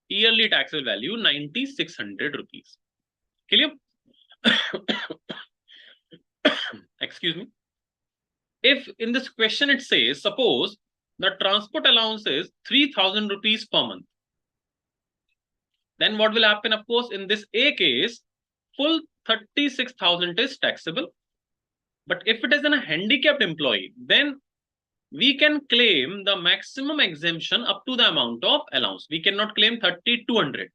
yearly taxable value 9,600 rupees. Clear? Excuse me. If in this question it says, suppose the transport allowance is 3,000 rupees per month, then what will happen? Of course, in this A case, full 36,000 is taxable. But if it is a handicapped employee, then we can claim the maximum exemption up to the amount of allowance. We cannot claim 3,200.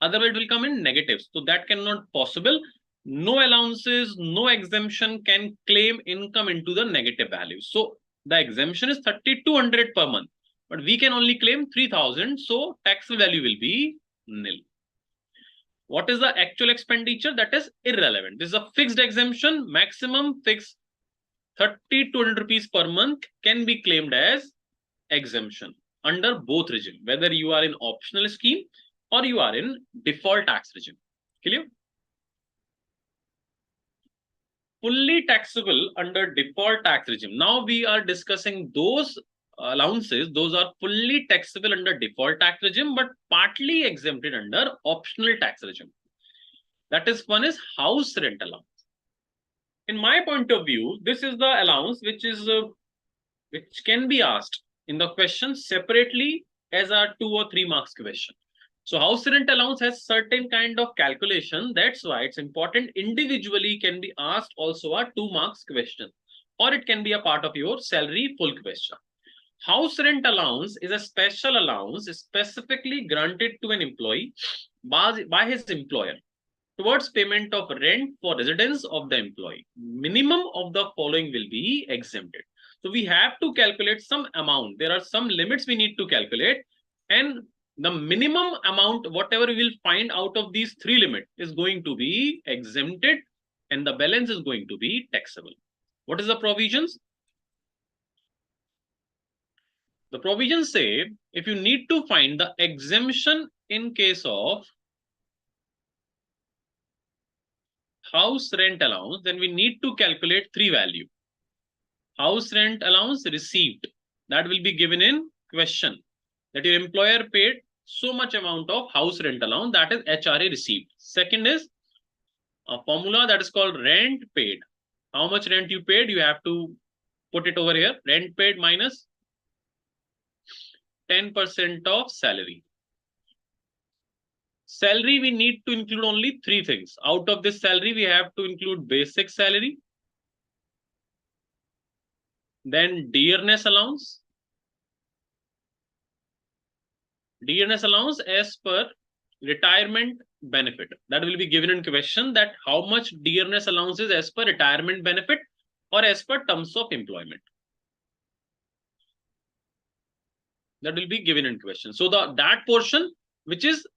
Otherwise, it will come in negatives. So that cannot possible. No allowances, no exemption can claim income into the negative value. So the exemption is 3,200 per month, but we can only claim 3,000. So taxable value will be nil. What is the actual expenditure? That is irrelevant. This is a fixed exemption, maximum fixed 3,200 rupees per month can be claimed as exemption under both regime, whether you are in optional scheme or you are in default tax regime. Clear? Fully taxable under default tax regime. Now we are discussing those allowances. Those are fully taxable under default tax regime, but partly exempted under optional tax regime. That is, one is house rent allowance. In my point of view, this is the allowance which can be asked in the question separately as a 2 or 3 marks question. So house rent allowance has certain kind of calculation. That's why it's important. Individually can be asked also a 2 marks question, or it can be a part of your salary full question. House rent allowance is a special allowance specifically granted to an employee by his employer towards payment of rent for residence of the employee. Minimum of the following will be exempted. So we have to calculate some amount. There are some limits we need to calculate, and the minimum amount, whatever we will find out of these 3 limits, is going to be exempted, and the balance is going to be taxable. What is the provisions? The provisions say if you need to find the exemption in case of house rent allowance, then we need to calculate 3 values. House rent allowance received, that will be given in question, that your employer paid so much amount of house rent allowance, that is HRA received. Second is a formula that is called rent paid. How much rent you paid, you have to put it over here. Rent paid minus 10% of salary. Salary, we need to include only 3 things. Out of this salary, we have to include basic salary, then dearness allowance. Dearness allowance as per retirement benefit. That will be given in question, that how much dearness allowance is as per retirement benefit or as per terms of employment. That will be given in question. So that portion which is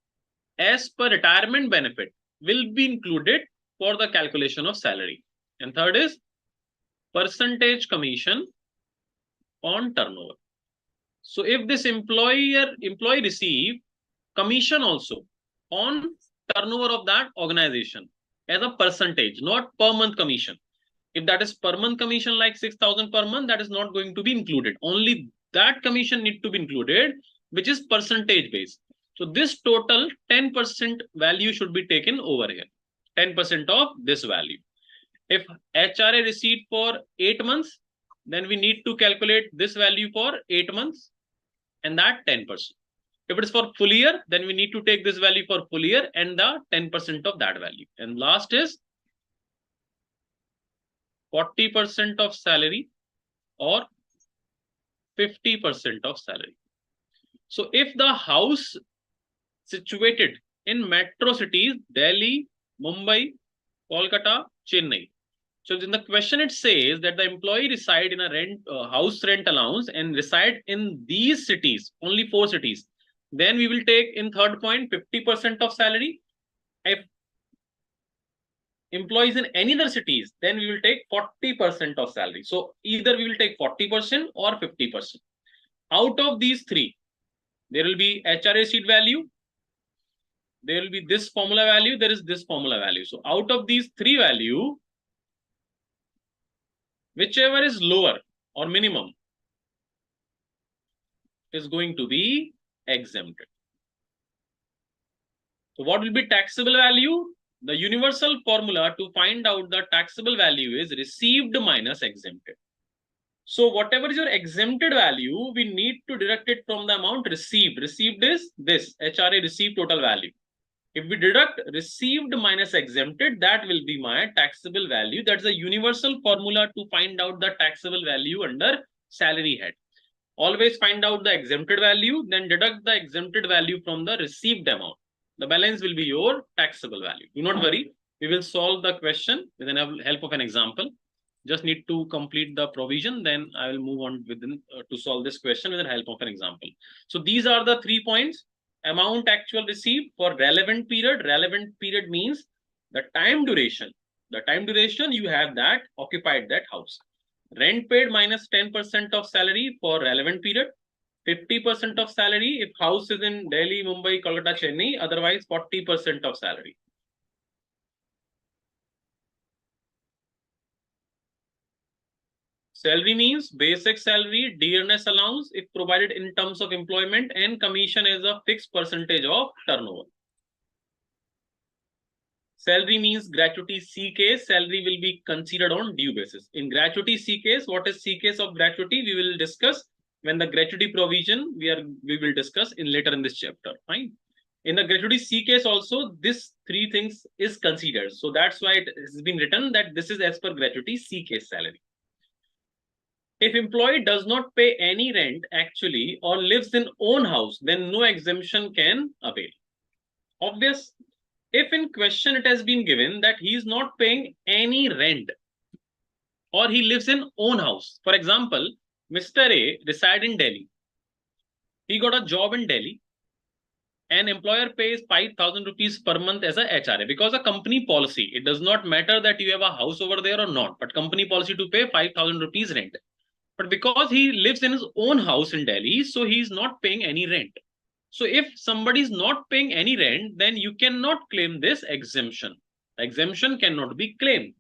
as per retirement benefit will be included for the calculation of salary. And third is percentage commission on turnover. So if this employee receive commission also on turnover of that organization as a percentage, not per month commission. If that is per month commission like 6,000 per month, that is not going to be included. Only that commission need to be included, which is percentage based. So this total 10% value should be taken over here. 10% of this value. If HRA received for 8 months, then we need to calculate this value for 8 months and that 10%. If it is for full year, then we need to take this value for full year and the 10% of that value. And last is 40% of salary or 50% of salary. So if the house situated in metro cities, Delhi, Mumbai, Kolkata, Chennai. So in the question, it says that the employee reside in a house rent allowance and reside in these cities, only 4 cities. Then we will take in third point 50% of salary. If employees in any other cities, then we will take 40% of salary. So either we will take 40% or 50%. Out of these 3, there will be HRA seat value, there will be this formula value, there is this formula value. So out of these 3 value, whichever is lower or minimum is going to be exempted. So what will be taxable value? The universal formula to find out the taxable value is received minus exempted. So whatever is your exempted value, we need to deduct it from the amount received. Received is this HRA received total value. If we deduct received minus exempted, that will be my taxable value. That's a universal formula to find out the taxable value under salary head. Always find out the exempted value, then deduct the exempted value from the received amount. The balance will be your taxable value. Do not worry. We will solve the question with the help of an example. Just need to complete the provision. Then I will move on to solve this question with the help of an example. So these are the 3 points. Amount actual received for relevant period. Relevant period means the time duration. The time duration you have that occupied that house. Rent paid minus 10% of salary for relevant period. 50% of salary if house is in Delhi, Mumbai, Kolkata, Chennai. Otherwise 40% of salary. Salary means basic salary, dearness allowance if provided in terms of employment, and commission is a fixed percentage of turnover. Salary means gratuity C case. Salary will be considered on due basis. In gratuity C case, what is C case of gratuity? We will discuss when the gratuity provision we will discuss later in this chapter. Fine. In the gratuity C case also, this 3 things is considered. So that's why it has been written that this is as per gratuity C case salary. If employee does not pay any rent actually or lives in own house, then no exemption can avail. Obvious. If in question it has been given that he is not paying any rent or he lives in own house. For example, Mr. A reside in Delhi. He got a job in Delhi and employer pays 5,000 rupees per month as a HRA because a company policy. It does not matter that you have a house over there or not, but company policy to pay 5,000 rupees rent. But because he lives in his own house in Delhi, so he is not paying any rent. So if somebody is not paying any rent, then you cannot claim this exemption. The exemption cannot be claimed.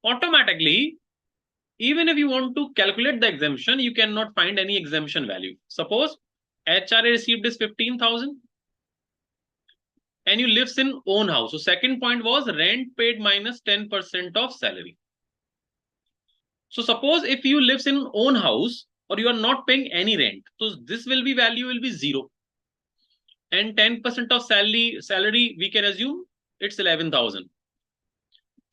Automatically, even if you want to calculate the exemption, you cannot find any exemption value. Suppose HRA received is 15,000 and you lives in own house. So second point was rent paid minus 10% of salary. So suppose if you lives in own house or you are not paying any rent, so this value will be 0. And 10% of salary we can assume it's 11,000.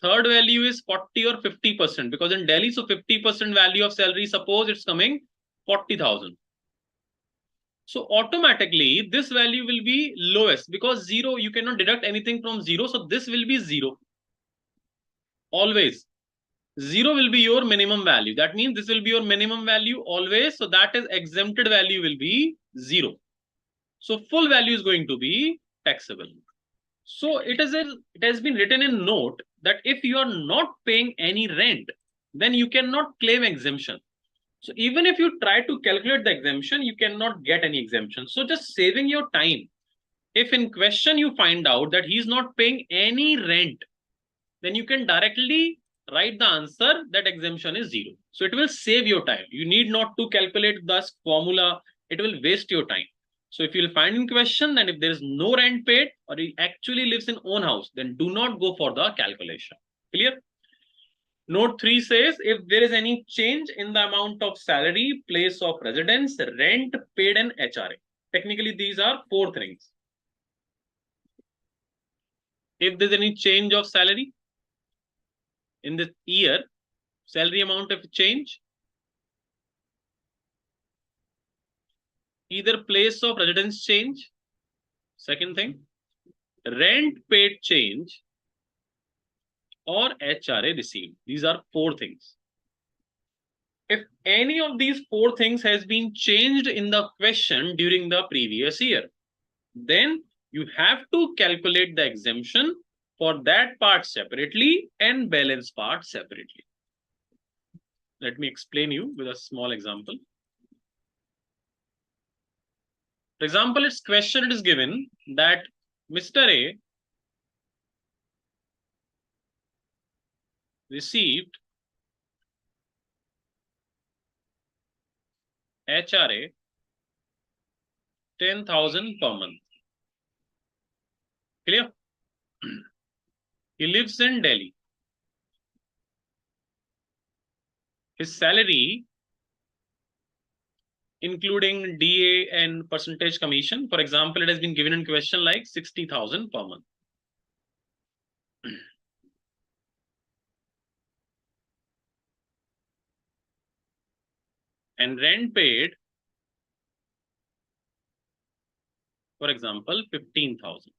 Third value is 40 or 50% because in Delhi, so 50% value of salary, suppose it's coming 40,000. So automatically this value will be lowest because 0, you cannot deduct anything from 0. So this will be 0. Always. 0 will be your minimum value. That means this will be your minimum value always. So that is exempted value will be 0. So full value is going to be taxable. So it has been written in note that if you are not paying any rent, then you cannot claim exemption. So even if you try to calculate the exemption, you cannot get any exemption. So just saving your time. If in question you find out that he is not paying any rent, then you can directly write the answer that exemption is 0. So it will save your time. You need not to calculate this formula. It will waste your time. So if you'll find in question that if there is no rent paid or he actually lives in own house, then do not go for the calculation. Clear? Note 3 says if there is any change in the amount of salary, place of residence, rent paid and HRA. Technically, these are four things. If there's any change of salary in this year, salary amount of change, either place of residence change, second thing, rent paid change, or HRA received. These are four things. If any of these four things has been changed in the question during the previous year, then you have to calculate the exemption for that part separately and balance part separately. Let me explain you with a small example. For example, its question it is given that Mr. A received HRA 10,000 per month. Clear? He lives in Delhi. His salary, including DA and percentage commission, for example, it has been given in question like 60,000 per month. And rent paid, for example, 15,000.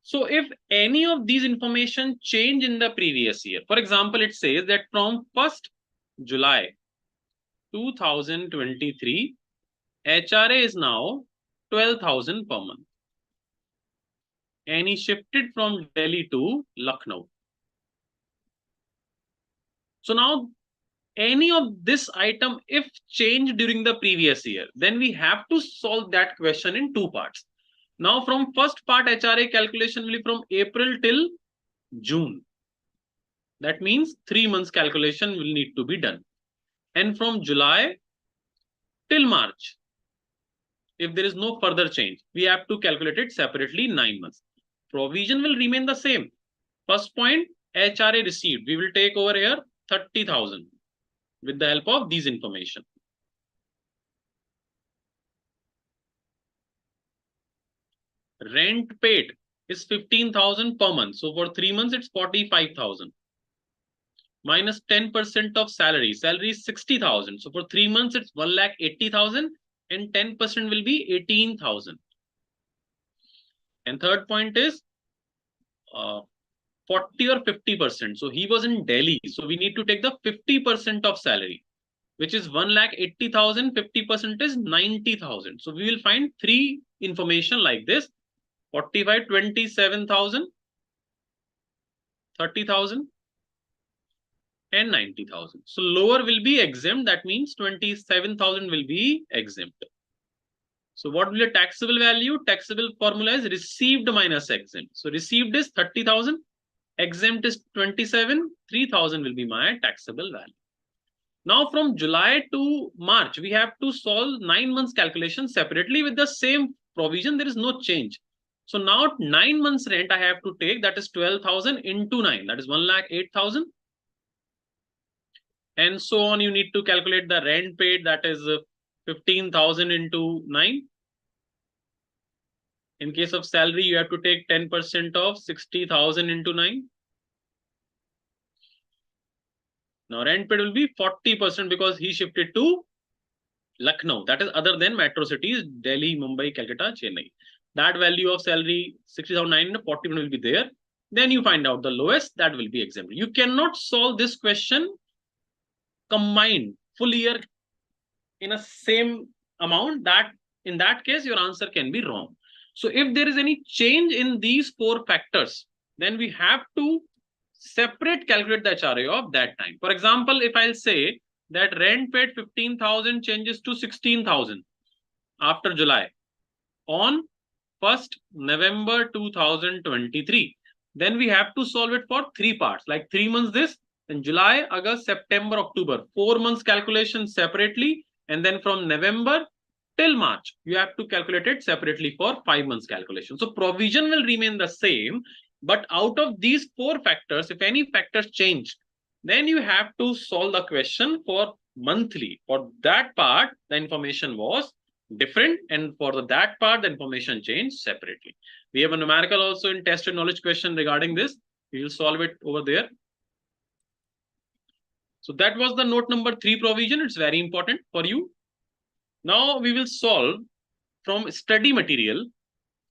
So if any of these information change in the previous year, for example, it says that from 1st July 2023, HRA is now 12,000 per month. And he shifted from Delhi to Lucknow. So now any of this item, if changed during the previous year, then we have to solve that question in two parts. Now from first part, HRA calculation will be from April till June. That means 3 months calculation will need to be done. And from July till March, if there is no further change, we have to calculate it separately 9 months. Provision will remain the same. First point, HRA received. We will take over here 30,000 with the help of these information. Rent paid is 15,000 per month. So for 3 months, it's 45,000. Minus 10% of salary. Salary is 60,000. So for 3 months, it's 1,80,000 and 10% will be 18,000. And third point is 40 or 50%. So he was in Delhi. So we need to take the 50% of salary, which is 1,80,000. 50% is 90,000. So we will find three information like this: 45, 27,000, 30,000, and 90,000. So lower will be exempt. That means 27,000 will be exempt. So what will be the taxable value? Taxable formula is received minus exempt. So received is 30,000. Exempt is 27. 3,000 will be my taxable value. Now from July to March, we have to solve 9 months calculation separately with the same provision. There is no change. So now 9 months rent I have to take, that is 12,000 into 9. That is 1,08,000. And so on, you need to calculate the rent paid, that is 15,000 into 9. In case of salary, you have to take 10% of 60,000 into 9. Now rent paid will be 40% because he shifted to Lucknow. That is other than metro cities, Delhi, Mumbai, Calcutta, Chennai. That value of salary 60,009 and 40% will be there. Then you find out the lowest, that will be exempt. You cannot solve this question combined full year in a same amount. That in that case, your answer can be wrong. So if there is any change in these four factors, then we have to separate calculate the HRA of that time. For example, if I'll say that rent paid 15,000 changes to 16,000 after July on 1st November 2023, then we have to solve it for three parts, like 3 months this, then July, August, September, October, 4 months calculation separately, And then from November till March, you have to calculate it separately for 5 months calculation. So provision will remain the same, but out of these 4 factors, if any factors change, then you have to solve the question for monthly. For that part, the information was different, and for that part, the information changed separately. We have a numerical also in test and knowledge question regarding this. We will solve it over there. So that was the note number 3 provision. It's very important for you. Now we will solve from study material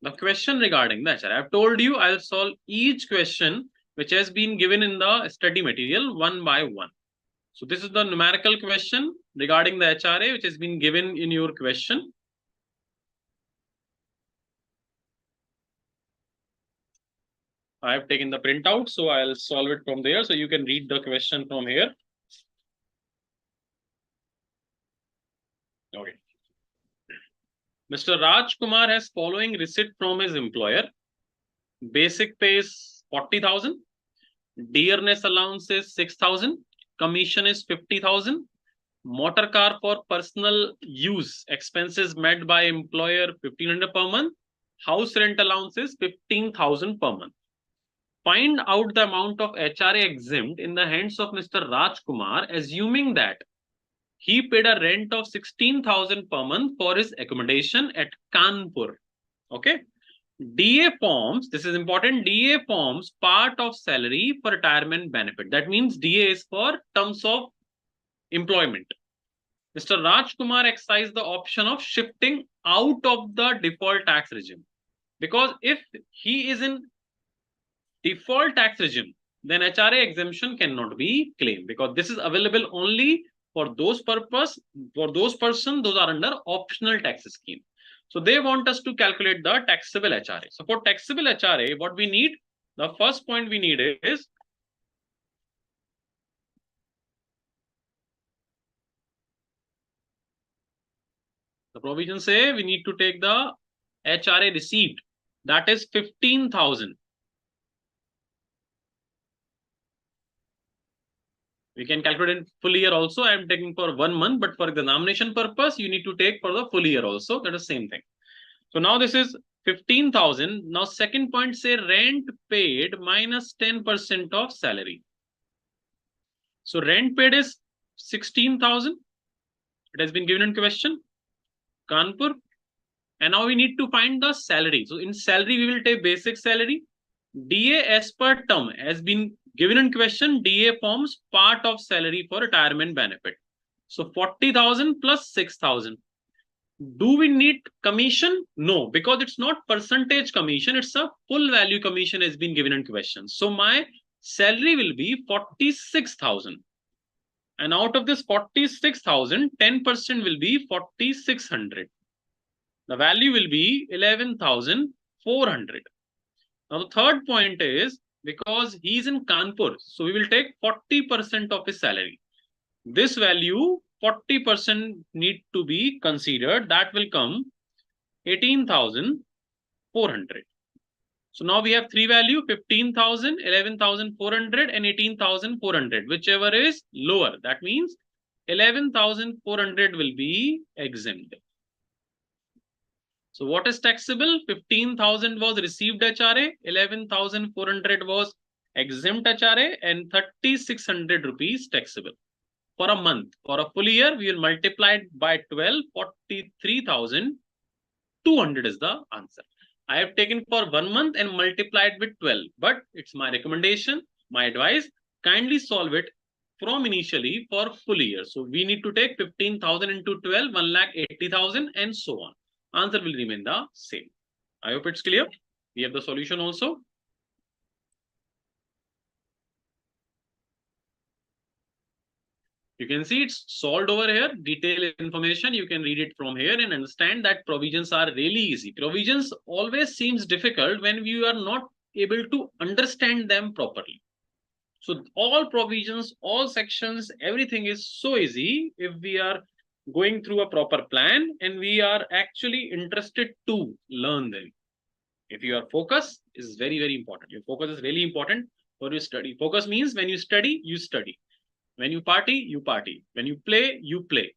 the question regarding the HRA. I've told you I'll solve each question which has been given in the study material one by one. So this is the numerical question regarding the HRA which has been given in your question. I have taken the printout, so I'll solve it from there. So you can read the question from here. Okay. Mr. Raj Kumar has following receipt from his employer. Basic pay is 40,000. Dearness allowance is 6,000. Commission is 50,000. Motor car for personal use expenses met by employer 1,500 per month. House rent allowance is 15,000 per month. Find out the amount of HRA exempt in the hands of Mr. Raj Kumar, assuming that he paid a rent of 16,000 per month for his accommodation at Kanpur. Okay. DA forms, this is important, DA forms part of salary for retirement benefit. That means DA is for terms of employment. Mr. Raj Kumar exercised the option of shifting out of the default tax regime. Because if he is in default tax regime, then HRA exemption cannot be claimed, because this is available only for those purpose, for those persons, those are under optional tax scheme. So they want us to calculate the taxable HRA. So for taxable HRA, what we need, the first point we need is the provision say we need to take the HRA received, that is 15,000. We can calculate in full year also. I am taking for 1 month, but for examination purpose, you need to take for the full year also. That is same thing. So now this is 15,000. Now second point say rent paid minus 10% of salary. So rent paid is 16,000. It has been given in question. Kanpur. And now we need to find the salary. So in salary, we will take basic salary. DA as per term has been given in question. DA forms part of salary for retirement benefit. So 40,000 plus 6,000. Do we need commission? No, because it's not percentage commission. It's a full value commission has been given in question. So my salary will be 46,000. And out of this 46,000, 10% will be 4,600. The value will be 11,400. Now the third point is, because he's in Kanpur, so we will take 40% of his salary. This value, 40% need to be considered. That will come 18,400. So now we have three value, 15,000, 11,400 and 18,400, whichever is lower. That means 11,400 will be exempt. So what is taxable? 15,000 was received HRA, 11,400 was exempt HRA, and 3,600 rupees taxable for a month. For a full year, we will multiply it by 12, 43,200 is the answer. I have taken for 1 month and multiplied with 12, but it's my recommendation, my advice, kindly solve it from initially for full year. So we need to take 15,000 into 12, 1,80,000 and so on. Answer will remain the same. I hope it's clear. We have the solution also. You can see it's solved over here. Detailed information, you can read it from here and understand that provisions are really easy. Provisions always seems difficult when you are not able to understand them properly. So all provisions, all sections, everything is so easy if we are going through a proper plan and we are actually interested to learn them. If your focus is very, very important. Your focus is really important for your study. Focus means when you study, you study. When you party, you party. When you play, you play.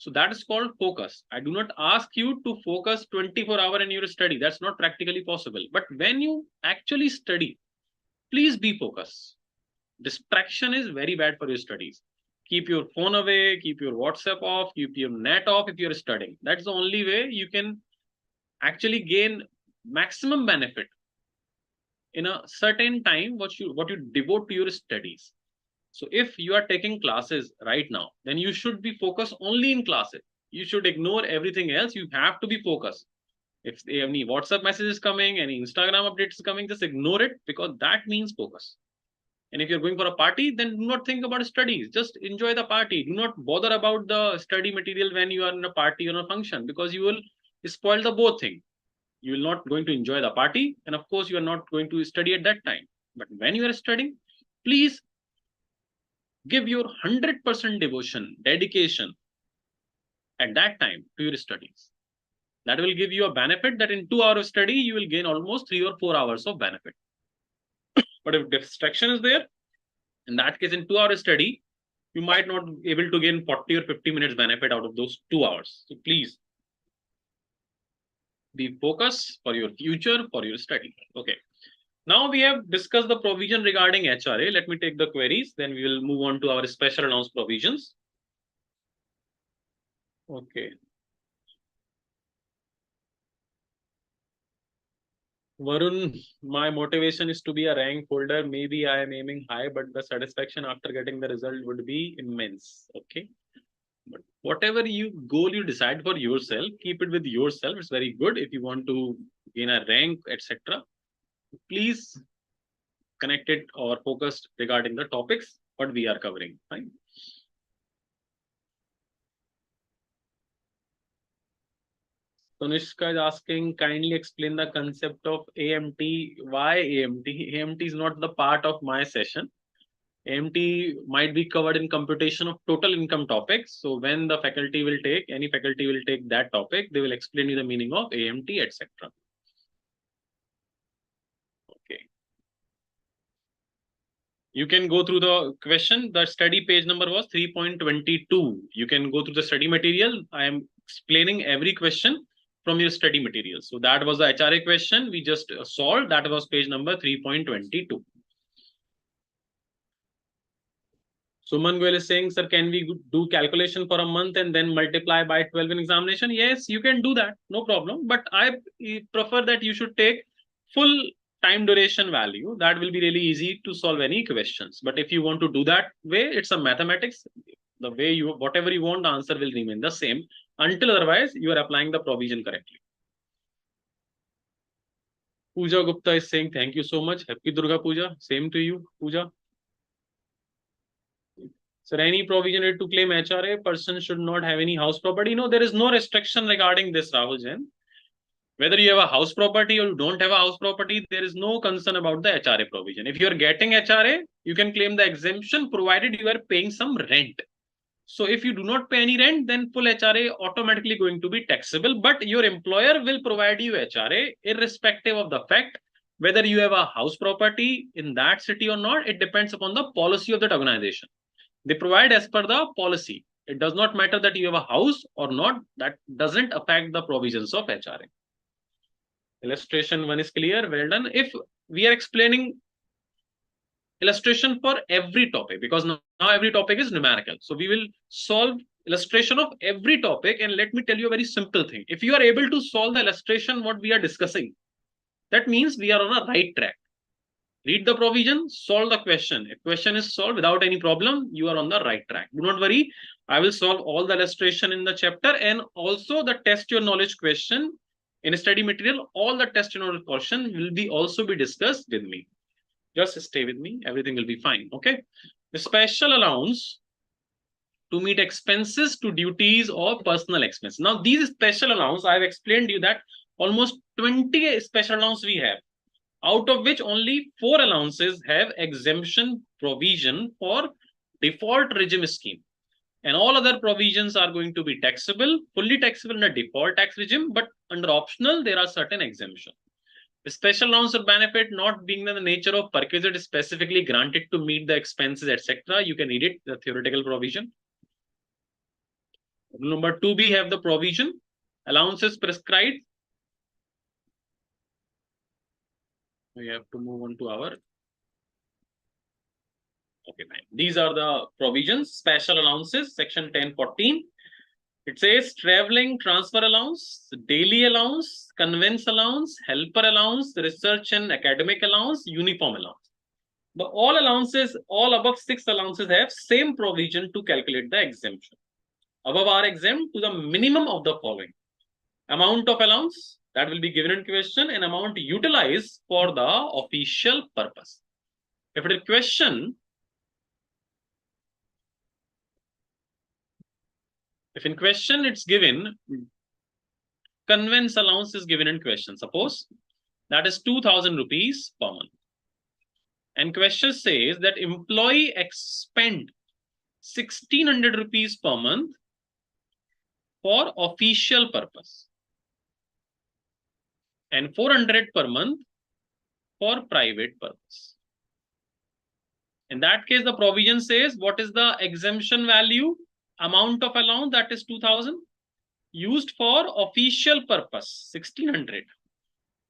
So that is called focus. I do not ask you to focus 24 hours in your study. That's not practically possible. But when you actually study, please be focused. Distraction is very bad for your studies. Keep your phone away, keep your WhatsApp off, keep your net off if you're studying. That's the only way you can actually gain maximum benefit in a certain time what you devote to your studies. So if you are taking classes right now, then you should be focused only in classes. You should ignore everything else. You have to be focused. If any WhatsApp message is coming, any Instagram updates is coming, just ignore it because that means focus. And if you're going for a party, then do not think about studies. Just enjoy the party. Do not bother about the study material when you are in a party or a function because you will spoil the both thing. You will not going to enjoy the party, and of course, you are not going to study at that time. But when you are studying, please give your 100% devotion, dedication at that time to your studies. That will give you a benefit that in 2 hours of study, you will gain almost 3 or 4 hours of benefit. But if distraction is there, in that case, in 2 hours study, you might not be able to gain 40 or 50 minutes benefit out of those 2 hours. So please be focused for your future, for your study. Okay. Now we have discussed the provision regarding HRA. Let me take the queries. Then we will move on to our special allowance provisions. Okay. Varun, my motivation is to be a rank holder. Maybe I am aiming high, but the satisfaction after getting the result would be immense. Okay. But whatever goal you decide for yourself, keep it with yourself. It's very good. If you want to gain a rank, etc., please connect it or focused regarding the topics what we are covering. Fine. Tanishka is asking, kindly explain the concept of AMT. Why AMT? AMT is not the part of my session. AMT might be covered in computation of total income topics. So when the faculty will take, any faculty will take that topic, they will explain you the meaning of AMT, etc. Okay. You can go through the question. The study page number was 3.22. You can go through the study material. I am explaining every question from your study material. So that was the HRA question we just solved. That was page number 3.22. Suman Goel is saying, sir, can we do calculation for a month and then multiply by 12 in examination? Yes, you can do that. No problem. But I prefer that you should take full time duration value. That will be really easy to solve any questions. But if you want to do that way, it's a mathematics. The way you, whatever you want, the answer will remain the same until otherwise you are applying the provision correctly. Pooja Gupta is saying, thank you so much. Happy Durga Puja. Same to you, Pooja. So any provision to claim HRA, person should not have any house property. No, there is no restriction regarding this, Rahul Jain. Whether you have a house property or you don't have a house property, there is no concern about the HRA provision. If you are getting HRA, you can claim the exemption provided you are paying some rent. So if you do not pay any rent, then full HRA automatically going to be taxable, but your employer will provide you HRA irrespective of the fact whether you have a house property in that city or not. It depends upon the policy of that organization. They provide as per the policy. It does not matter that you have a house or not. That doesn't affect the provisions of HRA. Illustration 1 is clear. Well done. If we are explaining illustration for every topic, because now every topic is numerical. So we will solve illustration of every topic. And let me tell you a very simple thing. If you are able to solve the illustration, what we are discussing, that means we are on a right track. Read the provision, solve the question. If question is solved without any problem, you are on the right track. Do not worry. I will solve all the illustration in the chapter and also the test your knowledge question in a study material. All the test your knowledge portion will be also be discussed with me. Just stay with me. Everything will be fine. Okay. The special allowance to meet expenses to duties or personal expense. Now, these special allowance, I have explained to you that almost 20 special allowance we have, out of which only 4 allowances have exemption provision for default regime scheme. And all other provisions are going to be taxable, fully taxable in a default tax regime, but under optional, there are certain exemptions. The special allowance or benefit not being in the nature of perquisite is specifically granted to meet the expenses, etc. You can read it, the theoretical provision. Rule number 2, we have the provision. Allowances prescribed. We have to move on to our. Okay, fine. These are the provisions. Special allowances, section 1014. It says traveling transfer allowance, daily allowance, conveyance allowance, helper allowance, research and academic allowance, uniform allowance. But all allowances, all above 6 allowances have same provision to calculate the exemption. Above are exempt to the minimum of the following. Amount of allowance that will be given in question and amount utilized for the official purpose. If it is question, if in question it's given, conveyance allowance is given in question. Suppose that is 2,000 rupees per month. And question says that employee expend 1,600 rupees per month for official purpose and 400 per month for private purpose. In that case, the provision says what is the exemption value, amount of allowance, that is 2,000, used for official purpose 1,600.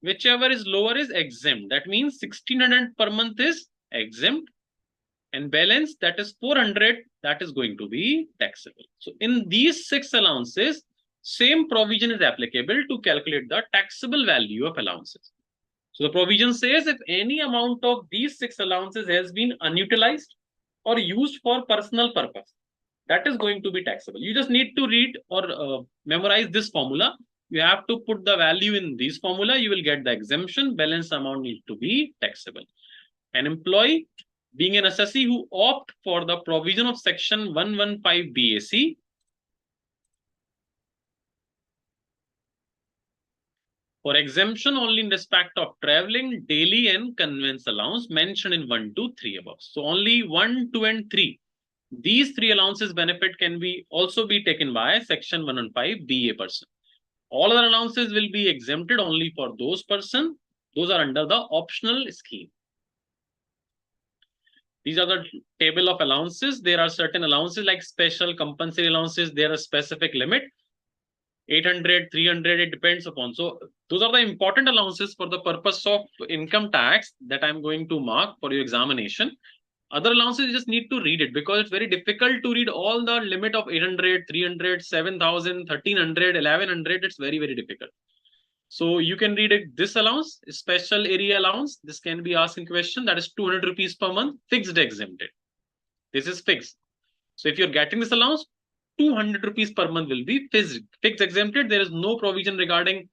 Whichever is lower is exempt. That means 1,600 per month is exempt, and balance, that is 400, that is going to be taxable. So in these 6 allowances, same provision is applicable to calculate the taxable value of allowances. So the provision says if any amount of these 6 allowances has been unutilized or used for personal purpose, that is going to be taxable. You just need to read or memorize this formula. You have to put the value in this formula. You will get the exemption. Balance amount needs to be taxable. An employee being an assessee who opt for the provision of section 115 BAC for exemption only in respect of traveling, daily and conveyance allowance mentioned in 1, 2, 3 above. So only 1, 2 and 3. These 3 allowances benefit can be also be taken by section 115 BA person. All other allowances will be exempted only for those person. Those are under the optional scheme. These are the table of allowances. There are certain allowances like special compulsory allowances. There are specific limit. 800, 300, it depends upon. So those are the important allowances for the purpose of income tax that I'm going to mark for your examination. Other allowances, you just need to read it because it's very difficult to read all the limit of 800, 300, 7,000, 1,300, 1,100. It's very, very difficult. So you can read it. This allowance, special area allowance, this can be asked in question. That is 200 rupees per month, fixed exempted. This is fixed. So if you're getting this allowance, 200 rupees per month will be fixed exempted. There is no provision regarding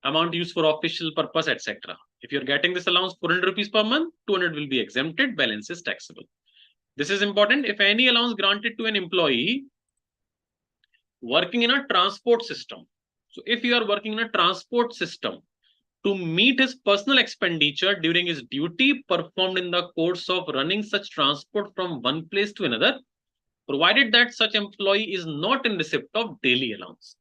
amount used for official purpose, etc. If you're getting this allowance 400 rupees per month, 200 will be exempted, balance is taxable. This is important. If any allowance granted to an employee working in a transport system. So if you are working in a transport system to meet his personal expenditure during his duty performed in the course of running such transport from one place to another, provided that such employee is not in receipt of daily allowance.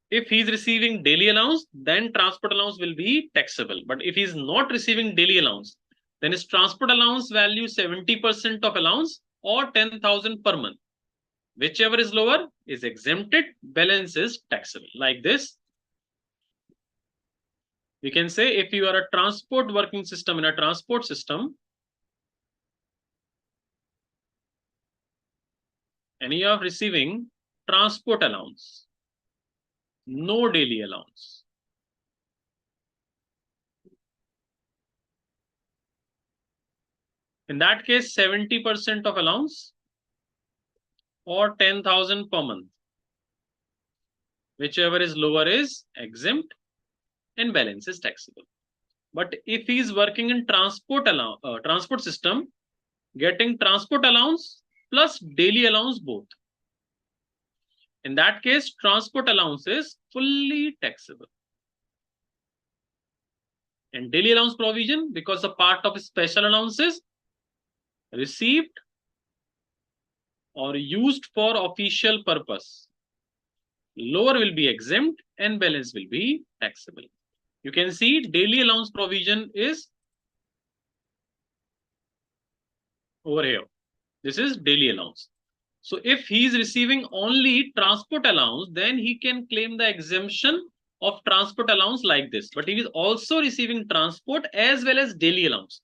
If he is receiving daily allowance, then transport allowance will be taxable. But if he is not receiving daily allowance, then his transport allowance value 70% of allowance or 10,000 per month. Whichever is lower is exempted, balance is taxable. Like this, we can say if you are a transport working system in a transport system, and you are receiving transport allowance, no daily allowance. In that case, 70% of allowance or 10,000 per month. Whichever is lower is exempt and balance is taxable. But if he is working in transport system, getting transport allowance plus daily allowance both. In that case, transport allowance is fully taxable. And daily allowance provision, because a part of special allowances received or used for official purpose, lower will be exempt and balance will be taxable. You can see daily allowance provision is over here. This is daily allowance. So if he is receiving only transport allowance, then he can claim the exemption of transport allowance like this. But if he is also receiving transport as well as daily allowance,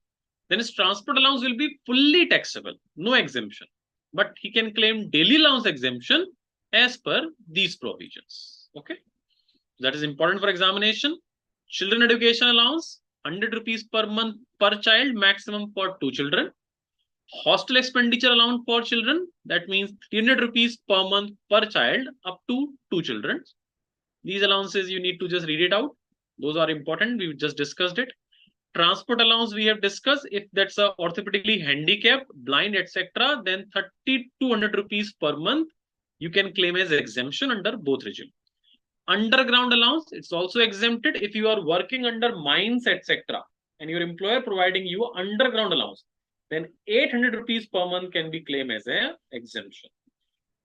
then his transport allowance will be fully taxable, no exemption. But he can claim daily allowance exemption as per these provisions. Okay, that is important for examination. Children education allowance, 100 rupees per month per child, maximum for 2 children. Hostel expenditure allowance for children, that means 300 rupees per month per child up to 2 children. These allowances you need to just read it out. Those are important. We just discussed it. Transport allowance we have discussed. If that's a orthopedically handicapped, blind, etc., then 30 to 100 rupees per month you can claim as exemption under both regime. Underground allowance, it's also exempted if you are working under mines, etc., and your employer providing you underground allowance, then 800 rupees per month can be claimed as an exemption.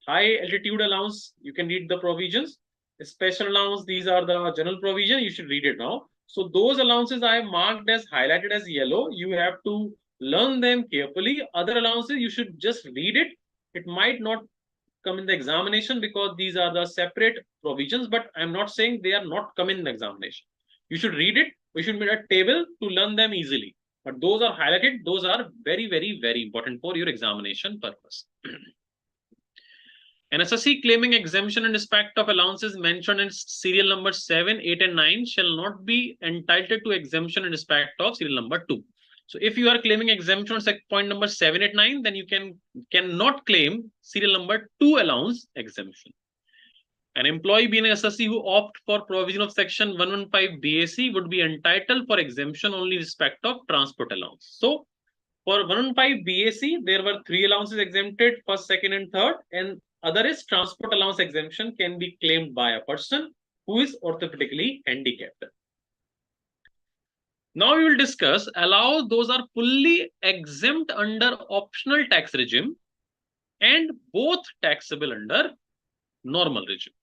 High altitude allowance, you can read the provisions. Special allowance, these are the general provision. You should read it now. So those allowances I have marked as highlighted as yellow. You have to learn them carefully. Other allowances, you should just read it. It might not come in the examination because these are the separate provisions, but I'm not saying they are not come in the examination. You should read it. We should make a table to learn them easily. But those are highlighted. Those are very, very, very important for your examination purpose. An SSC claiming exemption in respect of allowances mentioned in serial number 7, 8, and 9 shall not be entitled to exemption in respect of serial number 2. So if you are claiming exemption on point number 7, 8, 9, then you cannot claim serial number 2 allowance exemption. An employee being an SSC who opt for provision of section 115 BAC would be entitled for exemption only in respect of transport allowance. So for 115 BAC, there were 3 allowances exempted, first, second, and third, and other is transport allowance exemption can be claimed by a person who is orthopedically handicapped. Now we will discuss allow those are fully exempt under optional tax regime and both taxable under normal regime.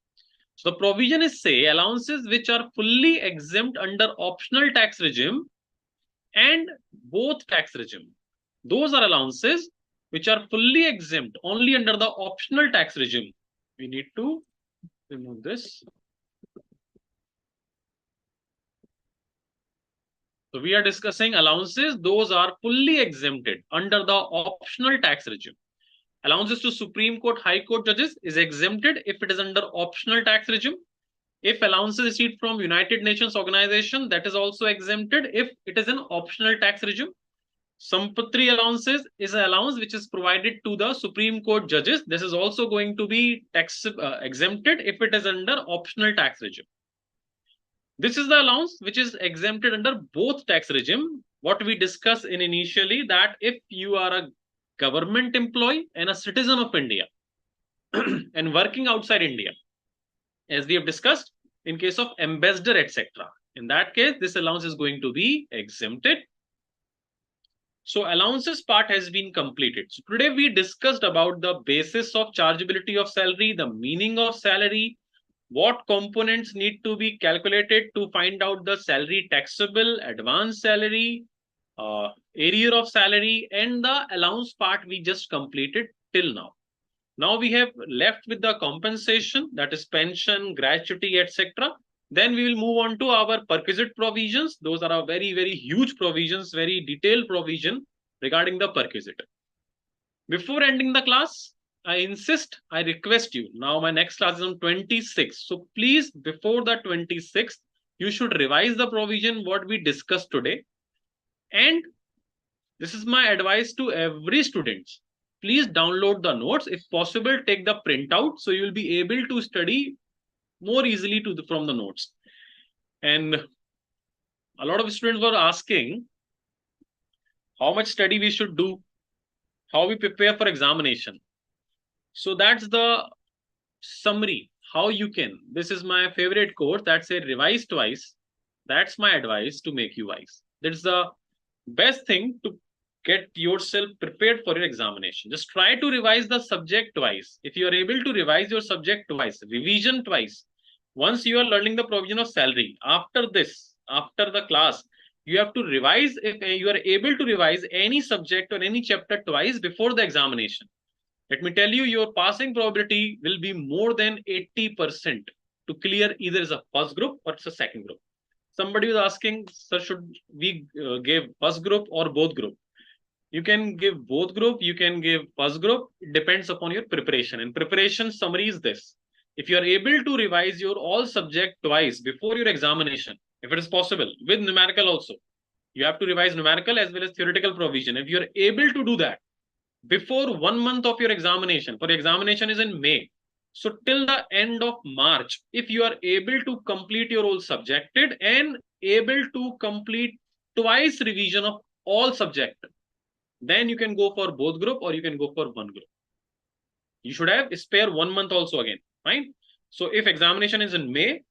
So the provision is say allowances which are fully exempt under optional tax regime and both tax regime. Those are allowances which are fully exempt only under the optional tax regime. We need to remove this. So we are discussing allowances. Those are fully exempted under the optional tax regime. Allowances to Supreme Court, High Court judges is exempted if it is under optional tax regime. If allowances received from United Nations organization, that is also exempted if it is an optional tax regime. Sampatri allowances is an allowance which is provided to the Supreme Court judges. This is also going to be exempted if it is under optional tax regime. This is the allowance which is exempted under both tax regime. What we discussed in initially that if you are a government employee and a citizen of India and working outside India, as we have discussed in case of ambassador, etc., in that case, this allowance is going to be exempted. So allowances part has been completed. So today we discussed about the basis of chargeability of salary, the meaning of salary, what components need to be calculated to find out the salary taxable, advance salary, arrear of salary, and the allowance part we just completed till now. Now we have left with the compensation, that is pension, gratuity, etc. Then we will move on to our perquisite provisions. Those are a very, very huge provisions, very detailed provision regarding the perquisite. Before ending the class, I insist, I request you. Now my next class is on 26th. So please, before the 26th, you should revise the provision what we discussed today. And this is my advice to every student. Please download the notes. If possible, take the printout so you will be able to study more easily from the notes. And a lot of students were asking how much study we should do, how we prepare for examination. So that's the summary, how you can. This is my favorite quote that says revise twice. That's my advice to make you wise. That's the best thing to get yourself prepared for your examination. Just try to revise the subject twice. If you are able to revise your subject twice, revision twice. Once you are learning the provision of salary, after this, after the class, you have to revise. If you are able to revise any subject or any chapter twice before the examination, Let me tell you, your passing probability will be more than 80% to clear either as a first group or it's a second group. Somebody was asking, sir, should we give first group or both group? You can give both group, you can give first group. It depends upon your preparation. And preparation summary is this. If you are able to revise your all subject twice before your examination, if it is possible, with numerical also, you have to revise numerical as well as theoretical provision. If you are able to do that before 1 month of your examination, for examination is in May. So till the end of March, if you are able to complete your all subjected and able to complete twice revision of all subject, then you can go for both group or you can go for one group. You should have spare 1 month also again, fine? So if examination is in May,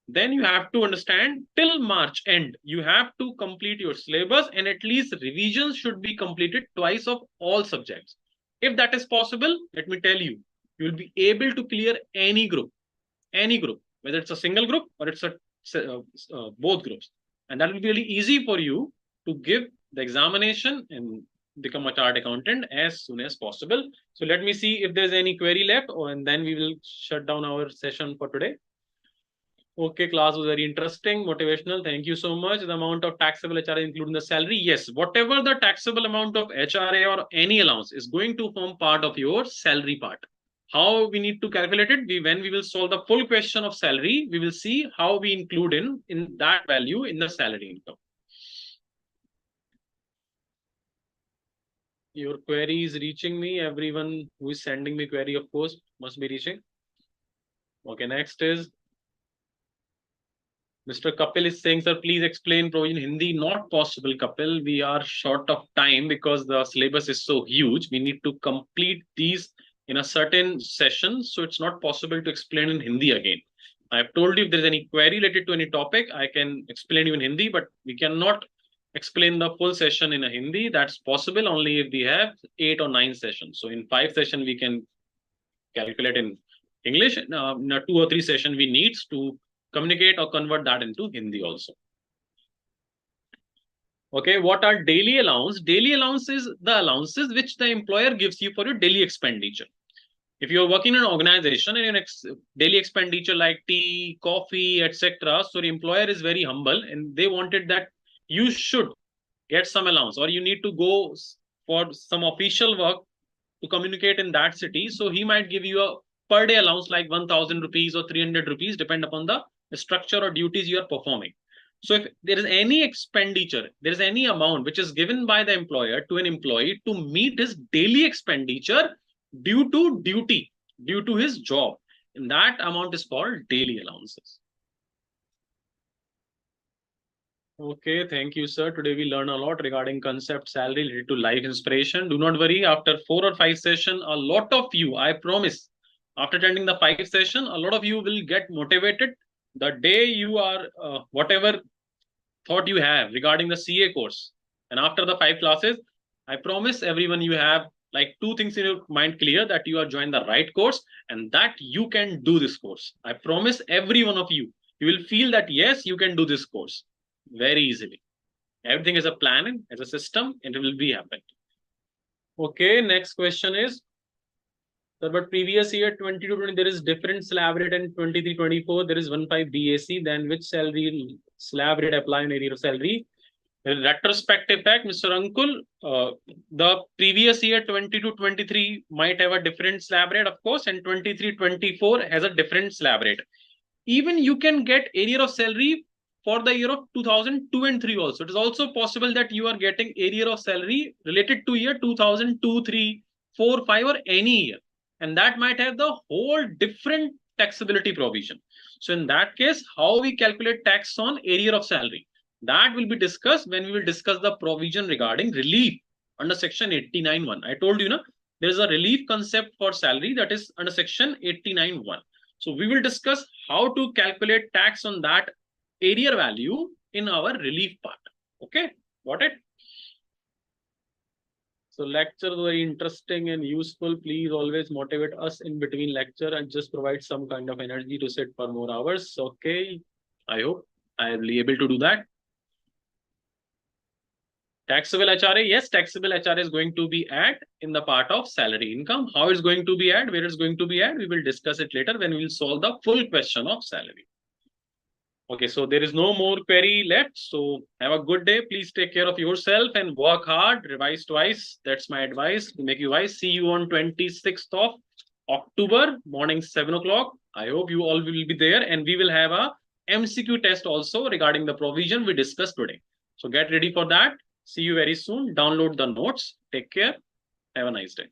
then you have to understand till March end, you have to complete your syllabus and at least revisions should be completed twice of all subjects. If that is possible, let me tell you, you will be able to clear any group, whether it's a single group or it's a both groups. And that will be really easy for you to give the examination and become a chartered accountant as soon as possible. So let me see if there's any query left, and then we will shut down our session for today. Okay, class was very interesting, motivational. Thank you so much. The amount of taxable HRA including the salary. Yes, whatever the taxable amount of HRA or any allowance is going to form part of your salary part. How we need to calculate it? When we will solve the full question of salary, we will see how we include in that value in the salary income. Your query is reaching me. Everyone who is sending me query, of course, must be reaching. Okay, next is Mr. Kapil is saying, sir, please explain provision Hindi. Not possible, Kapil. We are short of time because the syllabus is so huge. We need to complete these in a certain session. So it's not possible to explain in Hindi again. I have told you if there's any query related to any topic, I can explain you in Hindi, but we cannot explain the full session in a Hindi. That's possible only if we have 8 or 9 sessions. So in 5 sessions, we can calculate in English. In a 2 or 3 sessions, we need to communicate or convert that into Hindi also. Okay, what are daily allowance? Daily allowance is the allowances which the employer gives you for your daily expenditure. If you're working in an organization and your daily expenditure like tea, coffee, etc., so the employer is very humble and they wanted that you should get some allowance or you need to go for some official work to communicate in that city. So he might give you a per day allowance like 1,000 rupees or 300 rupees, depend upon the structure or duties you are performing. So if there is any expenditure, there is any amount which is given by the employer to an employee to meet his daily expenditure due to duty, due to his job, and that amount is called daily allowances. Okay, thank you, sir. Today we learn a lot regarding concept salary related to life inspiration. Do not worry, after 4 or 5 sessions, a lot of you, I promise, after attending the 5 session, a lot of you will get motivated. The day you are, whatever thought you have regarding the CA course, and after the 5 classes, I promise everyone you have like 2 things in your mind clear that you are joined the right course and that you can do this course. I promise every one of you, you will feel that yes, you can do this course very easily. Everything is a plan, as a system, and it will be happening. Okay, next question is, sir, but previous year 22-20 there is different slab rate, and 23-24 there is 1.5 BAC. Then which salary slab rate apply in area of salary? In retrospective fact, Mr. Ankul, the previous year 22-23 might have a different slab rate, of course, and 23-24 has a different slab rate. Even you can get area of salary for the year of 2002 and 3 also. It is also possible that you are getting area of salary related to year 2002, 3, 4, 5 or any year. And that might have the whole different taxability provision. So in that case, how we calculate tax on area of salary? That will be discussed when we will discuss the provision regarding relief under section 89.1. I told you, there is a relief concept for salary that is under section 89.1. So we will discuss how to calculate tax on that area value in our relief part. Okay, got it? So lecture is very interesting and useful. Please always motivate us in between lecture and just provide some kind of energy to sit for more hours. Okay, I hope I will be able to do that. Taxable HRA, yes, taxable HRA is going to be add in the part of salary income. How it's going to be add, where it's going to be add, we will discuss it later when we will solve the full question of salary. Okay, so there is no more query left. So have a good day. Please take care of yourself and work hard. Revise twice. That's my advice to make you wise. See you on 26th of October, morning 7 o'clock. I hope you all will be there, and we will have a MCQ test also regarding the provision we discussed today. So get ready for that. See you very soon. Download the notes. Take care. Have a nice day.